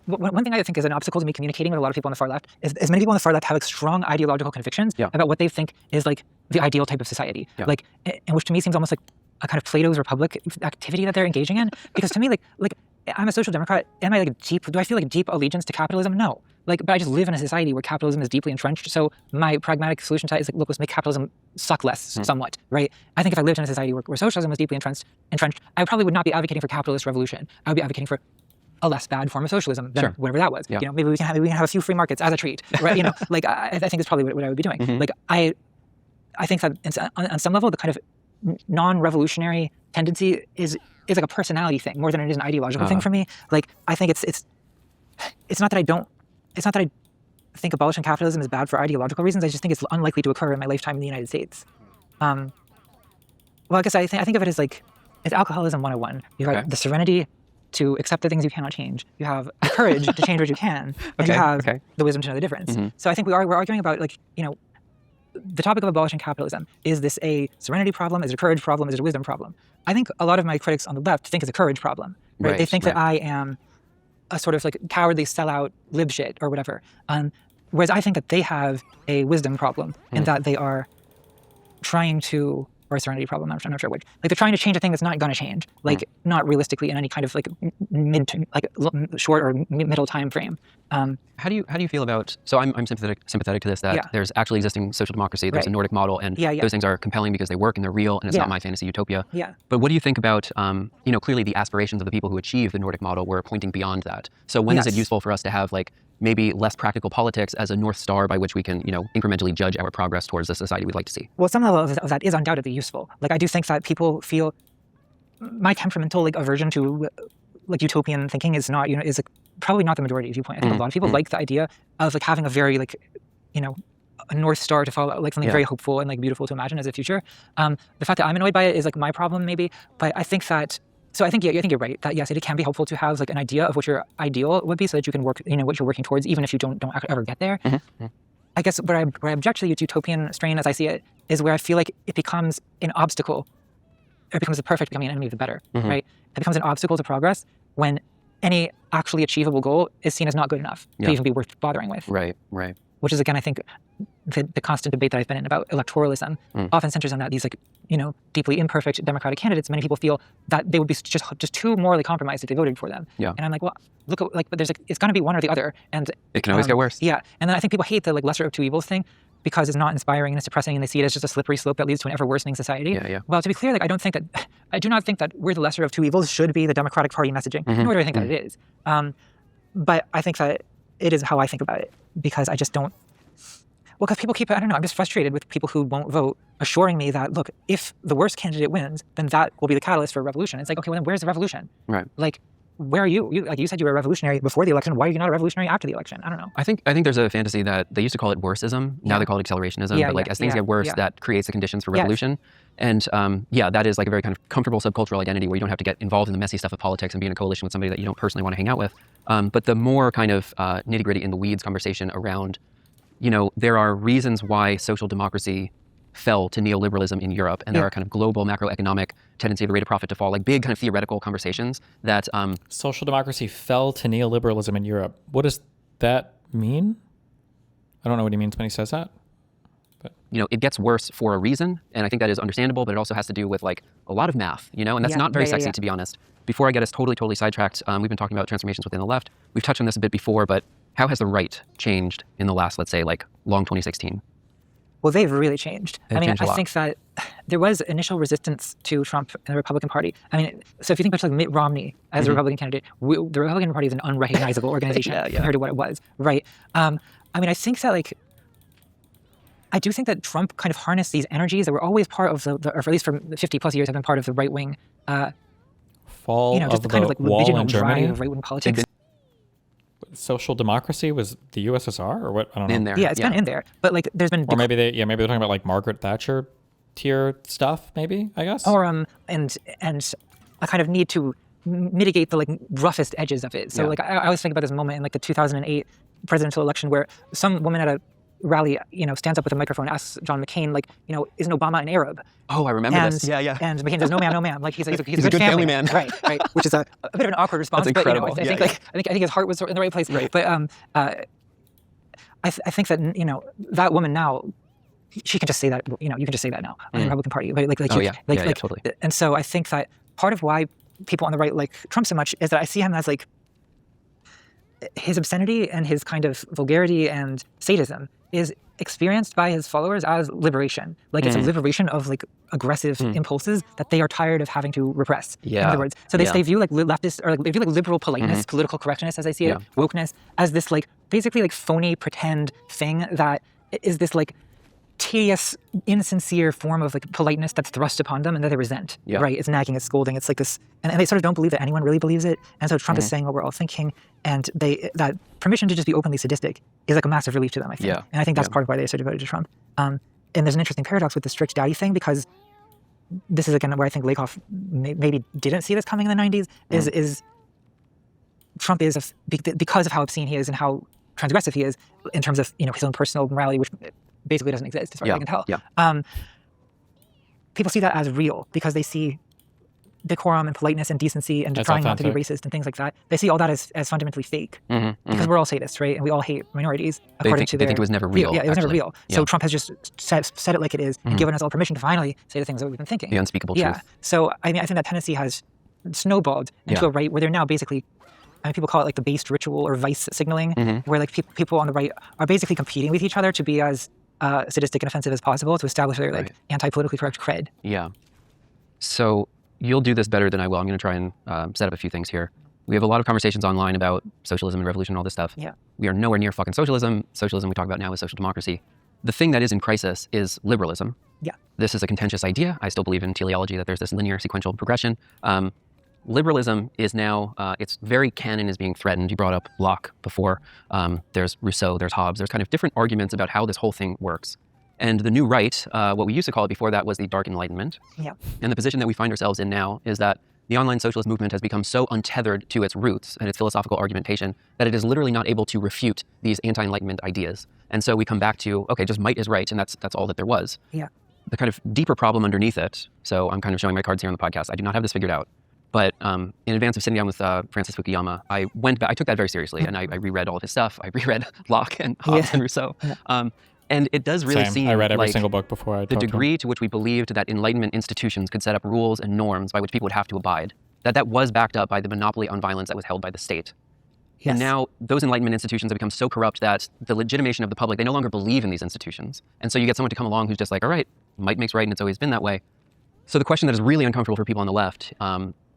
one thing I think is an obstacle to me communicating with a lot of people on the far left is many people on the far left have like strong ideological convictions about what they think is like the ideal type of society. Like, and which to me seems almost like a kind of Plato's Republic activity that they're engaging in. Because to me, like I'm a social democrat. Do I feel like deep allegiance to capitalism? No. Like, but I just live in a society where capitalism is deeply entrenched. So my pragmatic solution to that is like, look, let's make capitalism suck less somewhat, right? I think if I lived in a society where socialism was deeply entrenched, I probably would not be advocating for capitalist revolution. I would be advocating for a less bad form of socialism than Sure. whatever that was. Yeah. You know, maybe we can have a few free markets as a treat, right? You know, like I think it's probably what I would be doing. Like I think that on some level, the kind of non-revolutionary tendency is like a personality thing more than it is an ideological thing for me. Like I think it's not that I think abolishing capitalism is bad for ideological reasons. I just think it's unlikely to occur in my lifetime in the United States. Well, I guess I think of it as like it's alcoholism 101. You've got the serenity to accept the things you cannot change. You have the courage to change what you can, and you have the wisdom to know the difference. So I think we're arguing about, like, you know, the topic of abolishing capitalism. Is this a serenity problem? Is it a courage problem? Is it a wisdom problem? I think a lot of my critics on the left think it's a courage problem. Right? They think that I am a sort of like cowardly sellout lib shit or whatever. Whereas I think that they have a wisdom problem in that they are trying to, or a serenity problem, I'm not sure which. Like they're trying to change a thing that's not going to change, like not realistically in any kind of like short or middle time frame. How do you feel about? So I'm sympathetic to this. That there's actually existing social democracy. There's a Nordic model, and those things are compelling because they work and they're real, and it's not my fantasy utopia. Yeah. But what do you think about? You know, clearly the aspirations of the people who achieve the Nordic model were pointing beyond that. So when is it useful for us to have like maybe less practical politics as a North Star by which we can, you know, incrementally judge our progress towards the society we'd like to see? Well, some level of that is undoubtedly useful. Like I do think that people feel my temperamental like aversion to like utopian thinking is not, you know, is like, probably not the majority viewpoint. I think a lot of people like the idea of like having a very like, you know, a North Star to follow, like something very hopeful and like beautiful to imagine as a future. The fact that I'm annoyed by it is like my problem maybe, but I think that. So I think you're right that yes, it can be helpful to have like an idea of what your ideal would be, so that you can work, you know, what you're working towards, even if you don't ever get there. I guess where I object to the utopian strain, as I see it, is where I feel like it becomes an obstacle, or it becomes a perfect becoming an enemy of the better, right? It becomes an obstacle to progress when any actually achievable goal is seen as not good enough to even be worth bothering with. Right. Which is, again, I think the constant debate that I've been in about electoralism often centers on that. These, like, you know, deeply imperfect democratic candidates, many people feel that they would be just too morally compromised if they voted for them. And I'm like, well, look, like, but there's like, it's going to be one or the other, and it can always get worse. Yeah, and then I think people hate the like lesser of two evils thing because it's not inspiring and it's depressing, and they see it as just a slippery slope that leads to an ever worsening society. Well, to be clear, like I do not think that we're the lesser of two evils should be the Democratic Party messaging, nor do I think that it is. But I think that it is how I think about it, because I just don't. Well, because people I don't know, I'm just frustrated with people who won't vote, assuring me that, look, if the worst candidate wins, then that will be the catalyst for a revolution. It's like, okay, well then where's the revolution? Right. Like, where are you? Like you said you were a revolutionary before the election. Why are you not a revolutionary after the election? I don't know. I think there's a fantasy that they used to call it worseism. Now they call it accelerationism. But like as things get worse, that creates the conditions for revolution. And that is like a very kind of comfortable subcultural identity where you don't have to get involved in the messy stuff of politics and be in a coalition with somebody that you don't personally want to hang out with. But the more kind of nitty gritty in the weeds conversation around, you know, there are reasons why social democracy fell to neoliberalism in Europe, and there are kind of global macroeconomic tendency of the rate of profit to fall, like big kind of theoretical conversations that social democracy fell to neoliberalism in Europe. What does that mean? I don't know what he means when he says that. But you know, it gets worse for a reason, and I think that is understandable, but it also has to do with like a lot of math, you know, and that's not very sexy, to be honest. Before I get us totally sidetracked, we've been talking about transformations within the left. We've touched on this a bit before, but how has the right changed in the last, let's say, like long 2016? Well, they've really changed. I think that there was initial resistance to Trump and the Republican Party. I mean, so if you think about like Mitt Romney as a Republican candidate, the Republican Party is an unrecognizable organization compared to what it was, right? I mean, I think that like, I do think that Trump kind of harnessed these energies that were always part of or at least for 50 plus years have been part of the right wing, fall, you know, just of the kind of like libidinal Germany drive of right wing politics. Social democracy was the USSR or what? I don't know. In there. Yeah, it's been in there, but like there's been. Or maybe they're talking about like Margaret Thatcher tier stuff, maybe, I guess. Or and a kind of need to mitigate the like roughest edges of it. So like I always think about this moment in like the 2008 presidential election where some woman at a rally, you know, stands up with a microphone, asks John McCain, like, you know, isn't Obama an Arab? Oh, I remember this. Yeah. And McCain says, no ma'am. Like he's a good family man. Right. Which is a bit of an awkward response. That's incredible. But you know, I think his heart was in the right place. Right. But I think that, you know, that woman now, she can just say that, you know, you can just say that now on the Republican Party. Like totally. And so I think that part of why people on the right like Trump so much is that I see him as like his obscenity and his kind of vulgarity and sadism is experienced by his followers as liberation. Like it's a liberation of like aggressive impulses that they are tired of having to repress. Yeah. In other words, so they view like leftist or like, they view like liberal politeness, political correctness, as I see it, wokeness, as this like basically like phony pretend thing that is this like tedious, insincere form of like politeness that's thrust upon them and that they resent. Right? It's nagging, it's scolding, it's like this, and they sort of don't believe that anyone really believes it. And so Trump is saying what we're all thinking, and that permission to just be openly sadistic is like a massive relief to them, I think. And I think that's part of why they sort of voted to Trump. And there's an interesting paradox with the strict daddy thing, because this is again where I think Lakoff maybe didn't see this coming in the 90s. Is Trump is because of how obscene he is and how transgressive he is in terms of his own personal morality, which basically doesn't exist as far as I can tell. People see that as real because they see decorum and politeness and decency and trying not to be racist and things like that. They see all that as fundamentally fake because we're all sadists, right? And we all hate minorities according to their... They think it was never real. Yeah, it was never real. So Trump has just said it like it is and given us all permission to finally say the things that we've been thinking. The unspeakable truth. So I think that tendency has snowballed into a right where they're now basically... people call it like the based ritual or vice signaling, where like people on the right are basically competing with each other to be as sadistic and offensive as possible to establish their like anti-politically correct cred. Yeah. So you'll do this better than I will. I'm going to try and set up a few things here. We have a lot of conversations online about socialism and revolution and all this stuff. Yeah. We are nowhere near fucking socialism. Socialism we talk about now is social democracy. The thing that is in crisis is liberalism. Yeah. This is a contentious idea. I still believe in teleology that there's this linear sequential progression. Liberalism is now, its very canon is being threatened. You brought up Locke before. There's Rousseau, there's Hobbes. There's kind of different arguments about how this whole thing works. And the new right, what we used to call it before that was the Dark Enlightenment. Yeah. And the position that we find ourselves in now is that the online socialist movement has become so untethered to its roots and its philosophical argumentation that it is literally not able to refute these anti-Enlightenment ideas. And so we come back to, okay, just might is right, and that's all that there was. Yeah. The kind of deeper problem underneath it, so I'm kind of showing my cards here on the podcast. I do not have this figured out. But in advance of sitting down with Francis Fukuyama, I went back, I took that very seriously, and I reread all of his stuff. I reread Locke and Hobbes and Rousseau. And it does really seem I read every like single book before I the degree to which we believed that Enlightenment institutions could set up rules and norms by which people would have to abide, that was backed up by the monopoly on violence that was held by the state. Yes. And now those Enlightenment institutions have become so corrupt that the legitimation of the public, they no longer believe in these institutions. And so you get someone to come along who's just like, all right, might makes right and it's always been that way. So the question that is really uncomfortable for people on the left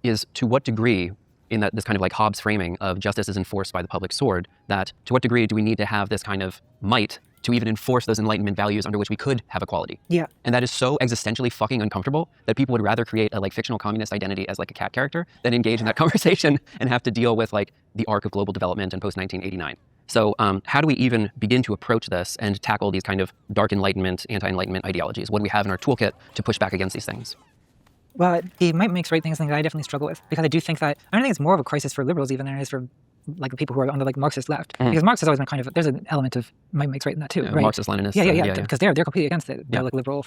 is to what degree, in this kind of like Hobbes framing of justice is enforced by the public sword, that to what degree do we need to have this kind of might to even enforce those Enlightenment values under which we could have equality? Yeah. And that is so existentially fucking uncomfortable that people would rather create a like fictional communist identity as like a cat character than engage in that conversation and have to deal with like the arc of global development in post-1989. So how do we even begin to approach this and tackle these kind of dark Enlightenment, anti-Enlightenment ideologies? What do we have in our toolkit to push back against these things? Well, the might makes right things that I definitely struggle with, because I do think that, I don't think it's more of a crisis for liberals even than it is for like the people who are on the like Marxist left. Because Marx has always been kind of, there's an element of might makes right in that too, right? Marxist Leninists. Yeah, because they're completely against it. They're like liberal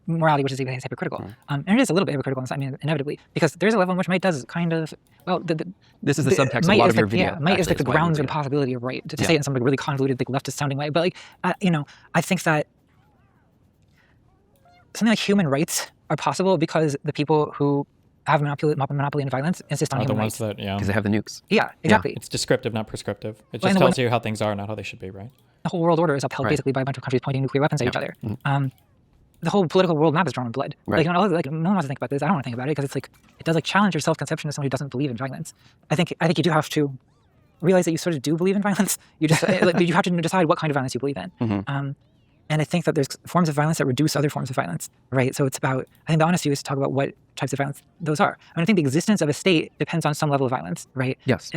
morality, which is even hypocritical. And it is a little bit hypocritical, I mean, inevitably, because there's a level in which might does kind of, well, this is the subtext of a lot of your video. Yeah, might is like the grounds or the possibility of right, to say it in some like really convoluted, like leftist sounding way. But like, I think that something like human rights are possible because the people who have monopoly in violence insist on human rights. Because they have the nukes. Yeah, exactly. It's descriptive, not prescriptive. It just tells you how things are, not how they should be, right? The whole world order is upheld basically by a bunch of countries pointing nuclear weapons at each other. The whole political world map is drawn in blood. Like, no one wants to think about this. I don't want to think about it because it's like, it does like challenge your self-conception as someone who doesn't believe in violence. I think you do have to realize that you sort of do believe in violence. You just you have to decide what kind of violence you believe in. And I think that there's forms of violence that reduce other forms of violence, right? So it's about, I think the honest view is to talk about what types of violence those are. I mean, I think the existence of a state depends on some level of violence, right? Yes.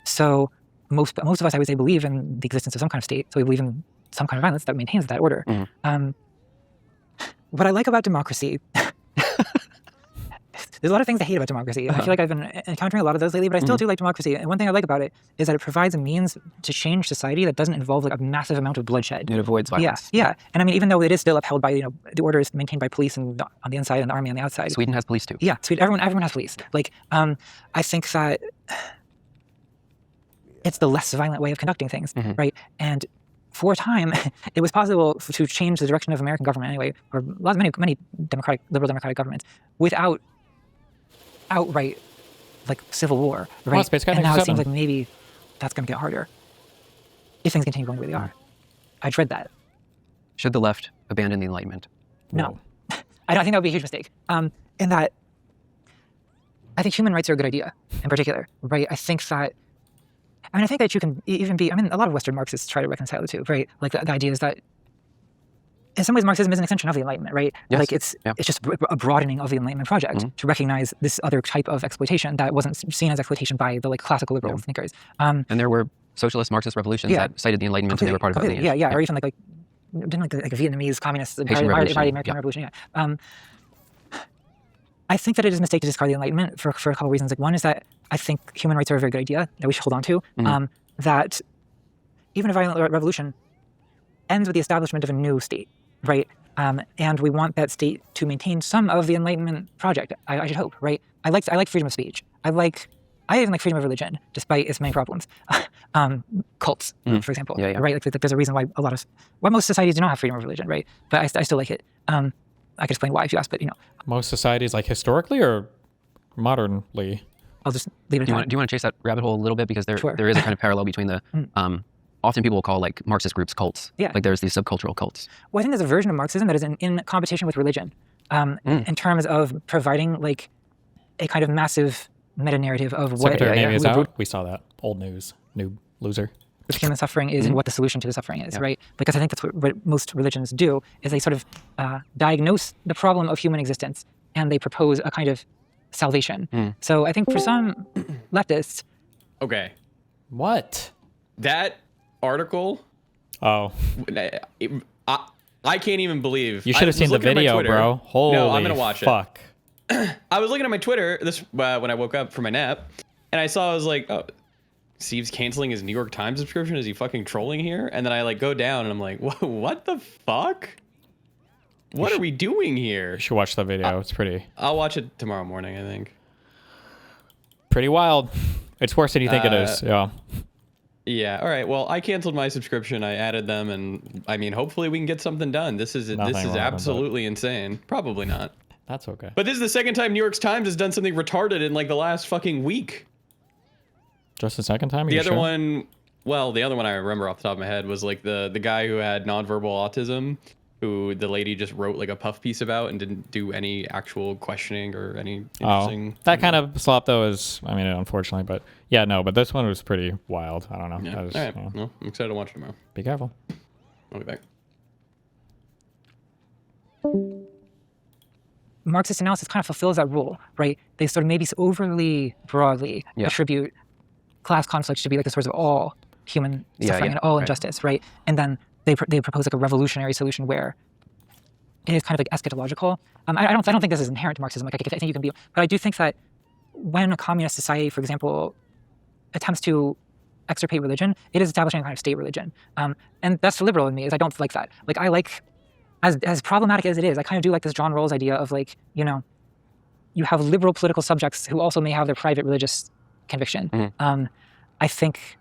So most of us, I would say, believe in the existence of some kind of state. So we believe in some kind of violence that maintains that order. What I like about democracy, there's a lot of things I hate about democracy. And I feel like I've been encountering a lot of those lately, but I still do like democracy. And one thing I like about it is that it provides a means to change society that doesn't involve like a massive amount of bloodshed. It avoids violence. Yeah. And I mean, even though it is still upheld by, the order is maintained by police and on the inside and the army on the outside. Sweden has police too. Yeah, everyone has police. Like, I think that it's the less violent way of conducting things, right? And for a time, it was possible to change the direction of American government anyway, or many liberal democratic governments, without outright like civil war, right? Well, and now it seems like maybe that's going to get harder if things continue going the way they are. I dread that. Should the left abandon the Enlightenment? No. I don't think that would be a huge mistake. In that, I think human rights are a good idea in particular, right? I think that you can even be, a lot of Western Marxists try to reconcile the two, right? Like the idea is that in some ways Marxism is an extension of the Enlightenment, right? Yes. Like it's just a broadening of the Enlightenment project to recognize this other type of exploitation that wasn't seen as exploitation by the like classical liberal thinkers. And there were socialist Marxist revolutions that cited the Enlightenment and they were part of it. Yeah. Or even like Vietnamese communists, part of the American Revolution. I think that it is a mistake to discard the Enlightenment for a couple of reasons. Like one is that I think human rights are a very good idea that we should hold on to. That even a violent revolution ends with the establishment of a new state, right? And we want that state to maintain some of the Enlightenment project. I should hope, right? I like freedom of speech. I even like freedom of religion, despite its many problems. Cults, for example, right? Like there's a reason why most societies do not have freedom of religion, right? But I still like it. I could explain why if you ask, but most societies, like historically or modernly. I'll just leave it. Do you want to chase that rabbit hole a little bit because there is a kind of parallel between the. Often people will call like Marxist groups cults. Yeah. Like there's these subcultural cults. Well, I think there's a version of Marxism that is in competition with religion, in terms of providing like a kind of massive meta narrative of what Secretary Navy is out. We saw that. Old news. Noob. Loser. Which human suffering is and what the solution to the suffering is, right? Because I think that's what most religions do, is they sort of diagnose the problem of human existence and they propose a kind of salvation. So I think for some leftists... Okay. What? That article... Oh. I can't even believe... You should have seen the video, bro. Holy No, I'm going to watch fuck. it. I was looking at my Twitter when I woke up from my nap, and I was like, oh... Steve's canceling his New York Times subscription? Is he fucking trolling here? And then I like go down and I'm like, what the fuck? What are we doing here? You should watch the video. It's pretty... I'll watch it tomorrow morning, I think. Pretty wild. It's worse than you think it is. Yeah. Yeah. All right. Well, I canceled my subscription. I added them, and I mean, hopefully we can get something done. This is absolutely insane. Probably not. That's okay. But this is the second time New York Times has done something retarded in like the last fucking week. Just the second time? The other one I remember off the top of my head was like the guy who had nonverbal autism, who the lady just wrote like a puff piece about and didn't do any actual questioning or any interesting... That kind of slop though is, unfortunately, but yeah, no, but this one was pretty wild. I don't know. Yeah. All right. Yeah. Well, I'm excited to watch it tomorrow. Be careful. I'll be back. Marxist analysis kind of fulfills that rule, right? They sort of maybe overly broadly attribute class conflicts to be like the source of all human suffering and all injustice, right? And then they propose like a revolutionary solution where it is kind of like eschatological. I don't think this is inherent to Marxism. Like I think you can be, but I do think that when a communist society, for example, attempts to extirpate religion, it is establishing a kind of state religion, and that's the liberal in me. Is I don't like that. Like I like, as problematic as it is, I kind of do like this John Rawls idea of like, you have liberal political subjects who also may have their private religious conviction. I think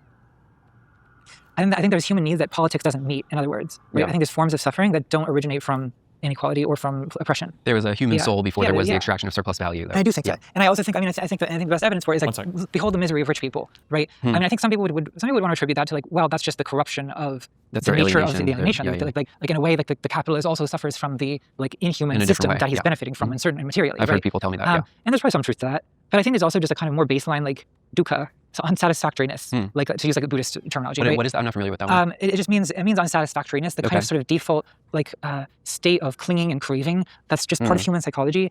there's human needs that politics doesn't meet, in other words. Right? I think there's forms of suffering that don't originate from inequality or from oppression. There was a human soul before there was the extraction of surplus value. There. I do think that. And I also think, I think the best evidence for it is like, behold the misery of rich people, right? I think some people would want to attribute that to like, well, that's just the corruption of the nature of the alienation. Like in a way, like the capitalist also suffers from the like inhuman system that he's benefiting from in certain materially. I've heard people tell me that, and there's probably some truth to that. But I think there's also just a kind of more baseline like dukkha, so unsatisfactoriness, like to use like a Buddhist terminology. What is that? I'm not familiar with that one. It just means unsatisfactoriness, the kind of sort of default like state of clinging and craving. That's just part of human psychology.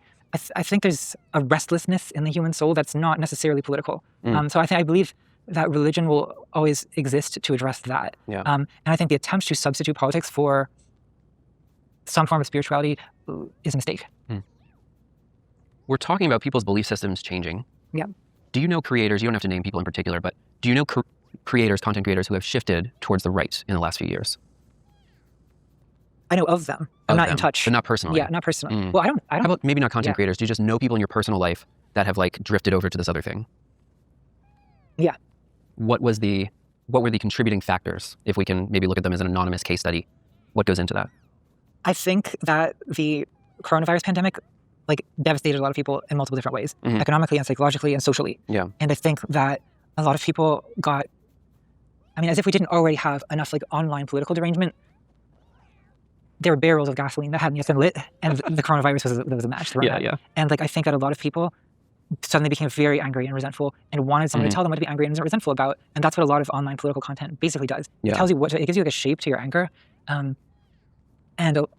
I think there's a restlessness in the human soul that's not necessarily political. So I believe that religion will always exist to address that. And I think the attempts to substitute politics for some form of spirituality is a mistake. We're talking about people's belief systems changing. Yeah. Do you know creators, you don't have to name people in particular, but do you know creators, content creators who have shifted towards the right in the last few years? I know of them. I'm not in touch. But not personally? Yeah, not personally. Well, I don't. How about maybe not content creators? Do you just know people in your personal life that have like drifted over to this other thing? Yeah. What were the contributing factors? If we can maybe look at them as an anonymous case study, what goes into that? I think that the coronavirus pandemic like devastated a lot of people in multiple different ways, economically and psychologically and socially. Yeah. And I think that a lot of people got, as if we didn't already have enough like online political derangement, there were barrels of gasoline that hadn't yet been lit, and the coronavirus was a match thrown Yeah, at. yeah. And like I think that a lot of people suddenly became very angry and resentful and wanted someone to tell them what to be angry and resentful about. And that's what a lot of online political content basically does. Yeah. It tells you it gives you like a shape to your anger. And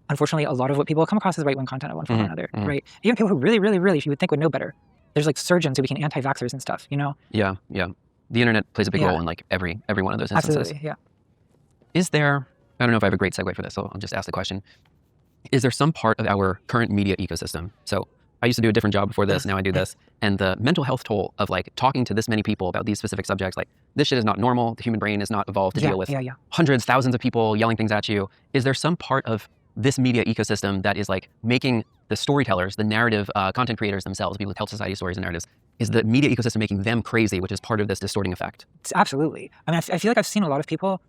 unfortunately, a lot of what people come across as right-wing content at one point or another, right? Even people who really, really, really, if you would think would know better. There's like surgeons who became anti-vaxxers and stuff, you know? Yeah, yeah. The internet plays a big role in like every one of those instances. Absolutely, yeah. Is there, I don't know if I have a great segue for this, so I'll just ask the question. Is there some part of our current media ecosystem? So I used to do a different job before this, now I do this. And the mental health toll of like talking to this many people about these specific subjects, like this shit is not normal. The human brain is not evolved to deal with hundreds, thousands of people yelling things at you. Is there some part of this media ecosystem that is like making the storytellers, the narrative content creators themselves, people who tell society stories and narratives, is the media ecosystem making them crazy, which is part of this distorting effect? It's absolutely. I mean, I feel like I've seen a lot of people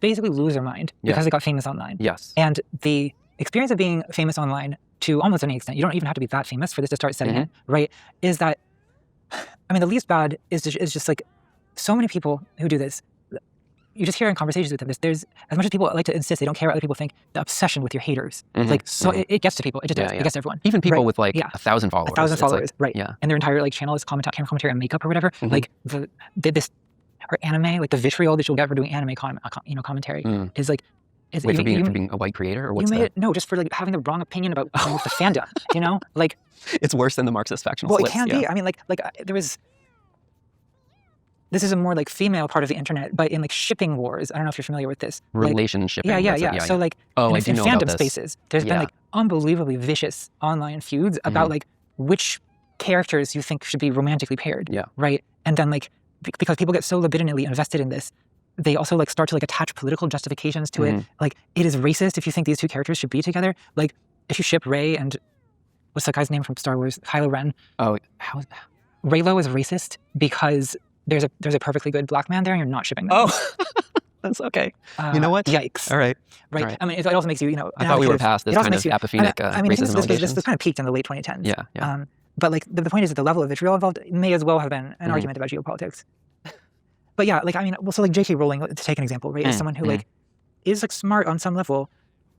basically lose their mind because they got famous online. Yes. And the experience of being famous online to almost any extent, you don't even have to be that famous for this to start setting in, right? Is that, I mean, the least bad is just like so many people who do this. You just hear in conversations with them, there's as much as people like to insist they don't care what other people think, the obsession with your haters. Like, so it gets to people. It just does. It gets to everyone. Even people with like 1,000 followers. 1,000 followers, like, right. Yeah. And their entire like channel is commentary on makeup or whatever. Like this, or anime, like the vitriol that you'll get for doing anime commentary is like, Wait, for being a white creator, or what's that? No, just for like having the wrong opinion about the fandom, you know? Like, it's worse than the Marxist factional well, splits. It can be. I mean, like there was, this is a more like female part of the internet, but in like shipping wars, I don't know if you're familiar with this. Relationship. Yeah. So like in fandom spaces, there's been like unbelievably vicious online feuds about like which characters you think should be romantically paired. Yeah. Right? And then like, because people get so libidinally invested in this, they also like start to like attach political justifications to it. Like, it is racist if you think these two characters should be together. Like, if you ship Rey and what's that guy's name from Star Wars, Kylo Ren. Oh, how is that? Reylo is racist because there's a perfectly good black man there and you're not shipping them. Oh, that's okay. You know what? Yikes. All right. Right. All right. I mean, it also makes you, you know, I thought we were past this kind of apathetic racism allegations. This kind of peaked in the late 2010s. Yeah. But like the point is that the level of vitriol involved may as well have been an argument about geopolitics. But yeah, like, I mean, well, so like J.K. Rowling, to take an example, right, is someone who like is like smart on some level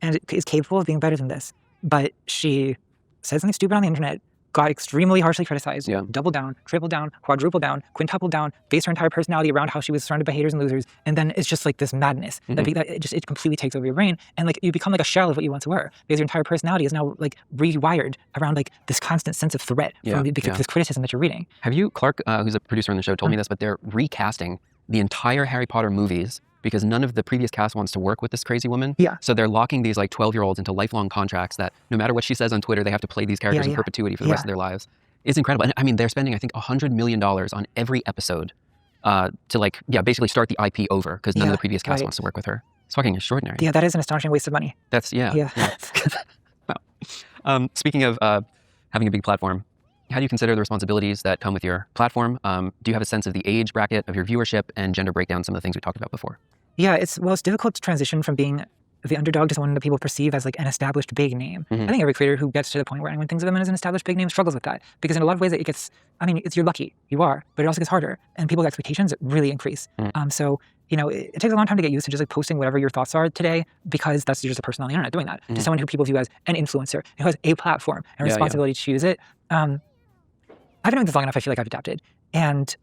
and is capable of being better than this, but she said something stupid on the internet, got extremely harshly criticized, doubled down, tripled down, quadrupled down, quintupled down, based her entire personality around how she was surrounded by haters and losers, and then it's just like this madness that it completely takes over your brain, and like you become like a shell of what you once were, because your entire personality is now like rewired around like this constant sense of threat from this criticism that you're reading. Have you, Clark, who's a producer on the show, told me this, but they're recasting the entire Harry Potter movies because none of the previous cast wants to work with this crazy woman. Yeah. So they're locking these like 12-year-olds into lifelong contracts that no matter what she says on Twitter, they have to play these characters in perpetuity for the rest of their lives. It's incredible. And I mean, they're spending, I think, $100 million on every episode to like, basically start the IP over because none of the previous cast wants to work with her. It's fucking extraordinary. Yeah, that is an astonishing waste of money. That's, wow. Speaking of having a big platform, how do you consider the responsibilities that come with your platform? Do you have a sense of the age bracket of your viewership and gender breakdown, some of the things we talked about before? Yeah, it's difficult to transition from being the underdog to someone that people perceive as like an established big name. I think every creator who gets to the point where anyone thinks of them as an established big name struggles with that, because in a lot of ways it gets, I mean, you're lucky, you are, but it also gets harder, and people's expectations really increase. So, you know, it takes a long time to get used to just like posting whatever your thoughts are today, because that's just a person on the internet doing that. To someone who people view as an influencer, who has a platform and responsibility to use it. I've been doing this long enough, I feel like I've adapted. And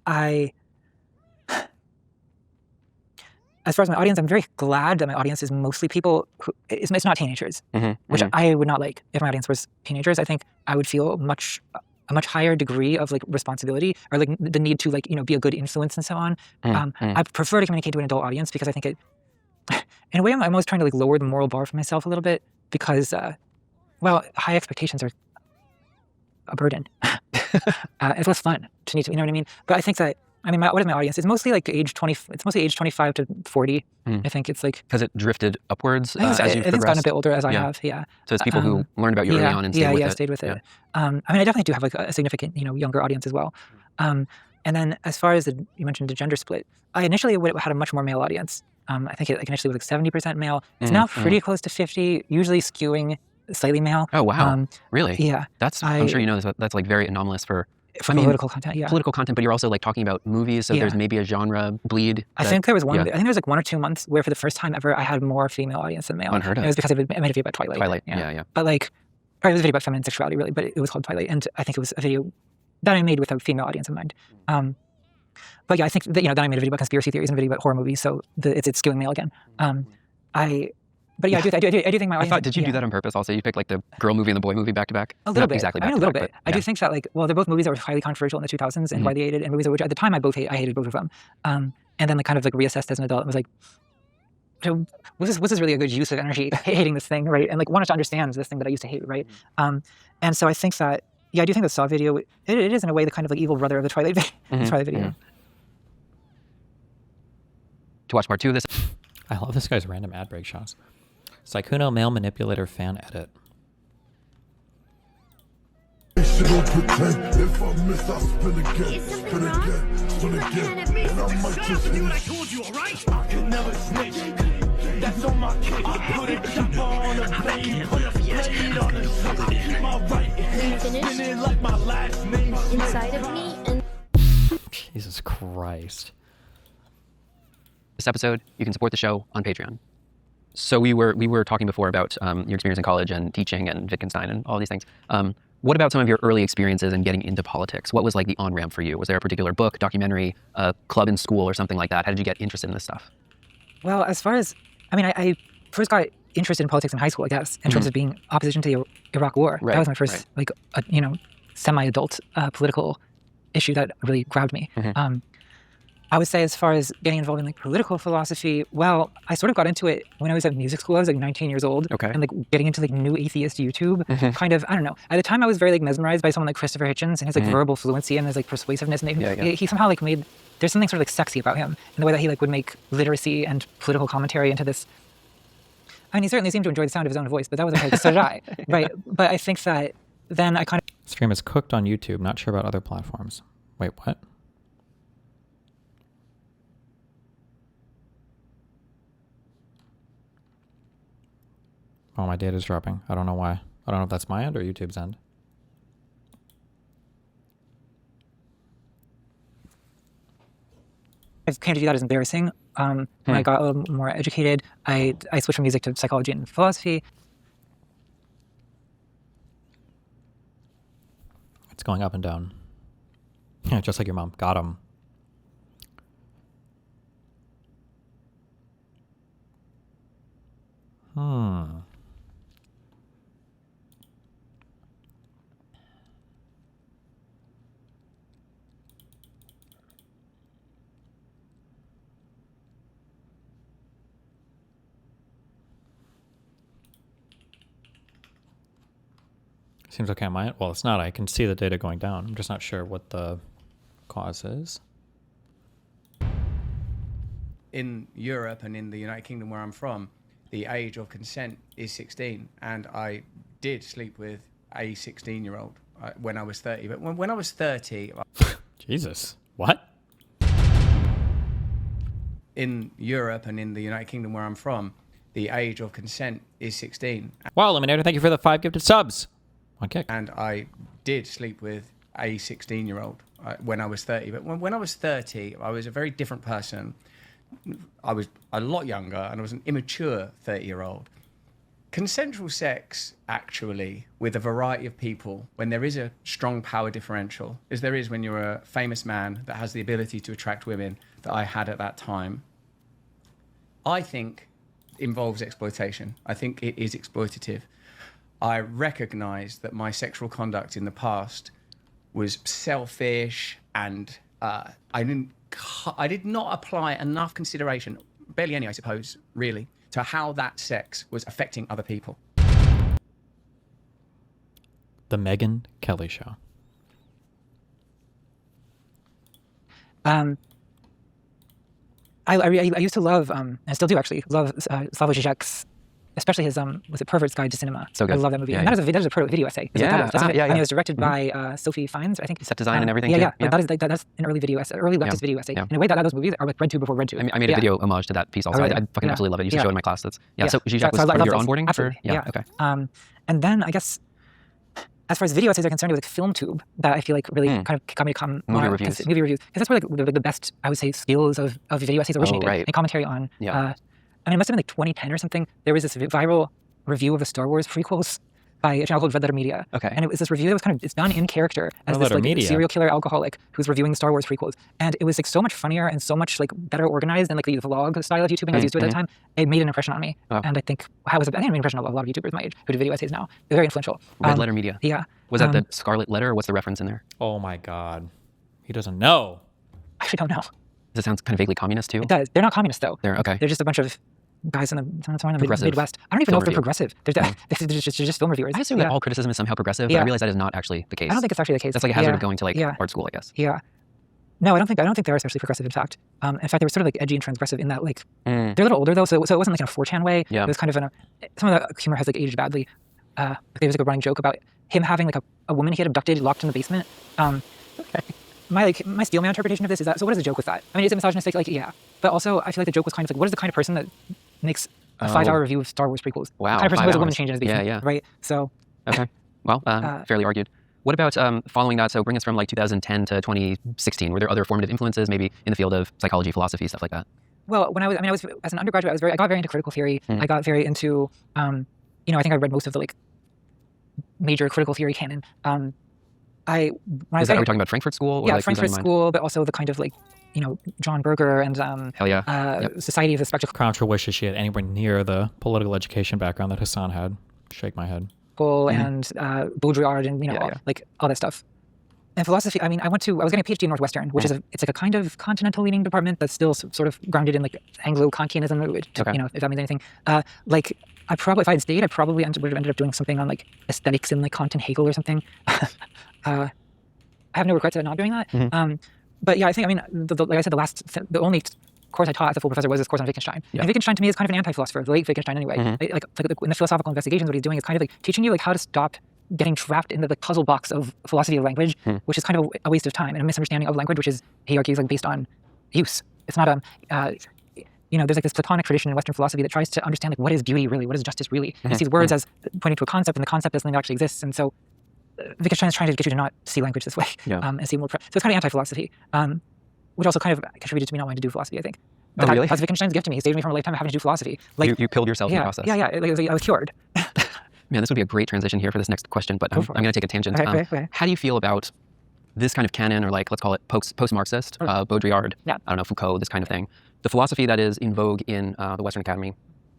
as far as my audience, I'm very glad that my audience is mostly people who, it's not teenagers, which I would not like. If my audience was teenagers, I think I would feel a much higher degree of like responsibility, or like the need to like, you know, be a good influence and so on. I prefer to communicate to an adult audience because I think it, in a way, I'm always trying to like lower the moral bar for myself a little bit, because, well, high expectations are a burden. It's less fun to need to, you know what I mean? But I think that, I mean, what is my audience? It's mostly like age 20. It's mostly age 25 to 40. I think it's like, because it drifted upwards as you've progressed. It's gotten a bit older as I have. Yeah. So it's people who learned about you early on and stayed with it. I mean, I definitely do have like a significant, you know, younger audience as well. And then as far as you mentioned the gender split, I initially had a much more male audience. I think it like initially was like 70% male. It's now pretty close to 50, usually skewing slightly male. Oh wow, really? Yeah. I'm sure you know this. That's like very anomalous for For political content, yeah. Political content, but you're also like talking about movies, so there's maybe a genre bleed. I think there was one. I think there was like 1 or 2 months where for the first time ever I had more female audience than male. Unheard of. And it was because I made a video about Twilight. Yeah. But like, or it was a video about feminine sexuality, really. But it was called Twilight, and I think it was a video that I made with a female audience in mind. But yeah, I think that then I made a video about conspiracy theories and a video about horror movies, so it's skewing male again. But yeah, I do think my audience. Did you do that on purpose? Also, you picked like the girl movie and the boy movie back to back. A little bit, exactly. a little bit. I do think that they're both movies that were highly controversial in the 2000s and widely hated, and movies which at the time I hated both of them. And then like kind of like reassessed as an adult and was like, so was this really a good use of energy hating this thing, right? And like wanted to understand this thing that I used to hate, right? And so I think that I do think the Saw video it is in a way the kind of like evil brother of the Twilight video. To watch part 2 of this, I love this guy's random ad break shots. Sykkuno male manipulator fan edit. Inside of me and Jesus Christ. this episode, you can support the show on Patreon. So we were talking before about your experience in college and teaching and Wittgenstein and all these things. What about some of your early experiences in getting into politics? What was like the on-ramp for you? Was there a particular book, documentary, a club in school or something like that? How did you get interested in this stuff? Well, as far as, I first got interested in politics in high school, I guess, in terms of being opposition to the Iraq War. Right, that was my first, semi-adult political issue that really grabbed me. I would say as far as getting involved in like political philosophy, well, I sort of got into it when I was at music school. I was like 19 years old. Okay. And like getting into like new atheist YouTube, kind of, I don't know. At the time I was very like mesmerized by someone like Christopher Hitchens and his like verbal fluency and his like persuasiveness. And he somehow like made, there's something sort of like sexy about him in the way that he like would make literacy and political commentary into this. He certainly seemed to enjoy the sound of his own voice, but that was okay, so did I, right? But I think that then I kind of... Stream is cooked on YouTube, not sure about other platforms. Wait, what? Oh, my data's dropping. I don't know why. I don't know if that's my end or YouTube's end. I came to view that as embarrassing. When I got a little more educated, I switched from music to psychology and philosophy. It's going up and down. Yeah, just like your mom. Got him. Seems okay on my end. Well, it's not. I can see the data going down. I'm just not sure what the cause is. In Europe and in the United Kingdom where I'm from, the age of consent is 16, and I did sleep with a 16-year-old when I was 30. But when I was 30... Jesus. What? In Europe and in the United Kingdom where I'm from, the age of consent is 16. Wow, Eliminator, thank you for the 5 gifted subs. Okay. And I did sleep with a 16-year-old when I was 30. But when I was 30, I was a very different person. I was a lot younger, and I was an immature 30-year-old. Consensual sex, actually, with a variety of people, when there is a strong power differential, as there is when you're a famous man that has the ability to attract women that I had at that time, I think involves exploitation. I think it is exploitative. I recognize that my sexual conduct in the past was selfish, and I did not apply enough consideration, barely any, I suppose, really, to how that sex was affecting other people. The Megyn Kelly Show. I used to love, and still do actually, love Slavoj Žižek's, especially his, was it Pervert's Guide to Cinema? So good. I love that movie. Yeah, and that is a video essay. Yeah. And it was directed by Sophie Fiennes, I think. Set design and everything. Yeah. That's an early video essay, early leftist video essay. In a way that those movies are like read to before read to. I made a video homage to that piece also. I fucking absolutely love it. I used to show it in my class. So Žižek was part of your onboarding? Absolutely. Okay. And then I guess as far as video essays are concerned, it was like FilmTube that I feel like really kind of got me to come movie more reviews. Movie reviews, because that's where like the best, I would say, skills of video essays originated. right. And commentary on. Yeah. I mean, it must have been like 2010 or something. There was this viral review of the Star Wars prequels by a channel called Red Letter Media. Okay. And it was this review that was kind of, it's done in character as Red this Letter like Media. serial killer alcoholic who's reviewing the Star Wars prequels. And it was like so much funnier and so much like better organized than like the vlog style of YouTubing I was used to at that time. It made an impression on me. Oh. And I think I think it made an impression on a lot of YouTubers my age who do video essays now. They're very influential. Red Letter Media. Yeah. Was that the Scarlet Letter, or what's the reference in there? Oh my God. He doesn't know. I actually don't know. Does it sound kind of vaguely communist too? It does. They're not communist though. They're okay. They're just a bunch of guys in the Progressive Midwest. I don't even know if they're film progressive. They're just film reviewers. I assume that all criticism is somehow progressive, but I realize that is not actually the case. I don't think it's actually the case. That's like a hazard of going to like art school, I guess. Yeah. No, I don't think they're especially progressive. In fact, they were sort of like edgy and transgressive in that like they're a little older though, so it wasn't like in a 4chan way. Yeah. It was kind of some of the humor has like aged badly. There was like a running joke about him having like a woman he had abducted locked in the basement. My Steelman interpretation of this is that, so what is the joke with that? I mean, is it misogynistic? Like, yeah. But also, I feel like the joke was kind of like, what is the kind of person that makes a 5-hour review of Star Wars prequels? Wow, The kind of person 5 who has a woman hours. chained in his basement. Yeah. Right? So. Okay. Well, fairly argued. What about following that? So bring us from like 2010 to 2016. Were there other formative influences, maybe in the field of psychology, philosophy, stuff like that? Well, I was as an undergraduate, I got very into critical theory. I got very into, I think I read most of the like major critical theory canon. Are we talking about Frankfurt School? Or Yeah, like Frankfurt School, but also the kind of like, John Berger and Hell yeah. Society of the Spectacle. Contra wishes she had anywhere near the political education background that Hassan had. Shake my head. And Baudrillard and like all that stuff. And philosophy, I mean, I was getting a PhD in Northwestern, which is it's like a kind of continental leaning department that's still sort of grounded in like Anglo-Kantianism, which, if that means anything. Like I probably, if I had stayed, I probably would have ended up doing something on like aesthetics and like Kant and Hegel or something. I have no regrets about not doing that. But yeah, I think, I mean, like I said, the only course I taught as a full professor was this course on Wittgenstein. Yeah. And Wittgenstein to me is kind of an anti-philosopher, the late Wittgenstein anyway. Like in the philosophical investigations, what he's doing is kind of like teaching you like how to stop getting trapped into the puzzle box of philosophy of language, which is kind of a waste of time and a misunderstanding of language, which is, he argues, like based on use. It's not there's like this Platonic tradition in Western philosophy that tries to understand like what is beauty really, what is justice really, and sees words as pointing to a concept, and the concept as something that actually exists. And so Wittgenstein is trying to get you to not see language this way, and see more. So it's kind of anti-philosophy, which also kind of contributed to me not wanting to do philosophy, I think. Oh, really? That's Wittgenstein's gift to me. He saved me from a lifetime of having to do philosophy. Like you killed yourself in the process. Yeah. I was cured. Man, this would be a great transition here for this next question, but I'm going to take a tangent. Okay. How do you feel about this kind of canon, or like, let's call it post-Marxist, Baudrillard, I don't know, Foucault, this kind of thing, the philosophy that is in vogue in the Western Academy?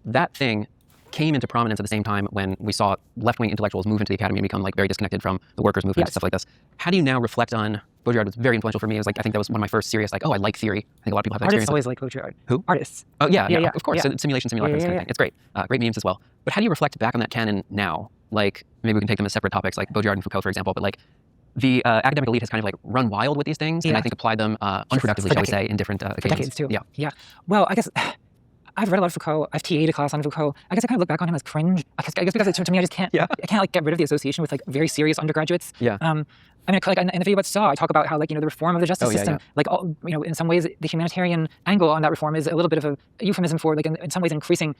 That thing came into prominence at the same time when we saw left-wing intellectuals move into the academy and become like very disconnected from the workers' movement and stuff like this. How do you now reflect on Baudrillard? Was very influential for me. It was like, I think that was one of my first serious, like, oh, I like theory. I think a lot of people have that Artists experience. always like Baudrillard. Who? Artists. Oh, yeah, of course. Yeah. Simulation, this kind of thing. It's great. Great memes as well. But how do you reflect back on that canon now? Like, maybe we can take them as separate topics, like Baudrillard and Foucault, for example, but like, the academic elite has kind of like run wild with these things, and I think applied them unproductively, shall we say, in different occasions. Decades too. Yeah. Well, I guess I've read a lot of Foucault. I've TA'd a class on Foucault. I guess I kind of look back on him as cringe. I guess because to me, I just can't. I can't like get rid of the association with like very serious undergraduates. Yeah. I mean, like in the video about Saw, I talk about how like the reform of the justice system, like all, in some ways the humanitarian angle on that reform is a little bit of a euphemism for like in some ways increasing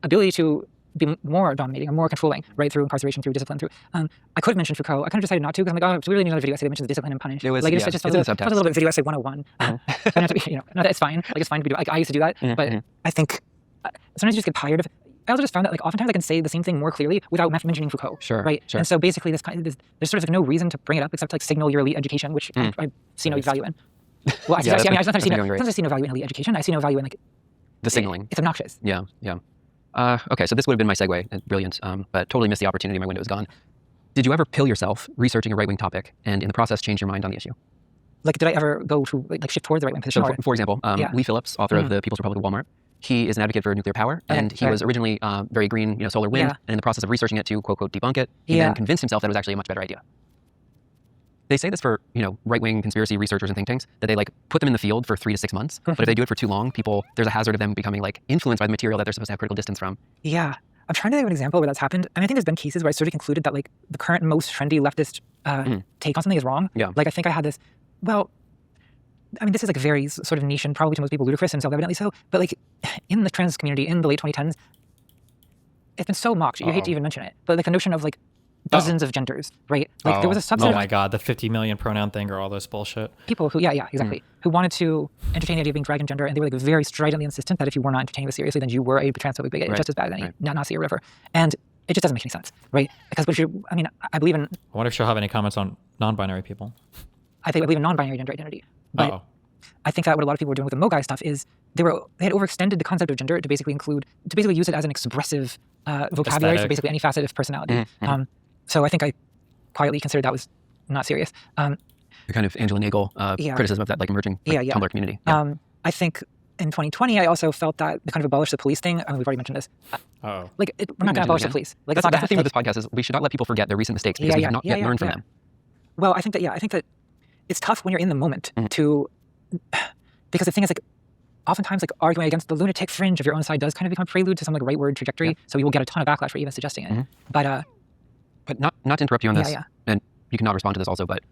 ability to be more dominating or more controlling, right, through incarceration, through discipline, through. I could have mentioned Foucault. I kind of decided not to because I'm like, oh, do we really need another video essay that mentions discipline and punish? It was, like, it just felt a little bit video essay 101. And to be, it's fine. Like it's fine to be like I used to do that, but I think sometimes you just get tired of. I also just found that like oftentimes I can say the same thing more clearly without mentioning Foucault. Sure. Right. Sure. And so basically, there's sort of like no reason to bring it up except to like signal your elite education, which I see no value in. Well, I sometimes see no value in elite education. I see no value in like the signaling. It's obnoxious. Yeah. Okay, so this would have been my segue. Brilliant. But totally missed the opportunity. My window was gone. Did you ever pill yourself researching a right-wing topic and in the process change your mind on the issue? Like, did I ever go to like shift towards the right-wing position? So, for example, Lee Phillips, author of The People's Republic of Walmart, he is an advocate for nuclear power, and he was originally very green, solar wind, and in the process of researching it to quote debunk it, he then convinced himself that it was actually a much better idea. They say this for right-wing conspiracy researchers and think tanks, that they like put them in the field for 3 to 6 months, but if they do it for too long, there's a hazard of them becoming like influenced by the material that they're supposed to have critical distance from. Yeah, I'm trying to think of an example where that's happened, and I think there's been cases where I sort of concluded that like the current most trendy leftist take on something is wrong. Yeah. Like I think I had this. Well, I mean, this is like very sort of niche and probably to most people ludicrous and self-evidently so, but like in the trans community in the late 2010s, it's been so mocked. You hate to even mention it, but like the notion of like dozens of genders, right? Like there was a subset Oh my God, the 50 million pronoun thing or all this bullshit. People who, exactly, who wanted to entertain the idea of being dragged in gender, and they were like very stridently insistent that if you were not entertaining this seriously, then you were a transphobic bigot, just as bad as any Nazi or whatever. And it just doesn't make any sense, right? Because I believe in. I wonder if she'll have any comments on non-binary people. I believe in non-binary gender identity, but I think that what a lot of people were doing with the Mogai stuff is they had overextended the concept of gender to basically use it as an expressive vocabulary for basically any facet of personality. So I think I quietly considered that was not serious. The kind of Angela Nagel criticism of that like emerging Tumblr community. I think in 2020 I also felt that they kind of abolished the police thing. We've already mentioned this. We're not going to abolish the police. Like that's the theme of this podcast is we should not let people forget their recent mistakes because we have not yet learned from them. Well, I think that it's tough when you're in the moment to, because the thing is like, oftentimes like arguing against the lunatic fringe of your own side does kind of become a prelude to some like rightward trajectory. So you will get a ton of backlash for even suggesting it. But not to interrupt you on this, and you cannot respond to this also, but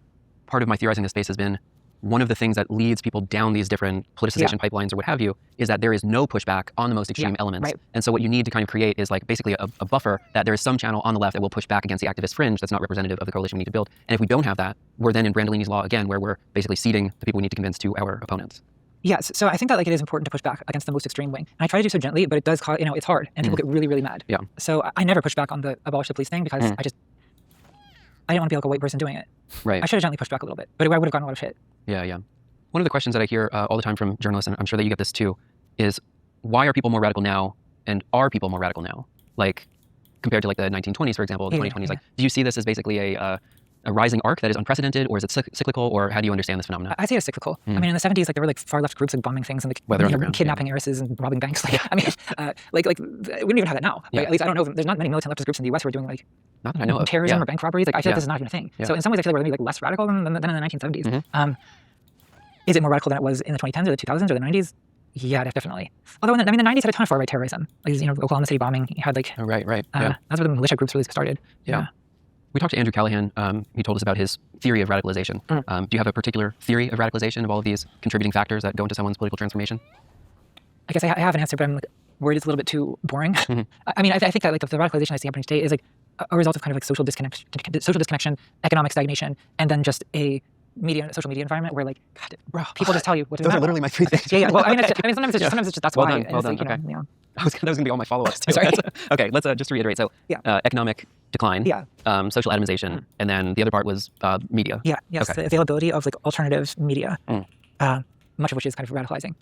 part of my theorizing this space has been one of the things that leads people down these different politicization pipelines or what have you is that there is no pushback on the most extreme elements. And so what you need to kind of create is like basically a buffer that there is some channel on the left that will push back against the activist fringe that's not representative of the coalition we need to build. And if we don't have that, we're then in Brandolini's law again, where we're basically ceding the people we need to convince to our opponents. Yes, so I think that like it is important to push back against the most extreme wing. And I try to do so gently, but it does cause, it's hard and people get really, really mad. So I never push back on the abolish the police thing because I didn't want to be like a white person doing it. Right. I should have gently pushed back a little bit, but I would have gotten a lot of shit. Yeah. One of the questions that I hear all the time from journalists, and I'm sure that you get this too, is why are people more radical now, and are people more radical now? Like, compared to like the 1920s, for example, the 2020s. Like, do you see this as basically a rising arc that is unprecedented, or is it cyclical, or how do you understand this phenomenon? I say it's cyclical. I mean, in the 70s, like there were like far left groups like bombing things and like kidnapping heiresses and robbing banks. Like, I mean, we don't even have that now. Like, at least I don't know. There's not many militant leftist groups in the U.S. who are doing like not that I know of. Terrorism or bank robberies. Like, I feel like this is not even a thing. So in some ways, I feel like we're maybe like less radical than in the 1970s. Is it more radical than it was in the 2010s or the 2000s or the 90s? Yeah, definitely. Although the 90s had a ton of far-right terrorism. Like, Oklahoma City bombing. You had like right. That's where the militia groups really started. We talked to Andrew Callahan. He told us about his theory of radicalization. Do you have a particular theory of radicalization of all of these contributing factors that go into someone's political transformation? I guess I have an answer, but I'm like, worried it's a little bit too boring. I mean, I think that like the radicalization I see happening today is like a result of kind of like social disconnection, economic stagnation, and then just a social media environment where like, God, bro, people just tell you what to do. Those are literally my three things. Well, I mean, sometimes it's just that's well why. Done. Well done. Like, okay. That was going to be all my follow-ups too. Sorry. Okay, let's just reiterate. So, economic decline, social atomization, and then the other part was media. Yes, the availability of like alternative media, much of which is kind of radicalizing.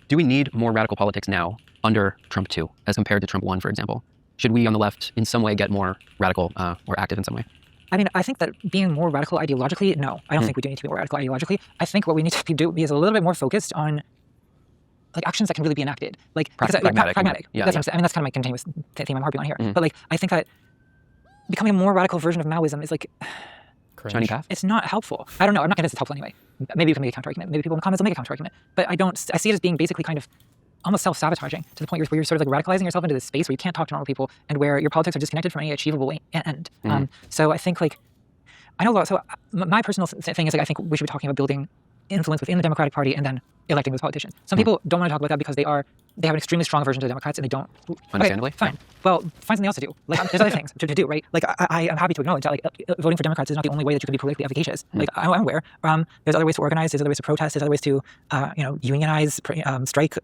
Do we need more radical politics now under Trump 2 as compared to Trump 1, for example? Should we on the left in some way get more radical or active in some way? I mean, I think that being more radical ideologically, no. I don't think we do need to be more radical ideologically. I think what we need to do is a little bit more focused on like actions that can really be enacted. Like pragmatic. Yeah, that's what I'm saying. I mean, that's kind of my continuous theme I'm harping on here. But like, I think that becoming a more radical version of Maoism is like Shiny path? It's not helpful. I don't know. I'm not convinced it's helpful anyway. Maybe you can make a counter argument. Maybe people in the comments will make a counter argument. But I see it as being basically kind of almost self-sabotaging to the point where you're sort of like radicalizing yourself into this space where you can't talk to normal people and where your politics are disconnected from any achievable end. So I think like, I know a lot. So my personal thing is like, I think we should be talking about building influence within the Democratic Party and then electing those politicians. Some people don't want to talk about that because they have an extremely strong aversion to the Democrats and they don't. Understandably. Okay, fine. Well, find something else to do. Like there's other things to do, right? Like I am happy to acknowledge that like voting for Democrats is not the only way that you can be politically efficacious. Like I'm aware. There's other ways to organize. There's other ways to protest. There's other ways to unionize, strike.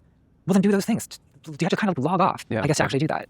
Well, then do those things. You have to kind of log off, I guess, to actually do that.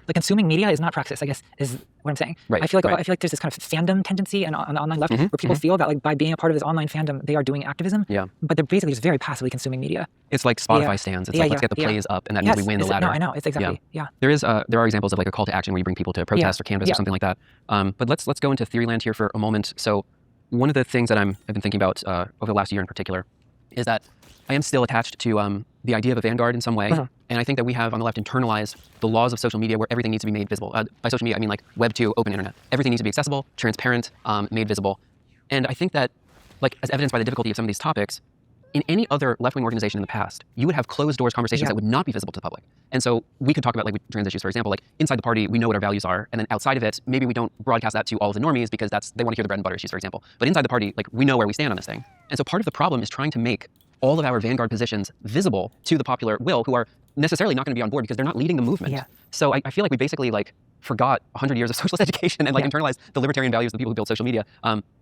Like consuming media is not praxis, I guess, is what I'm saying. Right, I feel like there's this kind of fandom tendency on the online left where people feel that like by being a part of this online fandom, they are doing activism. But they're basically just very passively consuming media. It's like Spotify stands. It's like let's get the plays up and that means we win the ladder. No, I know. It's exactly. There are examples of like a call to action where you bring people to protest or canvas or something like that. But let's go into theory land here for a moment. So one of the things that I've been thinking about over the last year in particular is that I am still attached to the idea of a vanguard in some way. And I think that we have on the left internalized the laws of social media where everything needs to be made visible. By social media, I mean like Web 2, open internet. Everything needs to be accessible, transparent, made visible. And I think that, like as evidenced by the difficulty of some of these topics, in any other left-wing organization in the past, you would have closed doors conversations that would not be visible to the public. And so we could talk about like trans issues, for example, like inside the party, we know what our values are. And then outside of it, maybe we don't broadcast that to all of the normies because they want to hear the bread and butter issues, for example. But inside the party, like we know where we stand on this thing. And so part of the problem is trying to make all of our vanguard positions visible to the popular will who are necessarily not going to be on board because they're not leading the movement. So I feel like we basically like forgot 100 years of socialist education and like internalized the libertarian values of the people who built social media.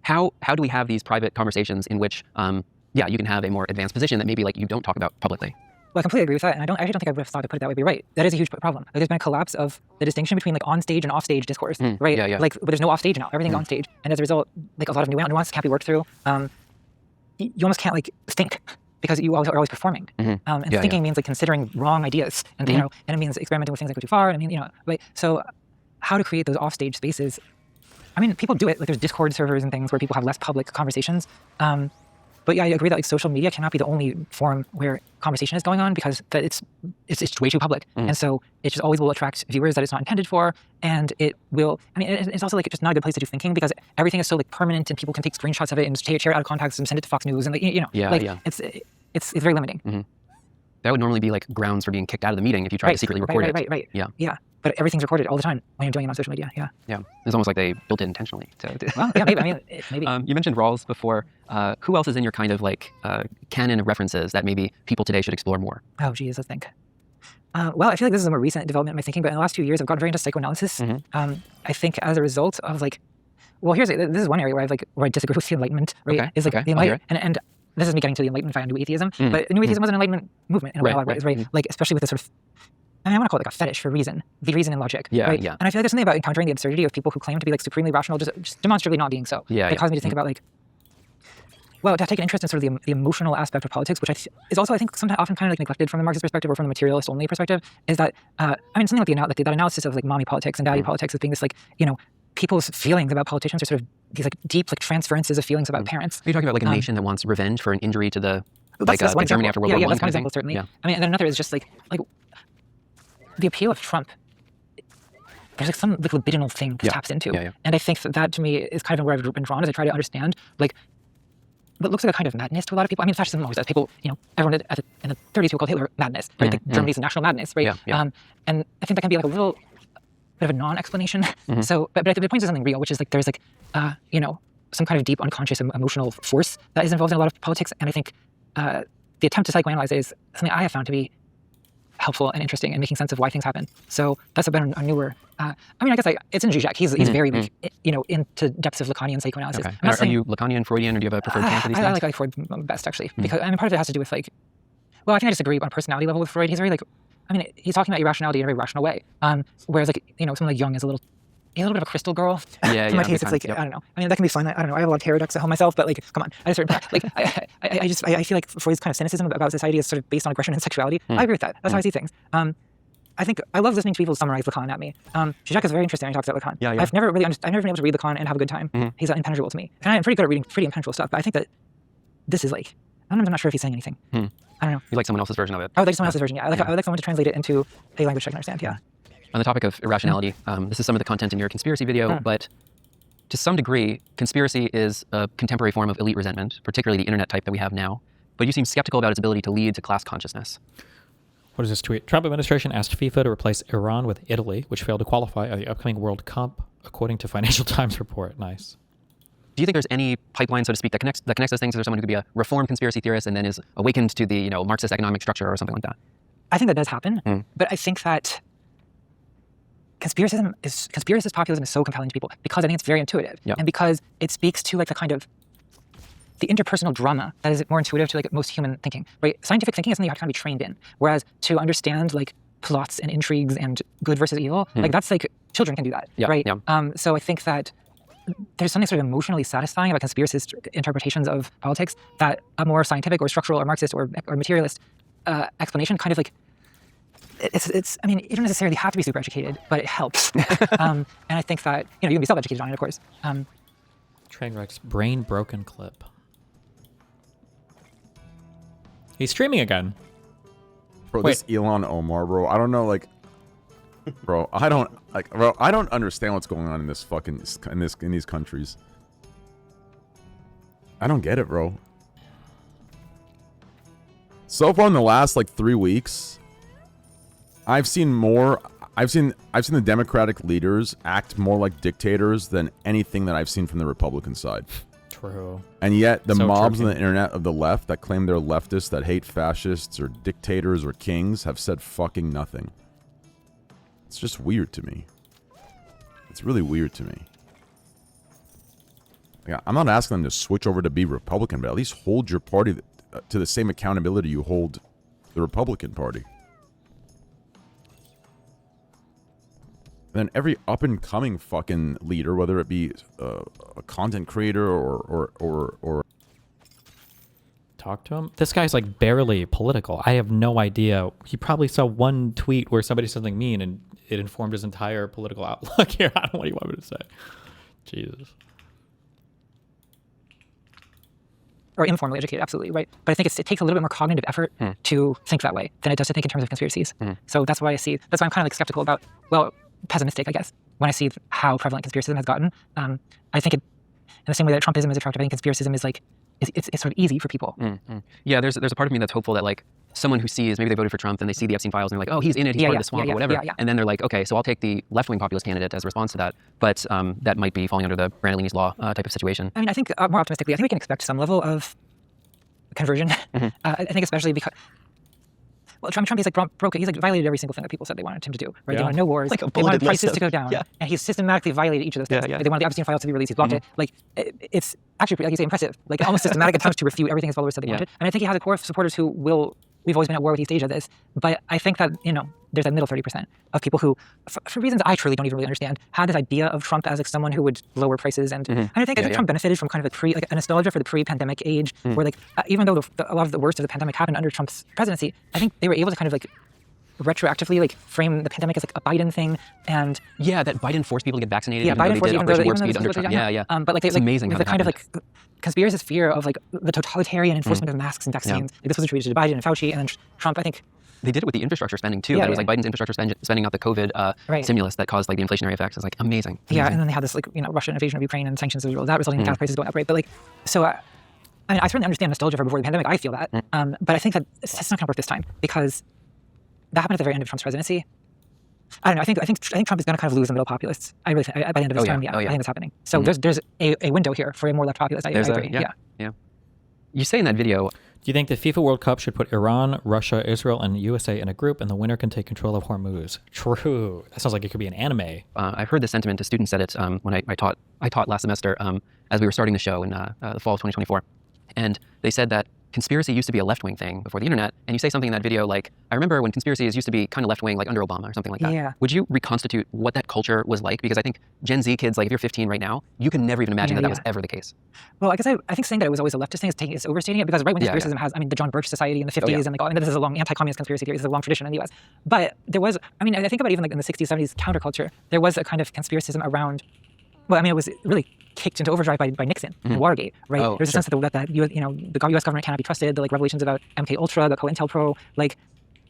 How do we have these private conversations in which, you can have a more advanced position that maybe like you don't talk about publicly? Well, I completely agree with that, and I actually don't think I would have thought to put it that way. But you're right. That is a huge problem. Like, there's been a collapse of the distinction between like on stage and off stage discourse, right? Yeah, yeah. Like, but there's no off stage now. Everything's on stage, and as a result, like a lot of nuance can't be worked through. You almost can't like think because you are always performing. And thinking means like considering wrong ideas, and and it means experimenting with things that go too far. And I mean, right? So, how to create those off stage spaces? I mean, people do it. Like, there's Discord servers and things where people have less public conversations. But yeah, I agree that like social media cannot be the only forum where conversation is going on, because that it's way too public, and so it just always will attract viewers that it's not intended for, and it will. I mean, it's also like just not a good place to do thinking, because everything is so like permanent, and people can take screenshots of it and share it out of context and send it to Fox News, and like, it's very limiting. That would normally be like grounds for being kicked out of the meeting if you try to secretly record it. Right. Yeah. But everything's recorded all the time when you're doing it on social media. Yeah. It's almost like they built it intentionally. Well, yeah, maybe. I mean, maybe. You mentioned Rawls before. Who else is in your kind of like canon of references that maybe people today should explore more? Oh, geez, let's think. Well, I feel like this is a more recent development in my thinking, but in the last 2 years, I've gotten very into psychoanalysis. I think as a result of like, well, this is one area where I disagree with the Enlightenment. Right? Is like the Enlightenment, and this is me getting to the Enlightenment via New Atheism. But New Atheism was an Enlightenment movement in a lot of ways, right? Like, especially with the sort of, I want to call it like a fetish for reason and logic. Right? And I feel like there's something about encountering the absurdity of people who claim to be like supremely rational, just demonstrably not being so. That caused me to think about like, well, to take an interest in sort of the emotional aspect of politics, which is also, I think, often kind of like neglected from the Marxist perspective or from the materialist only perspective, is that, something like that analysis of like mommy politics and daddy politics as being this like, people's feelings about politicians are sort of these like deep like transferences of feelings about parents. Are you talking about like a nation that wants revenge for an injury to the that's Germany after World War I? Yeah, that's one example, certainly. I mean, and then another is just like the appeal of Trump. There's like some like libidinal thing that taps into, and I think that to me is kind of where I've been drawn as I try to understand like what looks like a kind of madness to a lot of people. I mean, fascism always does. People, everyone in the 30s who called Hitler madness, right? Like Germany's national madness, right? And I think that can be like a little bit of a non-explanation. So, but the point is something real, which is like there's like, some kind of deep unconscious emotional force that is involved in a lot of politics. And I think the attempt to psychoanalyze it is something I have found to be helpful and interesting in making sense of why things happen. So that's a newer. I mean, I guess it's in Zizek. He's very like, into depths of Lacanian psychoanalysis. Okay. Are you Lacanian, Freudian, or do you have a preferred camp for these things? I like Freud best, actually, because I mean, part of it has to do with like, well, I think I disagree on a personality level with Freud. He's very like, I mean, he's talking about irrationality in a very rational way. Whereas like, someone like Jung is a little bit of a crystal girl. To my taste, it's like, I don't know. I mean, that can be fun. I don't know. I have a lot of paradox at home myself, but like, come on. I feel like Freud's kind of cynicism about society is sort of based on aggression and sexuality. I agree with that. That's how I see things. I think I love listening to people summarize Lacan at me. Zizek is very interesting when he talks about Lacan. I've never been able to read Lacan and have a good time. He's impenetrable to me. And I'm pretty good at reading pretty impenetrable stuff, but I think that this is like, I'm not sure if he's saying anything. I don't know. You like someone else's version of it? I would like someone else's version, yeah. I would like someone to translate it into a language I can understand, yeah. On the topic of irrationality, this is some of the content in your conspiracy video, but to some degree, conspiracy is a contemporary form of elite resentment, particularly the internet type that we have now. But you seem skeptical about its ability to lead to class consciousness. What is this tweet? Trump administration asked FIFA to replace Iran with Italy, which failed to qualify at the upcoming World Cup, according to Financial Times report. Nice. Do you think there's any pipeline, so to speak, that connects those things? Is there someone who could be a reformed conspiracy theorist and then is awakened to the Marxist economic structure or something like that? I think that does happen, but I think that conspiracist populism is so compelling to people because I think it's very intuitive, and because it speaks to like the kind of the interpersonal drama that is more intuitive to like most human thinking. Right? Scientific thinking is something you have to kind of be trained in, whereas to understand like plots and intrigues and good versus evil, like that's like children can do that, right? So I think that there's something sort of emotionally satisfying about conspiracist interpretations of politics that a more scientific or structural or Marxist or materialist explanation kind of like. I mean, you don't necessarily have to be super educated, but it helps. And I think that, you can be self-educated on it, of course. Trainwreck's brain broken clip. He's streaming again. Bro, this Elon Omar, bro, I don't know, like, bro, I don't understand what's going on in this fucking, in these countries. I don't get it, bro. So far in the last, like, 3 weeks, I've seen the Democratic leaders act more like dictators than anything that I've seen from the Republican side. True. And yet the mobs on the internet of the left that claim they're leftists, that hate fascists or dictators or kings, have said fucking nothing. It's just weird to me. It's really weird to me. Yeah, I'm not asking them to switch over to be Republican, but at least hold your party to the same accountability you hold the Republican Party. And then every up-and-coming fucking leader, whether it be a content creator or talk to him. This guy's like barely political. I have no idea. He probably saw one tweet where somebody said something mean and it informed his entire political outlook here. I don't know what you want me to say. Jesus. Or informally educated, absolutely, right? But I think it takes a little bit more cognitive effort to think that way than it does to think in terms of conspiracies. So that's why I'm kind of like skeptical about, well, pessimistic, I guess, when I see how prevalent conspiracism has gotten. I think in the same way that Trumpism is attractive, I think conspiracism is like, it's sort of easy for people. Yeah, there's a part of me that's hopeful that like someone who sees, maybe they voted for Trump and they see the Epstein files and they're like, oh, he's in it, he's part of the swamp or whatever. And then they're like, okay, so I'll take the left-wing populist candidate as a response to that. But that might be falling under the Brandolini's law type of situation. I mean, I think more optimistically, I think we can expect some level of conversion. I think especially because, well, Trump is like broke. He's like violated every single thing that people said they wanted him to do. Right? They wanted no wars. Like they wanted prices to go down. And he's systematically violated each of those things. Like, they wanted the Epstein files to be released. He's blocked it. Like it's actually pretty, like you say, impressive. Like almost systematic attempts to refute everything his followers said they wanted. And I think he has a core of supporters who will. We've always been at war with East Asia this, but I think that, there's that middle 30% of people who, for reasons I truly don't even really understand, had this idea of Trump as like someone who would lower prices. And I think Trump benefited from kind of a nostalgia for the pre-pandemic age, where like, even though a lot of the worst of the pandemic happened under Trump's presidency, I think they were able to kind of like retroactively like frame the pandemic as like a Biden thing. And that Biden forced people to get vaccinated. Yeah, Biden forced Operation Warp Speed under Trump. But like, it's amazing how the kind of like conspiracist fear of like the totalitarian enforcement of masks and vaccines. Like, this was attributed to Biden and Fauci, and then Trump, I think. They did it with the infrastructure spending too. That was like Biden's infrastructure spending, not the COVID stimulus that caused like the inflationary effects. It's like amazing. Yeah, and then they had this like Russian invasion of Ukraine and sanctions as well. That resulting in gas prices going up, right? But like, so I mean, I certainly understand nostalgia for before the pandemic. I feel that, but I think that it's not going to work this time because that happened at the very end of Trump's presidency. I don't know. I think Trump is going to kind of lose the middle populists. I really think by the end of his term, I think that's happening. So there's a window here for a more left populist. I agree. Yeah. You say in that video. Do you think the FIFA World Cup should put Iran, Russia, Israel, and USA in a group, and the winner can take control of Hormuz? True. That sounds like it could be an anime. I've heard this sentiment. A student said it when I taught last semester as we were starting the show in the fall of 2024, and they said that conspiracy used to be a left-wing thing before the internet. And you say something in that video like, I remember when conspiracies used to be kind of left-wing, like under Obama or something like that. Yeah. Would you reconstitute what that culture was like? Because I think Gen Z kids, like if you're 15 right now, you can never even imagine that was ever the case. Well, I guess I think saying that it was always a leftist thing is overstating it, because right when conspiracism has, I mean, the John Birch Society in the 50s and like, this is a long anti-communist conspiracy theory. This is a long tradition in the US. But there was, I mean, I think about even like in the 60s, 70s counterculture, there was a kind of conspiracism around, well, I mean, it was really kicked into overdrive by Nixon and Watergate, right? There's a sense that the US government cannot be trusted, the like revelations about MK Ultra, the COINTELPRO, like,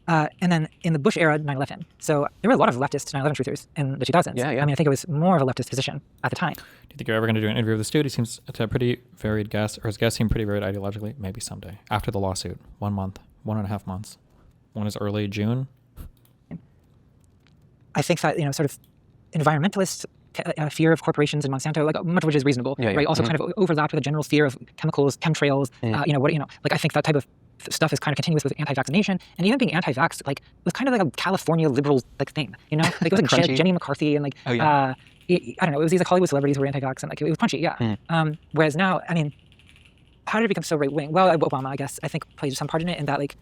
and then in the Bush era, 9/11. So there were a lot of leftist 9/11 truthers in the 2000s. I mean, I think it was more of a leftist position at the time. Do you think you're ever going to do an interview with this dude? He seems to have pretty varied guests, or his guests seem pretty varied ideologically. Maybe someday. After the lawsuit. 1 month, 1.5 months. One is early June. I think that, sort of environmentalist fear of corporations and Monsanto, like much of which is reasonable, right? Also kind of overlapped with a general fear of chemicals, chemtrails, like I think that type of stuff is kind of continuous with anti-vaccination, and even being anti-vax, like was kind of like a California liberal like thing, like it was like Jenny McCarthy and like, I don't know, it was these like Hollywood celebrities who were anti-vax and like it was punchy, whereas now, I mean, how did it become so right-wing? Well, Obama, I guess, I think played some part in it, in that like,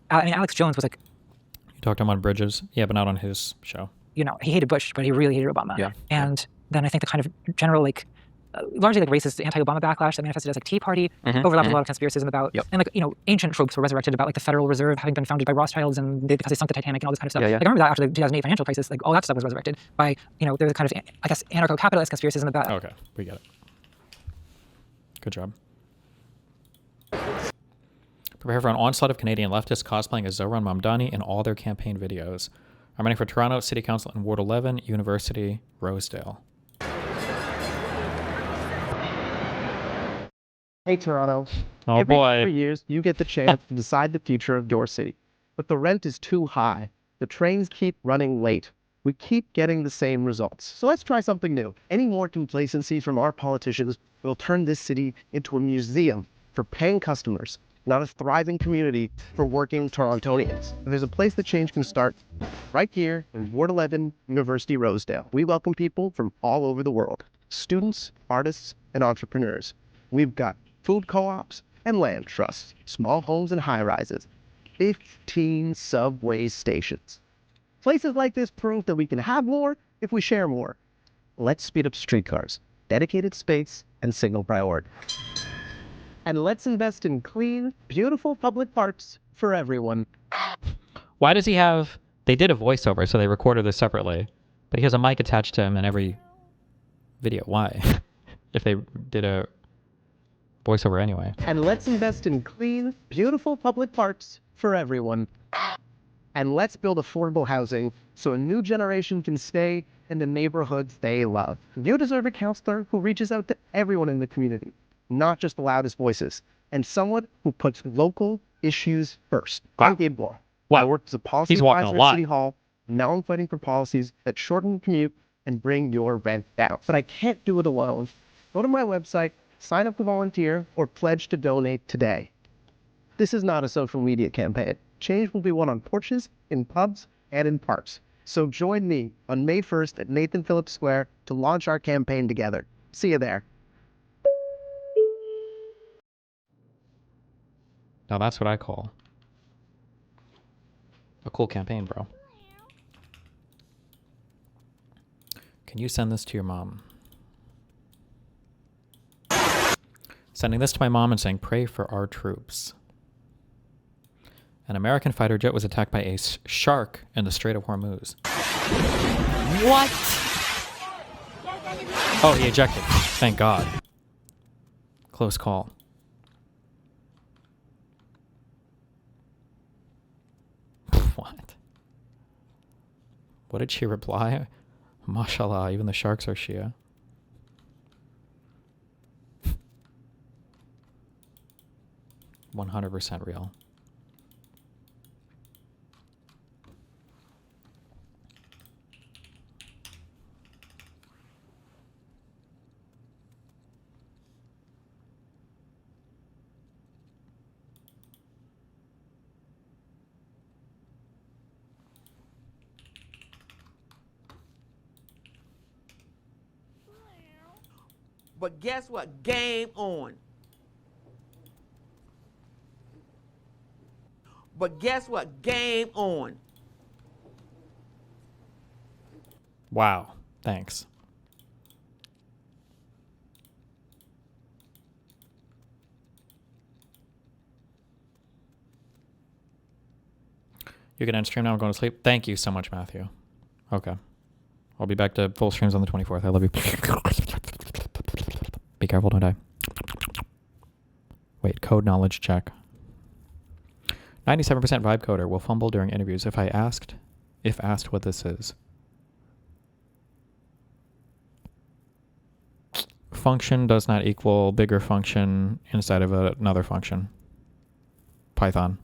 I mean, Alex Jones was like, you talked to him on Bridges, but not on his show. He hated Bush, but he really hated Obama. And then I think the kind of general, like, largely like racist anti-Obama backlash that manifested as like Tea Party overlapped with a lot of conspiracism about, and like, ancient tropes were resurrected about like the Federal Reserve having been founded by Rothschilds and because they sunk the Titanic and all this kind of stuff. Like, I remember that after the 2008 financial crisis, like all that stuff was resurrected by, there was a kind of, I guess, anarcho-capitalist conspiracism about. Okay, we get it. Good job. Prepare for an onslaught of Canadian leftists cosplaying as Zohran Mamdani in all their campaign videos. I'm running for Toronto City Council in Ward 11, University, Rosedale. Hey, Toronto. Oh, Every boy. 3 years, you get the chance to decide the future of your city. But the rent is too high. The trains keep running late. We keep getting the same results. So let's try something new. Any more complacency from our politicians will turn this city into a museum for paying customers not a thriving community for working Torontonians. There's a place that change can start right here in Ward 11, University Rosedale. We welcome people from all over the world, students, artists, and entrepreneurs. We've got food co-ops and land trusts, small homes and high-rises, 15 subway stations. Places like this prove that we can have more if we share more. Let's speed up streetcars, dedicated space, and signal priority. And let's invest in clean, beautiful public parks for everyone. Why does he have... They did a voiceover, so they recorded this separately. But he has a mic attached to him in every video. Why? If they did a voiceover anyway. And let's invest in clean, beautiful public parks for everyone. And let's build affordable housing so a new generation can stay in the neighborhoods they love. You deserve a counselor who reaches out to everyone in the community, not just the loudest voices, and someone who puts local issues first. I'm Gabe Bloor. I worked as a policy advisor at City Hall. Now I'm fighting for policies that shorten the commute and bring your rent down. But I can't do it alone. Go to my website, sign up to volunteer, or pledge to donate today. This is not a social media campaign. Change will be won on porches, in pubs, and in parks. So join me on May 1st at Nathan Phillips Square to launch our campaign together. See you there. Now that's what I call a cool campaign, bro. Can you send this to your mom? Sending this to my mom and saying, pray for our troops. An American fighter jet was attacked by a shark in the Strait of Hormuz. What? Oh, he ejected. Thank God. Close call. What? What did she reply? Mashallah, even the sharks are Shia. %100 real. But guess what? Game on. But guess what? Game on. Wow. Thanks. You can end stream now. I'm going to sleep. Thank you so much, Matthew. Okay. I'll be back to full streams on the 24th. I love you. Be careful, don't die. Wait, code knowledge check. 97% vibe coder will fumble during interviews if asked what this is. Function does not equal bigger function inside of another function. Python.